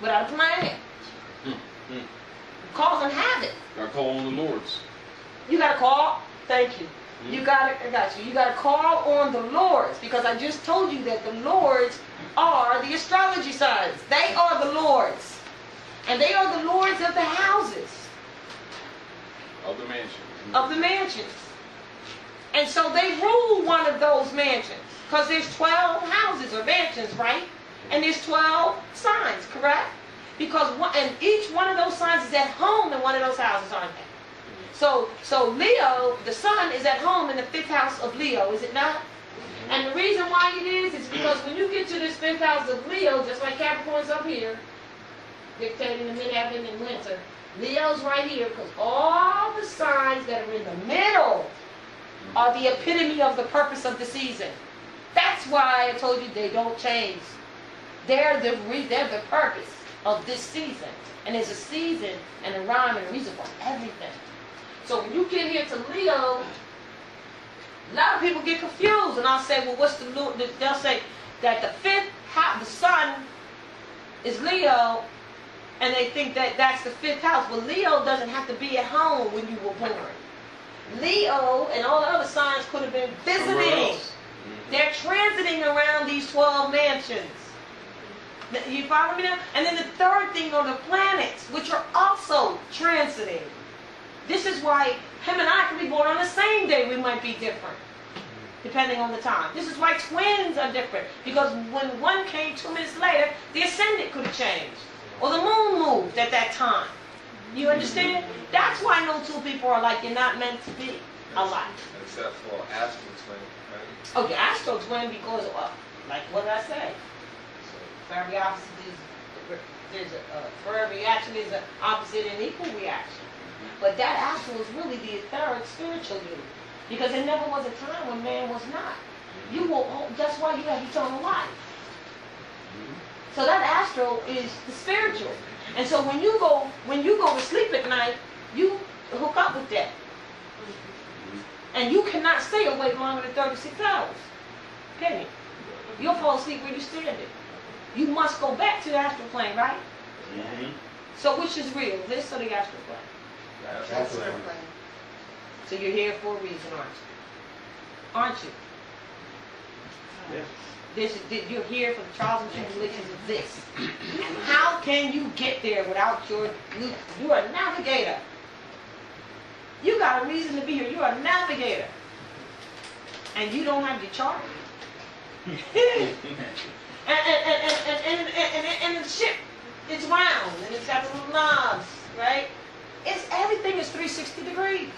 Speaker 5: Without a plan. Causing havoc.
Speaker 1: Gotta call on the Lords.
Speaker 5: You gotta call. Thank you. I got you. You gotta call on the Lords, because I just told you that the Lords are the astrology signs. They are the Lords. And they are the Lords of the houses.
Speaker 1: Of the mansions.
Speaker 5: Of the mansions. And so they rule one of those mansions. Because there's 12 houses or mansions, right? And there's 12 signs, correct? Because each one of those signs is at home in one of those houses, aren't they? So Leo, the sun, is at home in the 5th house of Leo, is it not? And the reason why it is because when you get to this 5th house of Leo, just like Capricorn's up here, dictating the mid-heaven and winter, Leo's right here, because all the signs that are in the middle are the epitome of the purpose of the season. That's why I told you they don't change. They're the purpose. of this season. And there's a season and a rhyme and a reason for everything. So when you get here to Leo, a lot of people get confused, and I'll say, well, what's the, they'll say that the fifth house, the sun is Leo, and they think that that's the fifth house. Well, Leo doesn't have to be at home when you were born. Leo and all the other signs could have been visiting. They're transiting around these 12 mansions. You follow me now? And then the third thing are the planets, which are also transiting. This is why him and I can be born on the same day. We might be different, depending on the time. This is why twins are different. Because when one came 2 minutes later, the ascendant could have changed. Or the moon moved at that time. You understand? That's why no two people are like you're not meant to be alike.
Speaker 13: Except for astral twin, right?
Speaker 5: Okay, astral twin because of, like what did I say? For every opposite for every action is an opposite and equal reaction. But that astral is really the etheric spiritual you. Because there never was a time when man was not. You will, that's why you have eternal life. So that astral is the spiritual. And so when you go to sleep at night, you hook up with that. And you cannot stay awake longer than 36 hours. Can you? You'll fall asleep where you're standing. You must go back to the astral plane, right? Mm-hmm. So which is real, this or the astral plane?
Speaker 4: Astral plane.
Speaker 5: So you're here for a reason, aren't you? Yeah. You're here for the trials and tribulations of this. And how can you get there without you're a navigator. You got a reason to be here. You're a navigator. And you don't have your chart. and the ship is round and it's got little knobs, right? Everything is 360 degrees.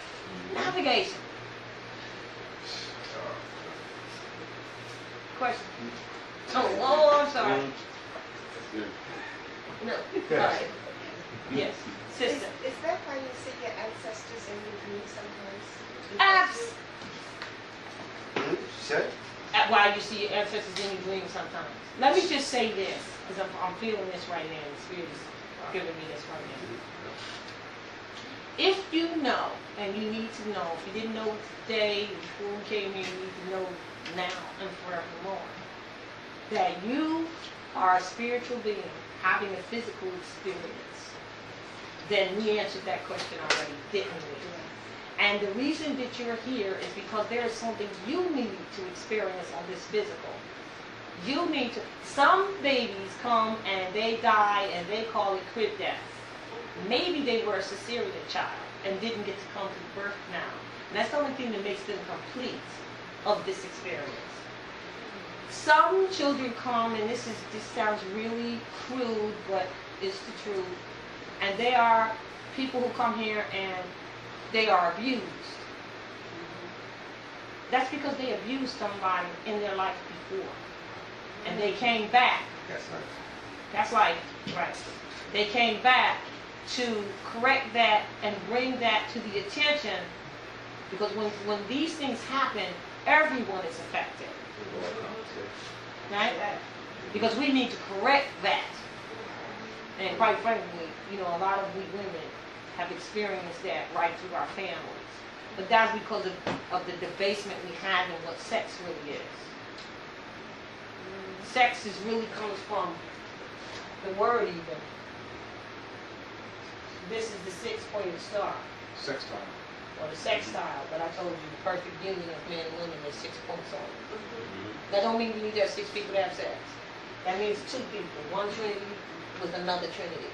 Speaker 5: Navigation. Question. Oh, I'm sorry. No, sorry. Yes, sister.
Speaker 4: Is that why you see your ancestors in your dreams sometimes?
Speaker 5: Why you see your ancestors in your dreams sometimes. Let me just say this, because I'm feeling this right now. The Spirit is giving me this right now. If you know, and you need to know, if you didn't know today, before we came here, you need to know now and forevermore, that you are a spiritual being having a physical experience, then we answered that question already, didn't we? And the reason that you're here is because there is something you need to experience on this physical. You need to, some babies come and they die and they call it crib death. Maybe they were a cesarean child and didn't get to come to birth now. And that's the only thing that makes them complete of this experience. Some children come, and this sounds really crude, but it's the truth. And they are people who come here and they are abused. That's because they abused somebody in their life before. And they came back. That's life, right. They came back to correct that and bring that to the attention, because when these things happen, everyone is affected. Right? Because we need to correct that. And quite frankly, a lot of we women have experienced that right through our families. But that's because of the debasement we have in what sex really is. Sex really comes from the word even. This is the six-pointed star.
Speaker 2: Sextile.
Speaker 5: Or the sextile, but I told you the perfect union of men and women is 6 points on it. That don't mean you need to have 6 people to have sex. That means 2 people, one trinity with another trinity.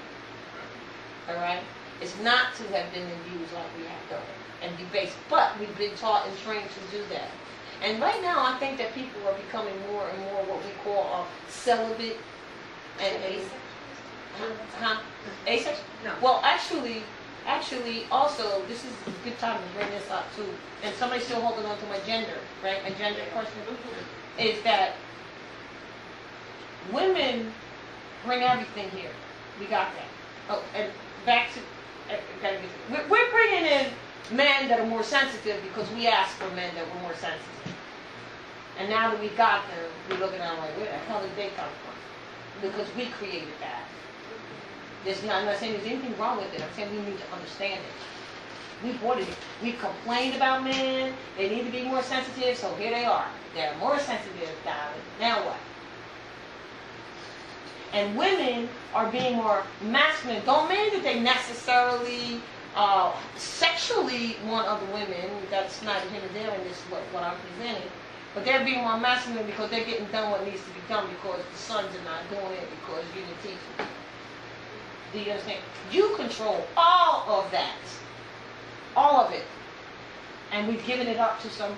Speaker 5: Alright? It's not to have been abused like we have done and debased, but we've been taught and trained to do that. And right now I think that people are becoming more and more what we call celibate and asexual? No. Well, actually, also, this is a good time to bring this up too. And somebody's still holding on to my gender, right? My gender question is that women bring everything here. We got that. Oh, and back to, we're bringing in men that are more sensitive because we asked for men that were more sensitive. And now that we got them, we're looking at them like, where the hell did they come from? Because we created that. I'm not saying there's anything wrong with it. I'm saying we need to understand it. We complained about men. They need to be more sensitive, so here they are. They're more sensitive, darling. Now what? And women are being more masculine. Don't mean that they necessarily sexually want other women. That's neither here nor there in this what I'm presenting. But they're being more masculine because they're getting done what needs to be done because the sons are not doing it because you're the teacher. Do you understand? You control all of that. All of it. And we've given it up to some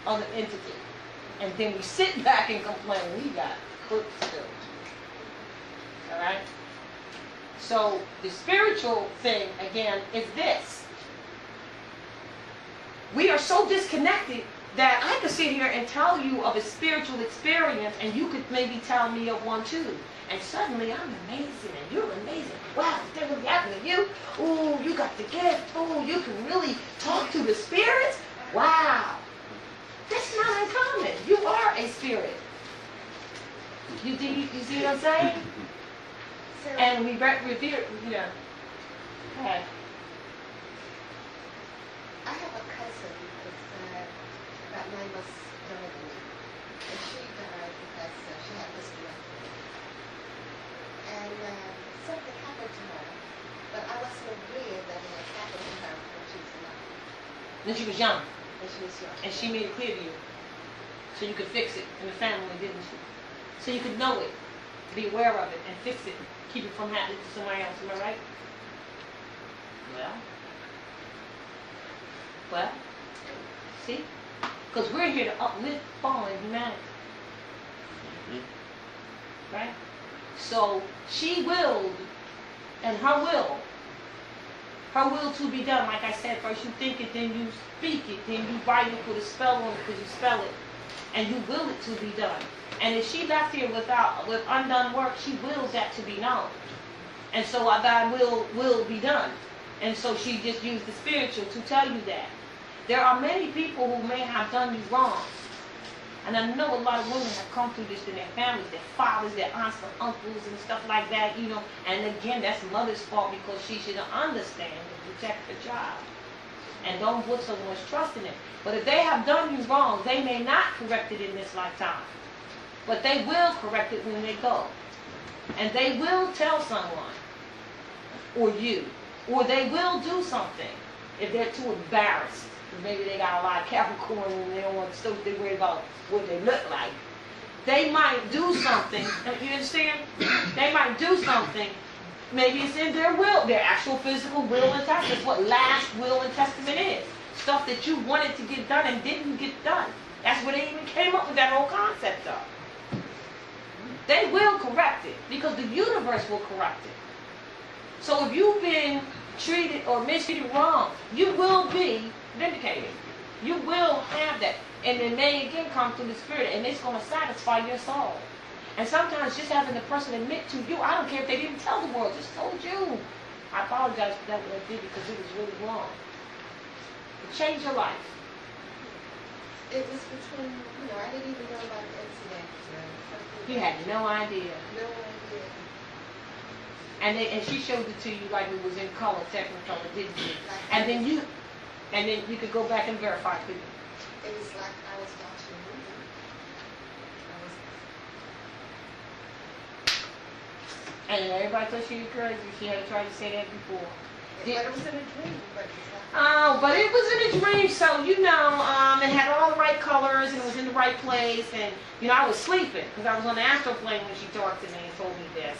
Speaker 5: other entity. And then we sit back and complain. We got cooked still. Alright? So the spiritual thing, again, is this. We are so disconnected that I could sit here and tell you of a spiritual experience and you could maybe tell me of one too. And suddenly I'm amazing and you're amazing. Wow, is that really happening to you? Ooh, you got the gift. Ooh, you can really talk to the spirits. Wow. That's not uncommon. You are a spirit. You see what I'm saying? And we revere, you know. Okay.
Speaker 4: I have a cousin who's about 9 months younger than me. And she died because she had hysterectomy. And something happened to her. But I wasn't aware that it had happened to her when she was young.
Speaker 5: When she was young.
Speaker 4: When she was young.
Speaker 5: And she made it clear to you. So you could fix it in the family, didn't she? So you could know it, be aware of it, and fix it. Keep it from happening to somebody else. Am I right? Well, see? Because we're here to uplift fallen humanity. Right? So she willed, and her will to be done. Like I said, first you think it, then you speak it, then you write it, put a spell on it because you spell it, and you will it to be done. And if she left here with undone work, she wills that to be known. And so thy will be done. And so she just used the spiritual to tell you that. There are many people who may have done you wrong. And I know a lot of women have come through this in their families, their fathers, their aunts and uncles and stuff like that, you know. And again, that's mother's fault because she should understand and protect the child. And don't put so much trust in it. But if they have done you wrong, they may not correct it in this lifetime. But they will correct it when they go. And they will tell someone, or you, or they will do something if they're too embarrassed. Maybe they got a lot of Capricorn and they don't want to stop, they're worried about what they look like. They might do something, you understand? They might do something, maybe it's in their will, their actual physical will and testament. That's what last will and testament is. Stuff that you wanted to get done and didn't get done. That's where they even came up with that whole concept of. They will correct it because the universe will correct it. So if you've been treated or mistreated wrong, you will be vindicated. You will have that. And it may again come through the spirit and it's going to satisfy your soul. And sometimes just having the person admit to you, I don't care if they didn't tell the world, just told you. I apologize for that what I did because it was really wrong. It changed your life.
Speaker 4: It was between, I didn't even know about the incident.
Speaker 5: You had no idea.
Speaker 4: No idea.
Speaker 5: And she showed it to you like it was in color, Technicolor, didn't you? And then you could go back and verify, couldn't you?
Speaker 4: It was like I was watching a movie.
Speaker 5: And everybody thought she was crazy. She had tried to say that before.
Speaker 4: But it was in a dream.
Speaker 5: But it was in a dream, so it had all the right colors and it was in the right place. And I was sleeping because I was on the astral plane when she talked to me and told me this.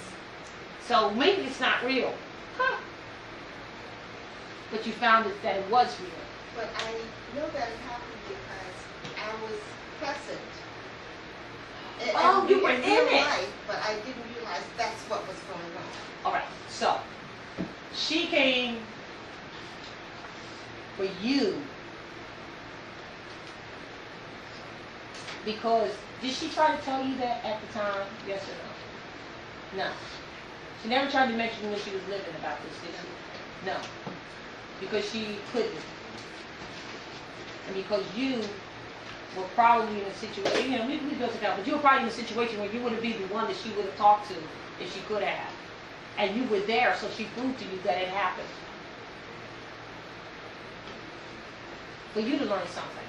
Speaker 5: So maybe it's not real. Huh. But you found that it was real.
Speaker 4: But I know that it happened because I was present.
Speaker 5: You were in it.
Speaker 4: Life, but I didn't realize that's what was going on.
Speaker 5: All right, so she came for you because did she try to tell you that at the time? Yes or no? No. She never tried to mention when she was living about this, did she? No. Because she couldn't. And because you were probably in a situation, we built it out, but you were probably in a situation where you would have been the one that she would have talked to if she could have. and you were there, so she proved to you that it happened. For you to learn something.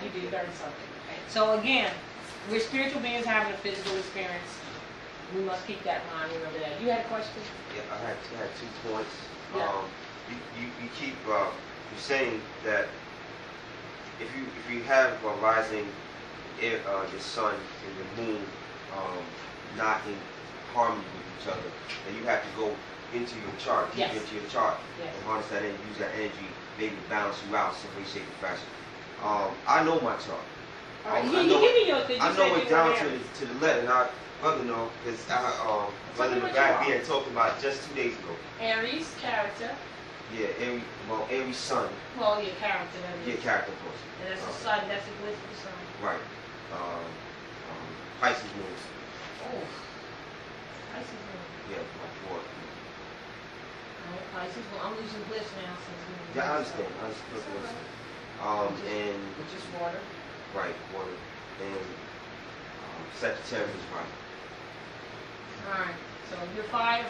Speaker 5: You did learn something. So again, we're spiritual beings having a physical experience. We must keep that in mind. Remember that. You had a question?
Speaker 3: Yeah, I had 2 points.
Speaker 5: Yeah.
Speaker 3: You keep you're saying that if you have a rising your sun and the moon not in harmony with each other, then you have to go into your chart, deep into your chart, and harness that and use that energy, maybe to balance you out some way, shape, or fashion. I know my chart. I know it down to the letter, and brother know, because Brother Bad had talked about it just 2 days ago.
Speaker 5: Aries, character.
Speaker 3: Yeah, Aries sun.
Speaker 5: Well, your character, that is.
Speaker 3: Yeah, character, of course.
Speaker 5: And that's the sun, that's the political sun.
Speaker 3: Right. Pisces moon.
Speaker 5: Oh. Pisces moon.
Speaker 3: Yeah, my fourth.
Speaker 5: Pisces moon. I'm losing bliss now since we.
Speaker 3: Yeah, I understand. And
Speaker 5: which is water.
Speaker 3: Right, water. And Sagittarius is right.
Speaker 5: Alright, so you're fire,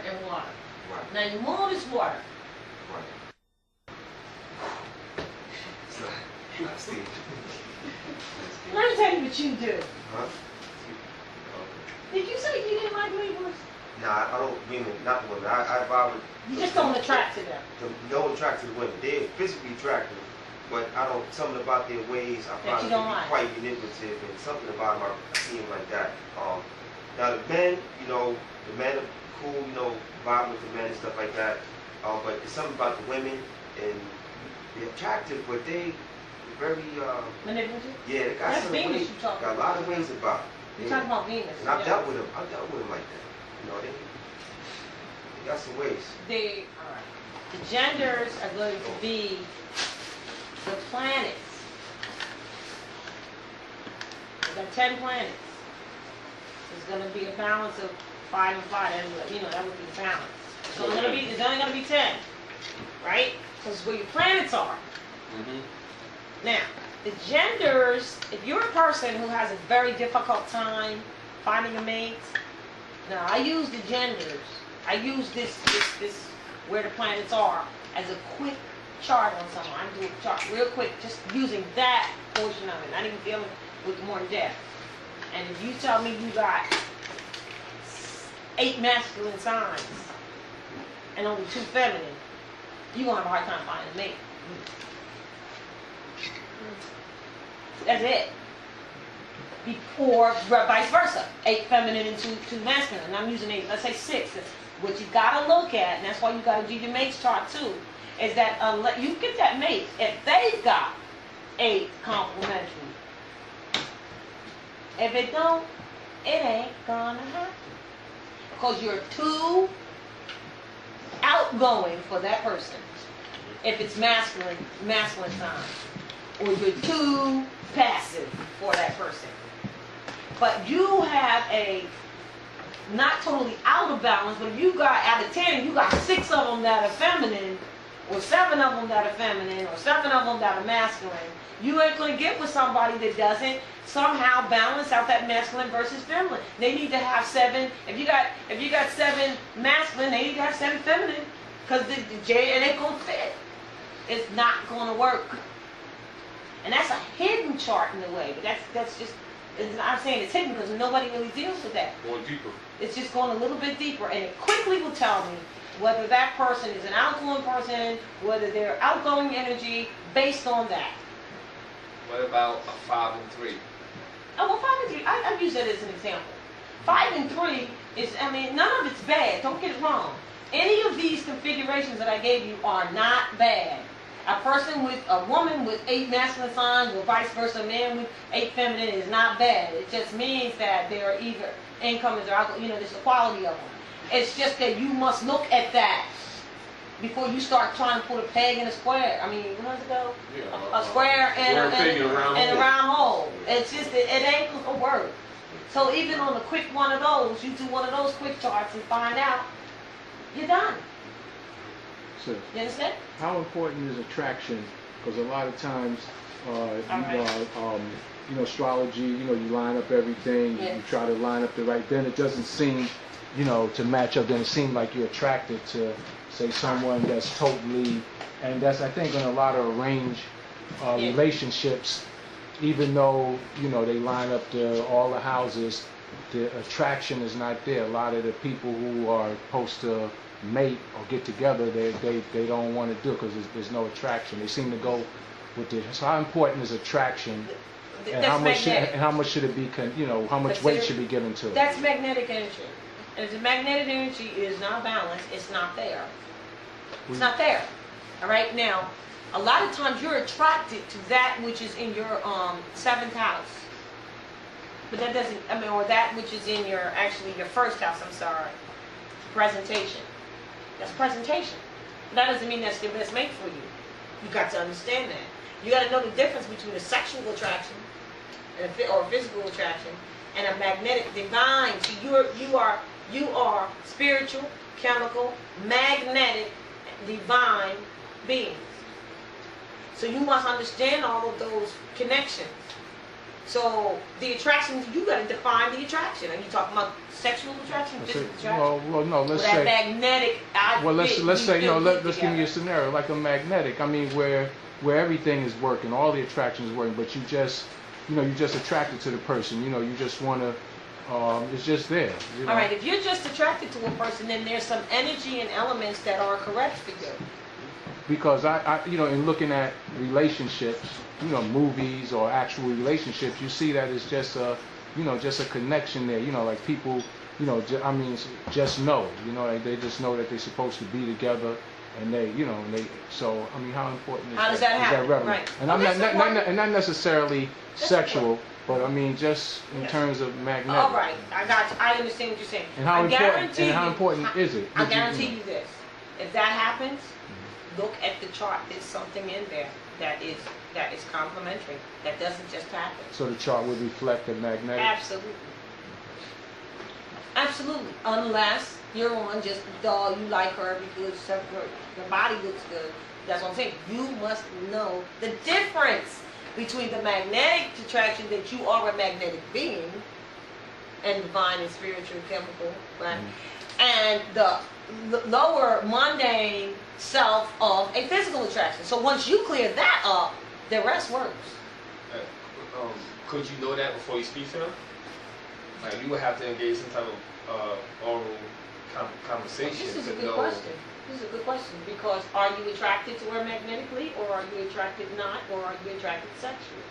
Speaker 5: and water.
Speaker 3: Right.
Speaker 5: Now your moon is water.
Speaker 3: Right. It's not Steve.
Speaker 5: Let me tell you what you do.
Speaker 3: Huh?
Speaker 5: Did you say you didn't like Libras?
Speaker 3: Nah, I don't women, not the women. I vibe with.
Speaker 5: You just don't attract to them.
Speaker 3: Don't attract to the women. They're physically attractive, but I don't. Something about their ways I find them to be quite manipulative, and something about them I see them like that. Now the men, the men are cool, vibe with the men and stuff like that. But it's something about the women, and they're attractive, but they're very
Speaker 5: manipulative.
Speaker 3: Yeah, they got some ways. Got a lot of ways about.
Speaker 5: You're talking about Venus.
Speaker 3: And I've dealt with them. Like that. They got some ways.
Speaker 5: The genders are going to be the planets. We've got 10 planets. There's going to be a balance of 5 and 5. That would be the balance. So it's only going to be 10, right? Because where your planets are. Mm-hmm. Now, the genders, if you're a person who has a very difficult time finding a mate, now I use the genders. I use this where the planets are as a quick chart on someone. I do a chart real quick, just using that portion of it, not even dealing with more depth. And if you tell me you got 8 masculine signs and only 2 feminine, you're going to have a hard time finding a mate. That's it. Or vice versa. 8 feminine and 2 masculine. And I'm using 8, let's say 6. What you got to look at, and that's why you got to do your mate's chart too, is that you get that mate, if they've got 8 complementary. If it don't, it ain't gonna happen. Because you're too outgoing for that person. If it's masculine sign. Or you're too passive for that person. But you have a, not totally out of balance, but you got, out of 10, you got 6 of them that are feminine, or 7 of them that are feminine, or 7 of them that are masculine. You ain't going to get with somebody that doesn't somehow balance out that masculine versus feminine. They need to have 7, if you got 7 masculine, they need to have 7 feminine, because the J and it going to fit. It's not going to work. And that's a hidden chart in a way, but that's just, I'm saying it's hidden because nobody really deals with that.
Speaker 1: Going deeper.
Speaker 5: It's just going a little bit deeper, and it quickly will tell me whether that person is an outgoing person, whether they're outgoing energy, based on that.
Speaker 13: What about a 5 and 3?
Speaker 5: Oh, well, 5 and 3, I use that as an example. 5 and 3 is, none of it's bad, don't get it wrong. Any of these configurations that I gave you are not bad. A woman with 8 masculine signs, or vice versa, a man with 8 feminine is not bad. It just means that they are either incomers or outgoing, there's the quality of them. It's just that you must look at that before you start trying to put a peg in a square. What does it go? Yeah, a square and a round hole. It's just, it ain't gonna work. So even on a quick one of those, you do one of those quick charts and find out, you're done.
Speaker 2: So,
Speaker 5: you understand?
Speaker 2: How important is attraction? Because a lot of times, you know, astrology, you know, you line up everything, you try to line up the right, then it doesn't seem, you know, to match up, then it seems like you're attracted to, say, someone that's totally, and that's, I think, in a lot of arranged relationships, even though, you know, they line up all the houses, the attraction is not there. A lot of the people who are supposed to mate or get together, they don't want to do it because there's no attraction. They seem to go with this. So how important is attraction, and how much should it be? You know, how much weight should be given to it?
Speaker 5: That's magnetic energy. And if the magnetic energy is not balanced, it's not there. It's not there. All right. Now, a lot of times you're attracted to that which is in your seventh house. But that doesn't, I mean, or that which is in your, actually your first house, I'm sorry. Presentation. That's presentation. But that doesn't mean that's the best mate for you. You got to understand that. You got to know the difference between a sexual attraction or physical attraction and a magnetic divine. So you are spiritual, chemical, magnetic, divine beings. So you must understand all of those connections. So the attraction, you got to define the attraction. Are you talking about sexual attraction, physical attraction?
Speaker 2: Well, no. Let's say
Speaker 5: magnetic.
Speaker 2: Let's say no. Let's give me a scenario like a magnetic. I mean, where everything is working, all the attraction is working, but you just attracted to the person. You know, you just want to. It's just there. You know?
Speaker 5: All right. If you're just attracted to a person, then there's some energy and elements that are correct for you.
Speaker 2: Because I you know, in looking at relationships, you know, movies or actual relationships, you see that it's just a, you know, just a connection there. You know, like people, you know, just know, you know, they just know that they're supposed to be together, and so I mean, how important is
Speaker 5: how does that happen?
Speaker 2: Right. And I'm not necessarily sexual, but I mean, just in terms of magnetic.
Speaker 5: All right, I understand what you're saying.
Speaker 2: And how important is it?
Speaker 5: I guarantee you this: if that happens, look at the chart. There's something in there that is complementary. That doesn't just happen.
Speaker 2: So the chart would reflect the magnetic.
Speaker 5: Absolutely. Absolutely. Unless you're on just you like her because her body looks good. That's what I'm saying. You must know the difference between the magnetic attraction that you are a magnetic being, and divine and spiritual, chemical, right? And the lower mundane self of a physical attraction. So once you clear that up, the rest works.
Speaker 13: Could you know that before you speak to them? Like you would have to engage some type of oral conversation
Speaker 5: This is
Speaker 13: to
Speaker 5: a good
Speaker 13: know.
Speaker 5: question. This is a good question because are you attracted to her magnetically, or are you attracted not, or are you attracted sexually?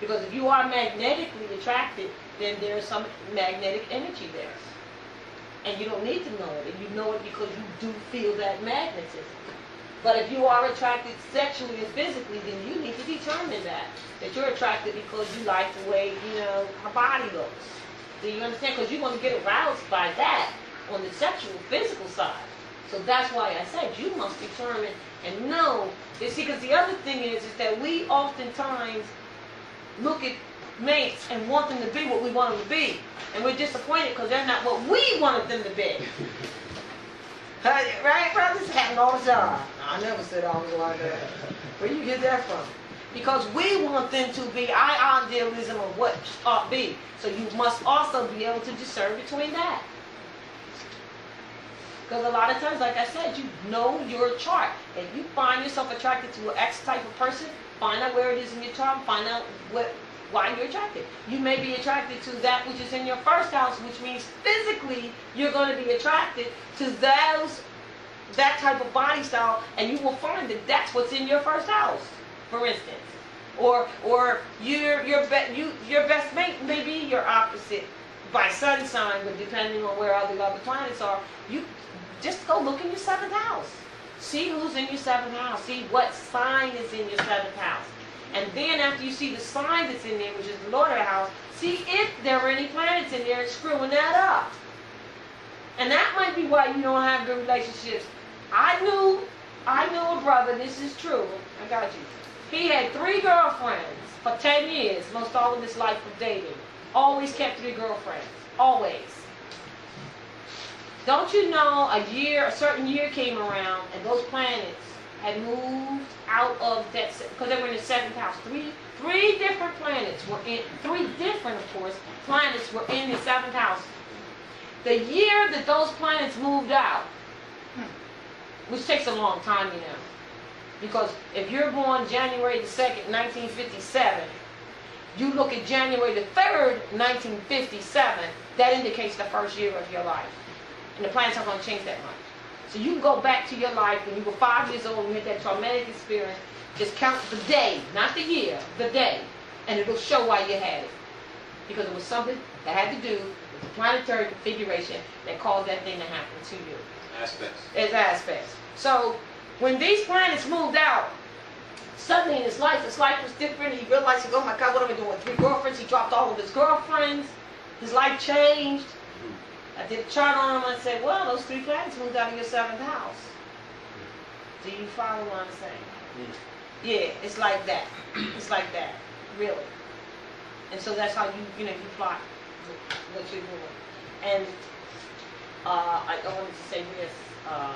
Speaker 5: Because if you are magnetically attracted, then there's some magnetic energy there. And you don't need to know it, and you know it because you do feel that magnetism. But if you are attracted sexually and physically, then you need to determine that you're attracted because you like the way, you know, her body looks. Do you understand? Because you're going to get aroused by that on the sexual, physical side. So that's why I said you must determine and know. You see, because the other thing is that we oftentimes look at mates and want them to be what we want them to be. And we're disappointed because they're not what we wanted them to be. Right, brothers? This happens all the time. I never said I was like that. Where you get that from? Because we want them to be our idealism of what ought be. So you must also be able to discern between that. Because a lot of times, like I said, you know your chart. If you find yourself attracted to an X type of person, find out where it is in your chart, find out why you're attracted. You may be attracted to that which is in your first house, which means physically you're going to be attracted to that type of body style, and you will find that that's what's in your first house, for instance. Or your best mate may be your opposite by sun sign, but depending on where all the other planets are, you just go look in your seventh house. See who's in your seventh house. See what sign is in your seventh house. And then after you see the sign that's in there, which is the Lord of the house, see if there are any planets in there screwing that up. And that might be why you don't have good relationships. I knew a brother, this is true, I got you. He had 3 girlfriends for 10 years, most all of his life of dating. Always kept 3 girlfriends, always. Don't you know a certain year came around and those planets had moved out of that, because they were in the 7th house. 3 different planets were in, 3 different, of course, planets were in his 7th house. The year that those planets moved out, which takes a long time, you know, because if you're born January the 2nd, 1957, you look at January the 3rd, 1957, that indicates the first year of your life. And the planets aren't going to change that much. So you can go back to your life when you were 5 years old and you had that traumatic experience. Just count the day, not the year, the day, and it'll show why you had it. Because it was something that had to do with the planetary configuration that caused that thing to happen to you.
Speaker 1: Aspects.
Speaker 5: As aspects. So when these planets moved out, suddenly in his life was different. He realized, oh my God, what am I doing with 3 girlfriends? He dropped all of his girlfriends. His life changed. I did a chart on him and I said, well, those 3 planets moved out of your 7th house. Do you follow what I'm saying? Yeah, it's like that. It's like that, really. And so that's how you plot what you're doing. And I wanted to say this. I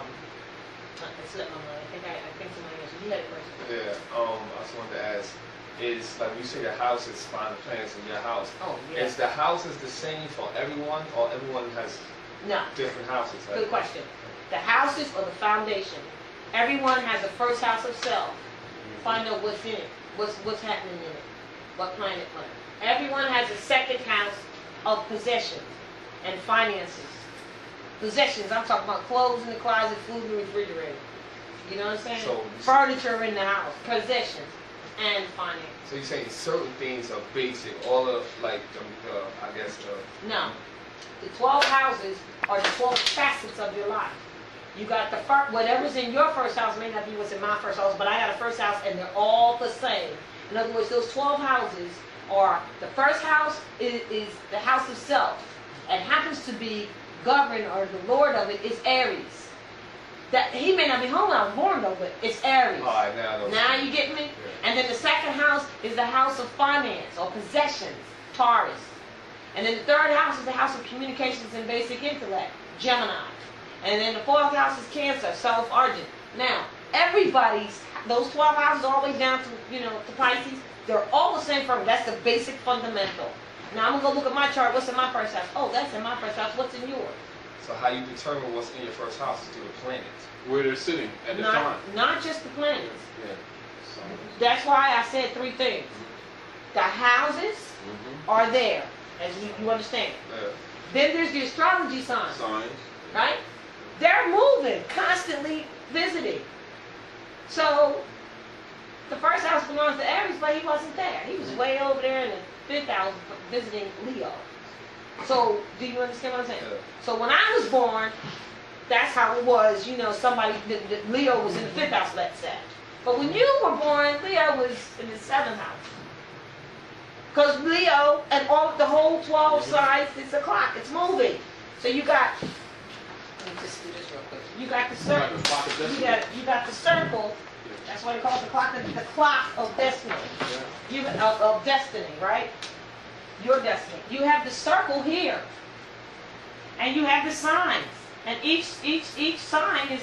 Speaker 5: slipped my mind. I think somebody else. You had a question.
Speaker 13: Yeah. I just wanted to ask. Is like you say the house is find the planets in your house.
Speaker 5: Oh, yeah.
Speaker 13: Is the houses the same for everyone, or everyone has different houses?
Speaker 5: Good question. The houses or the foundation. Everyone has a first house of self. Find out what's in it. What's happening in it. What planet. Everyone has a second house of possessions and finances. Possessions, I'm talking about clothes in the closet, food in the refrigerator. You know what I'm saying?
Speaker 13: So,
Speaker 5: furniture in the house, possessions, and finance.
Speaker 13: So you're saying certain things are basic, all of like, I guess
Speaker 5: No. The 12 houses are the 12 facets of your life. You got the first, whatever's in your first house may not be what's in my first house, but I got a first house and they're all the same. In other words, those 12 houses are, the first house is the house of self and happens to be governed, or the lord of it is Aries. That he may not be home when I was born though, but it's Aries.
Speaker 13: All right,
Speaker 5: now you get me? Yeah. And then the second house is the house of finance or possessions, Taurus. And then the third house is the house of communications and basic intellect, Gemini. And then the 4th house is Cancer, self-argent. Now, everybody's, those 12 houses all the way down to, to Pisces, they're all the same firm. That's the basic fundamental. Now I'm going to go look at my chart. What's in my first house? Oh, that's in my first house. What's in yours?
Speaker 13: So how you determine what's in your first house is through the planets.
Speaker 1: Where they're sitting at the time.
Speaker 5: Not just the planets.
Speaker 1: Yeah.
Speaker 5: That's why I said 3 things. The houses are there, as you understand.
Speaker 1: Yeah.
Speaker 5: Then there's the astrology signs.
Speaker 1: Signs.
Speaker 5: Right? They're moving, constantly visiting. So the first house belongs to Aries, but he wasn't there. He was way over there in the 5th house visiting Leo. So, do you understand what I'm saying?
Speaker 13: Yeah.
Speaker 5: So when I was born, that's how it was. Somebody, Leo was in the 5th house, let's say. But when you were born, Leo was in the 7th house. Because Leo and the whole 12 signs, it's a clock. It's moving. So you got, let me just do this real quick. You got the circle. You got the circle. That's what they call it, the clock of destiny. Of destiny, right? Your destiny. You have the circle here. And you have the signs. And each sign is,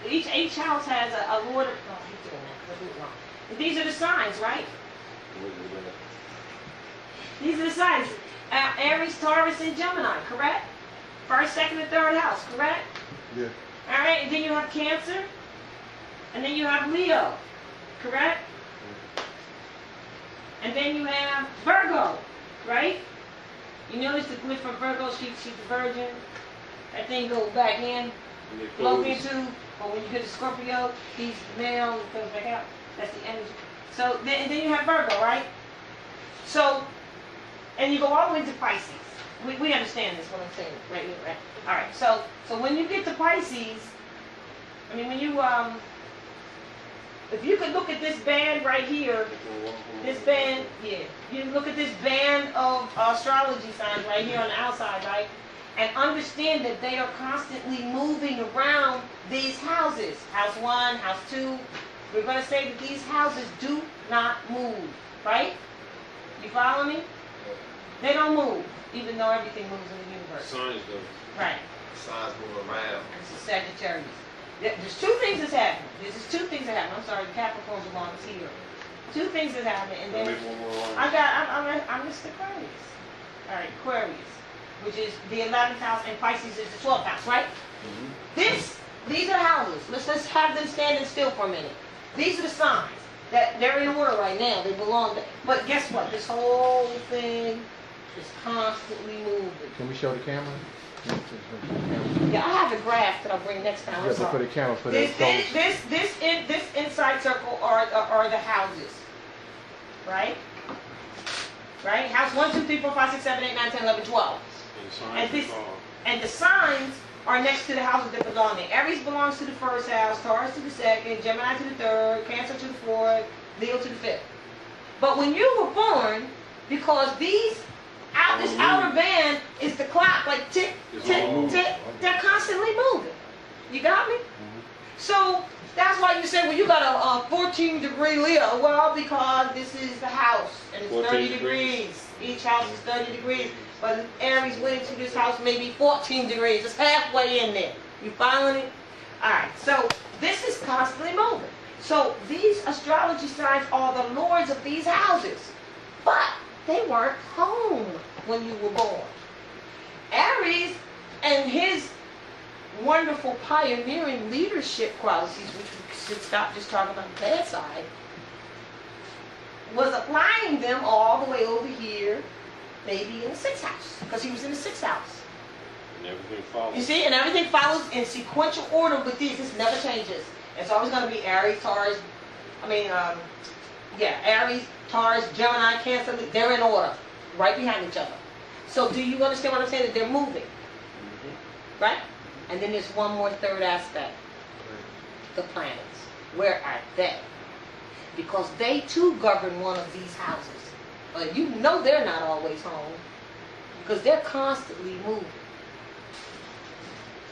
Speaker 5: each house has a lord of, oh, he's doing that, I do it wrong. But these are the signs, right? These are the signs. Aries, Taurus, and Gemini, correct? First, second, and third house, correct?
Speaker 12: Yeah.
Speaker 5: All right, and then you have Cancer. And then you have Leo, correct? And then you have Virgo, right? You notice the glyph for Virgo, she's the virgin. That thing goes back in, fallopian tube. But when you get to Scorpio, he's male, it goes back out. That's the energy. So then you have Virgo, right? So, and you go all the way to Pisces. We understand this, what I'm saying, right? All right. So when you get to Pisces, I mean, when you if you could look at this band right here, this band, you look at this band of astrology signs right here on the outside, right? And understand that they are constantly moving around these houses. House 1, House 2. We're going to say that these houses do not move, right? You follow me? They don't move, even though everything moves in the universe.
Speaker 1: Signs do.
Speaker 5: Right.
Speaker 13: Signs move around.
Speaker 5: This is Sagittarius. There's 2 things that's happening. I'm sorry, the Capricorns belongs here. Two things that happen, and then
Speaker 1: Maybe one more line.
Speaker 5: I'm Mr. Aquarius. All right, Aquarius, which is the 11th house, and Pisces is the 12th house, right? These are houses. Let's have them standing still for a minute. These are the signs that they're in order right now. They belong. But guess what? This whole thing is constantly moving.
Speaker 2: Can we show the camera?
Speaker 5: Yeah, I have a graph that I'll bring next time.
Speaker 2: Yeah, but for the camera, for
Speaker 5: this
Speaker 2: the
Speaker 5: inside circle are the houses, right? Right? House 1, 2, 3, 4, 5, 6, 7, 8, 9, 10, 11, 12. And the signs are next to the houses that belong there. Aries belongs to the first house, Taurus to the second, Gemini to the third, Cancer to the fourth, Leo to the fifth. But when you were born, because this outer band is the clock, like tick, tick, tick, they're constantly moving. You got me? So that's why you say, well, you got a 14-degree Leo. Well, because this is the house, and it's 30 degrees. Each house is 30 degrees. But Aries went into this house maybe 14 degrees. It's halfway in there. You following it? All right. So this is constantly moving. So these astrology signs are the lords of these houses. But they weren't home when you were born. Aries and his wonderful pioneering leadership qualities, which we should stop just talking about the bad side, was applying them all the way over here, maybe in the 6th house, because he was in the 6th house.
Speaker 1: And everything follows.
Speaker 5: You see, and everything follows in sequential order with these. This never changes. It's always going to be Aries, Taurus, Aries, Taurus, Gemini, Cancer. They're in order, right behind each other. So do you understand what I'm saying? That they're moving, right? And then there's one more third aspect. The planets. Where are they? Because they too govern one of these houses. But you know they're not always home. Because they're constantly moving.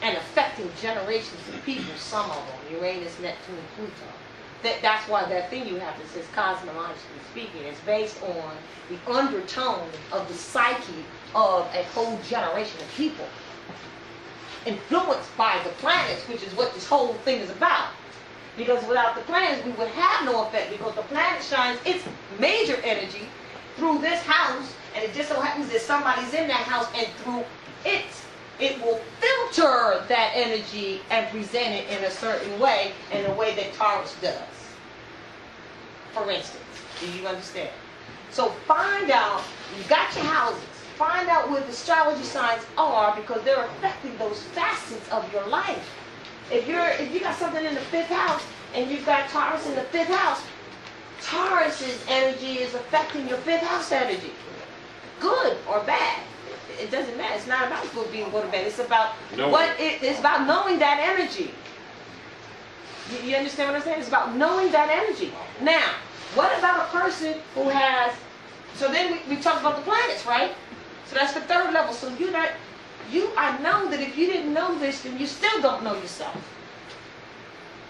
Speaker 5: And affecting generations of people, some of them. Uranus, Neptune, and Pluto. That's why that thing you have that says cosmologically speaking is based on the undertone of the psyche of a whole generation of people. Influenced by the planets, which is what this whole thing is about. Because without the planets, we would have no effect, because the planet shines its major energy through this house, and it just so happens that somebody's in that house, and through it will filter that energy and present it in a certain way, in a way that Taurus does. For instance, do you understand? So find out, you got your houses, find out where the astrology signs are, because they're affecting those facets of your life. If you got something in the 5th house, and you've got Taurus in the 5th house, Taurus's energy is affecting your 5th house energy. Good or bad. It doesn't matter. It's not about good being good or bad. It's about it's about knowing that energy. You understand what I'm saying? It's about knowing that energy. Now, what about a person who has, so then we talked about the planets, right? So that's the 3rd level. So I know that if you didn't know this, then you still don't know yourself.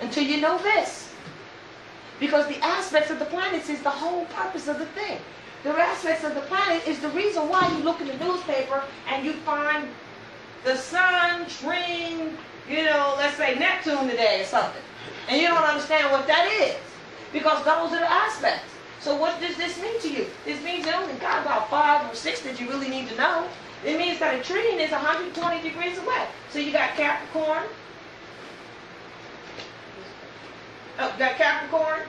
Speaker 5: Until you know this. Because the aspects of the planets is the whole purpose of the thing. The aspects of the planet is the reason why you look in the newspaper and you find the sun, tring, let's say Neptune today or something. And you don't understand what that is. Because those are the aspects. So what does this mean to you? This means you only got about 5 or 6 that you really need to know. It means that a trine is 120 degrees away. So you got Capricorn. Got Capricorn.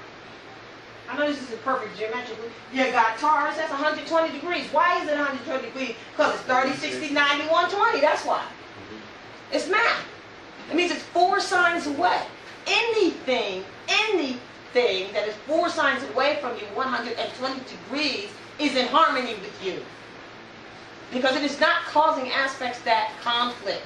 Speaker 5: I know this isn't perfect geometrically. You got Taurus, that's 120 degrees. Why is it 120 degrees? Because it's 30, 60, 90, 120. That's why. It's math. It means it's 4 signs away. Anything that is 4 signs away from you, 120 degrees, is in harmony with you. Because it is not causing aspects that conflict.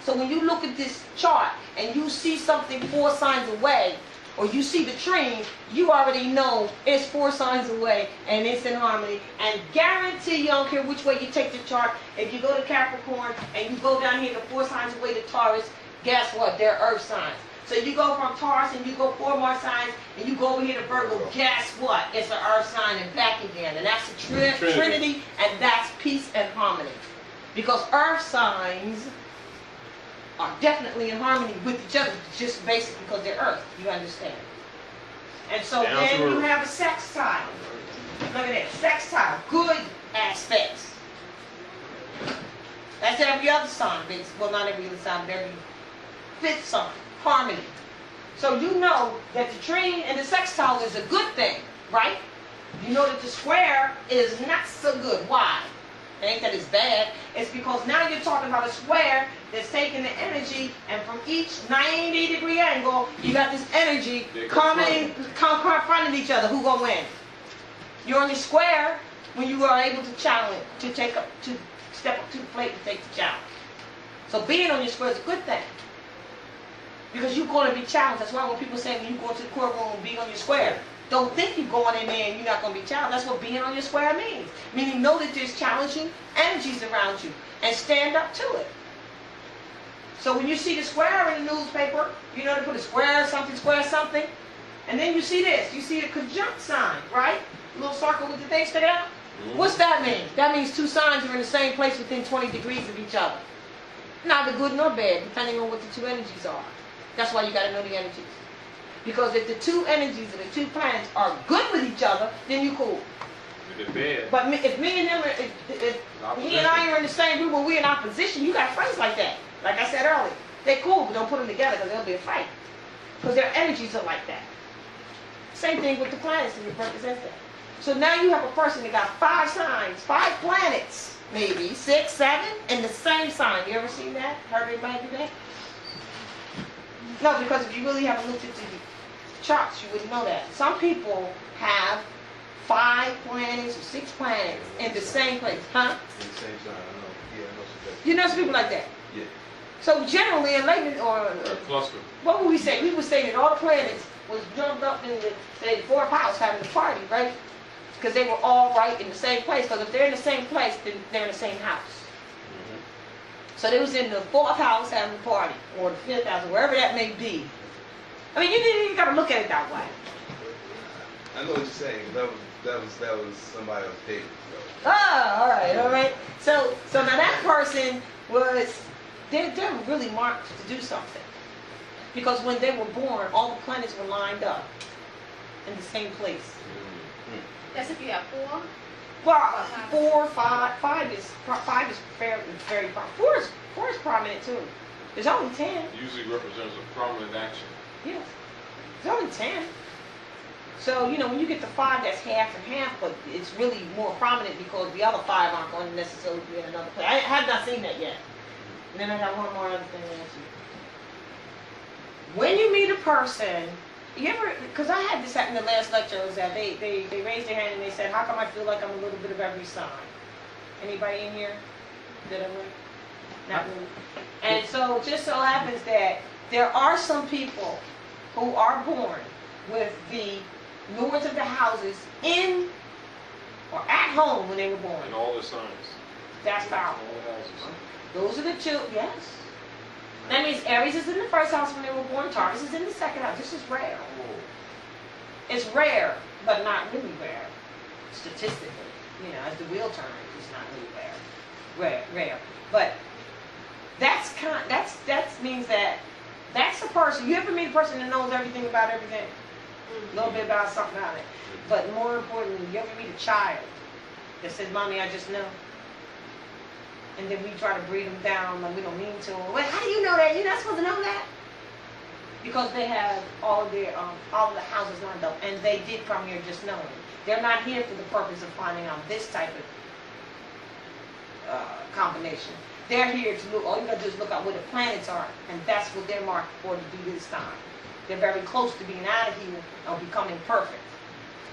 Speaker 5: So when you look at this chart and you see something 4 signs away, or you see the trine, you already know it's 4 signs away and it's in harmony. And guarantee you, I don't care which way you take the chart, if you go to Capricorn and you go down here to 4 signs away to Taurus, guess what? They're earth signs. So you go from Taurus and you go 4 more signs and you go over here to Virgo, guess what? It's an earth sign and back again. And that's the Trinity, and that's peace and harmony. Because earth signs are definitely in harmony with each other, just basically because they're earth. You understand? And so
Speaker 1: Down
Speaker 5: then
Speaker 1: to
Speaker 5: you
Speaker 1: earth.
Speaker 5: have a sex tile. Look at that, sex tile, good aspects. That's every other sign, well not every other sign, but every fifth sign, harmony. So you know that the trine and the sextile is a good thing, right? You know that the square is not so good. Why? It ain't that it's bad. It's because now you're talking about a square that's taking the energy, and from each 90-degree angle, you got this energy confronting each other. Who gonna win? You're on your square when you are able to challenge, to step up to the plate and take the challenge. So being on your square is a good thing. Because you're going to be challenged. That's why when people say when you go into the courtroom and be on your square, don't think you're going in there and you're not going to be challenged. That's what being on your square means. Meaning know that there's challenging energies around you and stand up to it. So when you see the square in the newspaper, you know they put a square something, and then you see this. You see a conjunct sign, right? A little circle with the thing sticking out. What's that mean? That means two signs are in the same place within 20 degrees of each other. Neither good nor bad, depending on what the two energies are. That's why you got to know the energies. Because if the two energies of the two planets are good with each other, then you cool.
Speaker 1: If they're bad.
Speaker 5: But if me and them, if he and I are in the same group, when we're in opposition, you got friends like that. Like I said earlier, they're cool, but don't put them together because there'll be a fight. Because their energies are like that. Same thing with the planets, and it represents that. So now you have a person that got 5 signs, 5 planets, maybe 6, 7, in the same sign. You ever seen that? Heard anybody do that? No, because if you really haven't looked into the charts, you wouldn't know that. Some people have 5 planets or 6 planets in the same place, huh?
Speaker 12: In the same sign, I know. Yeah, I know some
Speaker 5: You know some people like that?
Speaker 12: Yeah.
Speaker 5: So generally, in Latin or
Speaker 1: cluster.
Speaker 5: What would we say? We would say that all the planets was jumped up in the, say, 4th house having a party, right? Because they were all right in the same place. Because if they're in the same place, then they're in the same house. So they was in the 4th house having a party, or the 5th house, or wherever that may be. I mean, you got to look at it that way.
Speaker 14: I know what you're saying. That was somebody else dating. So.
Speaker 5: Ah, all right. So now that person was, they were really marked to do something. Because when they were born, all the planets were lined up in the same place.
Speaker 9: That's if you have 4?
Speaker 5: Well, 4, 5 is very prominent. 4 is prominent too. There's only 10.
Speaker 1: Usually represents a prominent action.
Speaker 5: Yes. There's only 10. So, you know, when you get to 5, that's half and half, but it's really more prominent because the other 5 aren't going to necessarily be in another place. I have not seen that yet. And then I got one more other thing to ask you. When you meet a person, you ever, because I had this happen in the last lecture, was that they raised their hand and they said, how come I feel like I'm a little bit of every sign? Anybody in here? Did I win? Not really. And so, just so happens that there are some people who are born with the lords of the houses in or at home when they were born.
Speaker 1: And all the signs.
Speaker 5: That's powerful.
Speaker 1: All the houses.
Speaker 5: Those are the two, yes. That means Aries is in the 1st house when they were born, Taurus is in the 2nd house. This is rare. It's rare, but not really rare. Statistically, you know, as the wheel turns, it's not really rare. But that means that that's the person. You ever meet a person that knows everything about everything? A little bit about something about it. But more importantly, you ever meet a child that says, "Mommy, I just know." And then we try to breed them down and we don't mean to. Wait, how do you know that? You're not supposed to know that? Because they have all of the houses lined up, and they did come here just knowing. They're not here for the purpose of finding out this type of combination. They're here to look. All you got to do is look at where the planets are, and that's what they're marked for to do this time. They're very close to being out of here or becoming perfect.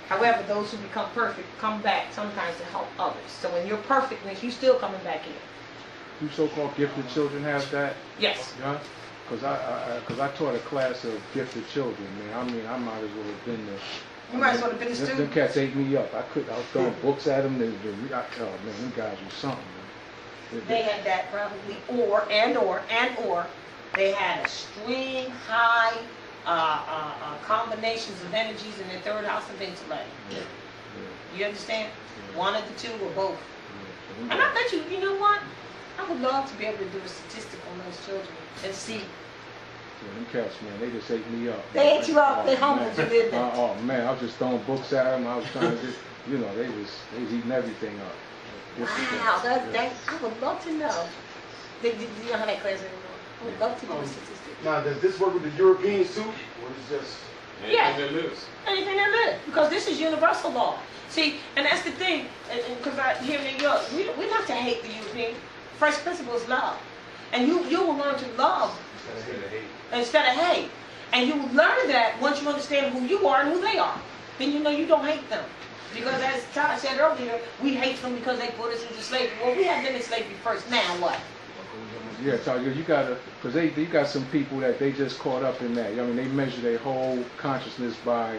Speaker 5: However, those who become perfect come back sometimes to help others. So when you're perfectness, you're still coming back here.
Speaker 2: You so-called gifted children have that?
Speaker 5: Yes.
Speaker 2: Yeah? Because I taught a class of gifted children, man. I mean, I might as well have been there.
Speaker 5: You might as well have been a student.
Speaker 2: Them cats ate me up. I was throwing books at them. Oh, man, them guys were something, man.
Speaker 5: They had that probably, or they had extreme high combinations of energies in their 3rd house of intellect. You understand? One of the two or both. And I bet you know what? I would love to be able to do a statistic on those children and see
Speaker 2: Yeah, them cats, man, they just ate me up.
Speaker 5: They ate you up.
Speaker 2: Oh,
Speaker 5: They humbled you, didn't they?
Speaker 2: Oh man, I was just throwing books at them. I was trying to just, you know, they was eating everything up.
Speaker 5: Wow, I would love to know. Do you know how that class anymore? I would love to know the statistics.
Speaker 12: Now, does this work with the Europeans too, or is it just
Speaker 5: Yeah.
Speaker 1: Anything that lives.
Speaker 5: Anything that lives, because this is universal law. See, and that's the thing, because here in New York, we're not to hate the European. First principle is love. And you will learn to love instead of hate. And you will learn that once you understand who you are and who they are. Then you know you don't hate them. Because as Todd said earlier, we hate them because they put us into slavery. Well, we had them in slavery first. Now what?
Speaker 2: Yeah, so you gotta, because you got some people that they just caught up in that. I mean, they measure their whole consciousness by,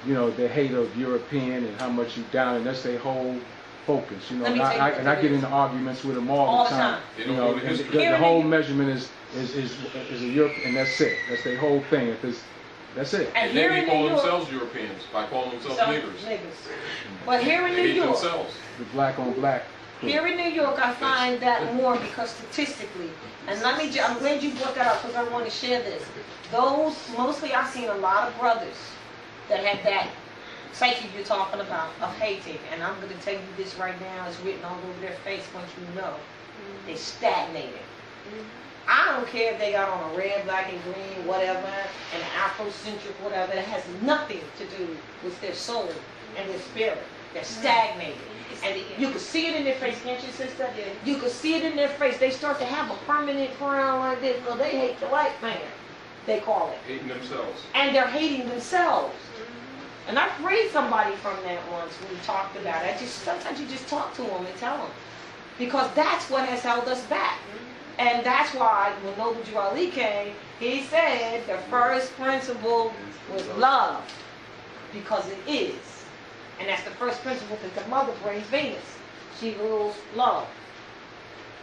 Speaker 2: you know, their hate of European and how much you down, and that's their whole focus. You know, and I get into arguments with them all the time. You know, and the whole measurement is a Europe, and that's it. That's their whole thing. If it's that's it.
Speaker 1: And then they call themselves Europeans by calling themselves niggers.
Speaker 5: But here in New York,
Speaker 2: the black on black.
Speaker 5: here in New York, I find that more because statistically, and I'm glad you brought that up because I want to share this. Mostly I've seen a lot of brothers that have that psyche you're talking about of hating, and I'm going to tell you this right now, it's written all over their face once you know. They stagnated. I don't care if they got on a red, black, and green, whatever, and Afrocentric, whatever. It has nothing to do with their soul and their spirit. They're stagnated. And you can see it in their face, can't you, sister? You can see it in their face. They start to have a permanent frown like this. Well, they hate the white man, they call it.
Speaker 1: Hating themselves.
Speaker 5: And they're hating themselves. And I freed somebody from that once when we talked about it. Sometimes you just talk to them and tell them. Because that's what has held us back. And that's why when Noble Drew Ali came, he said the first principle was love. Because it is. And that's the first principle because the mother brings Venus. She rules love.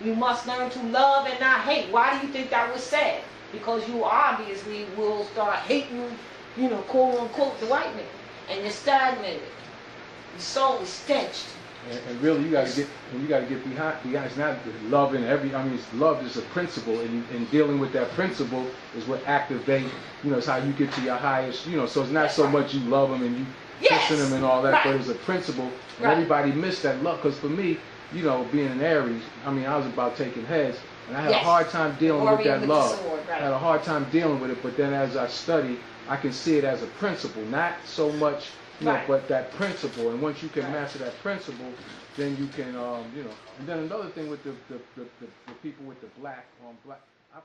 Speaker 5: You must learn to love and not hate. Why do you think that was said? Because you obviously will start hating, you know, quote unquote, the white man. And you're stagnated. Your soul is stenched.
Speaker 2: And really, you got to get behind. It's not love in every. I mean, love is a principle, and dealing with that principle is what activate. You know, it's how you get to your highest. You know, so it's not so much you love them and you kissing them and all that, but it's a principle. And everybody missed that love. Because for me, you know, being an Aries, I mean, I was about taking heads, and I had a hard time dealing with that love. I had a hard time dealing with it. But then as I study, I can see it as a principle, not so much. You know, but that principle, and once you can master that principle, then you can, you know. And then another thing with the people with the black on black, I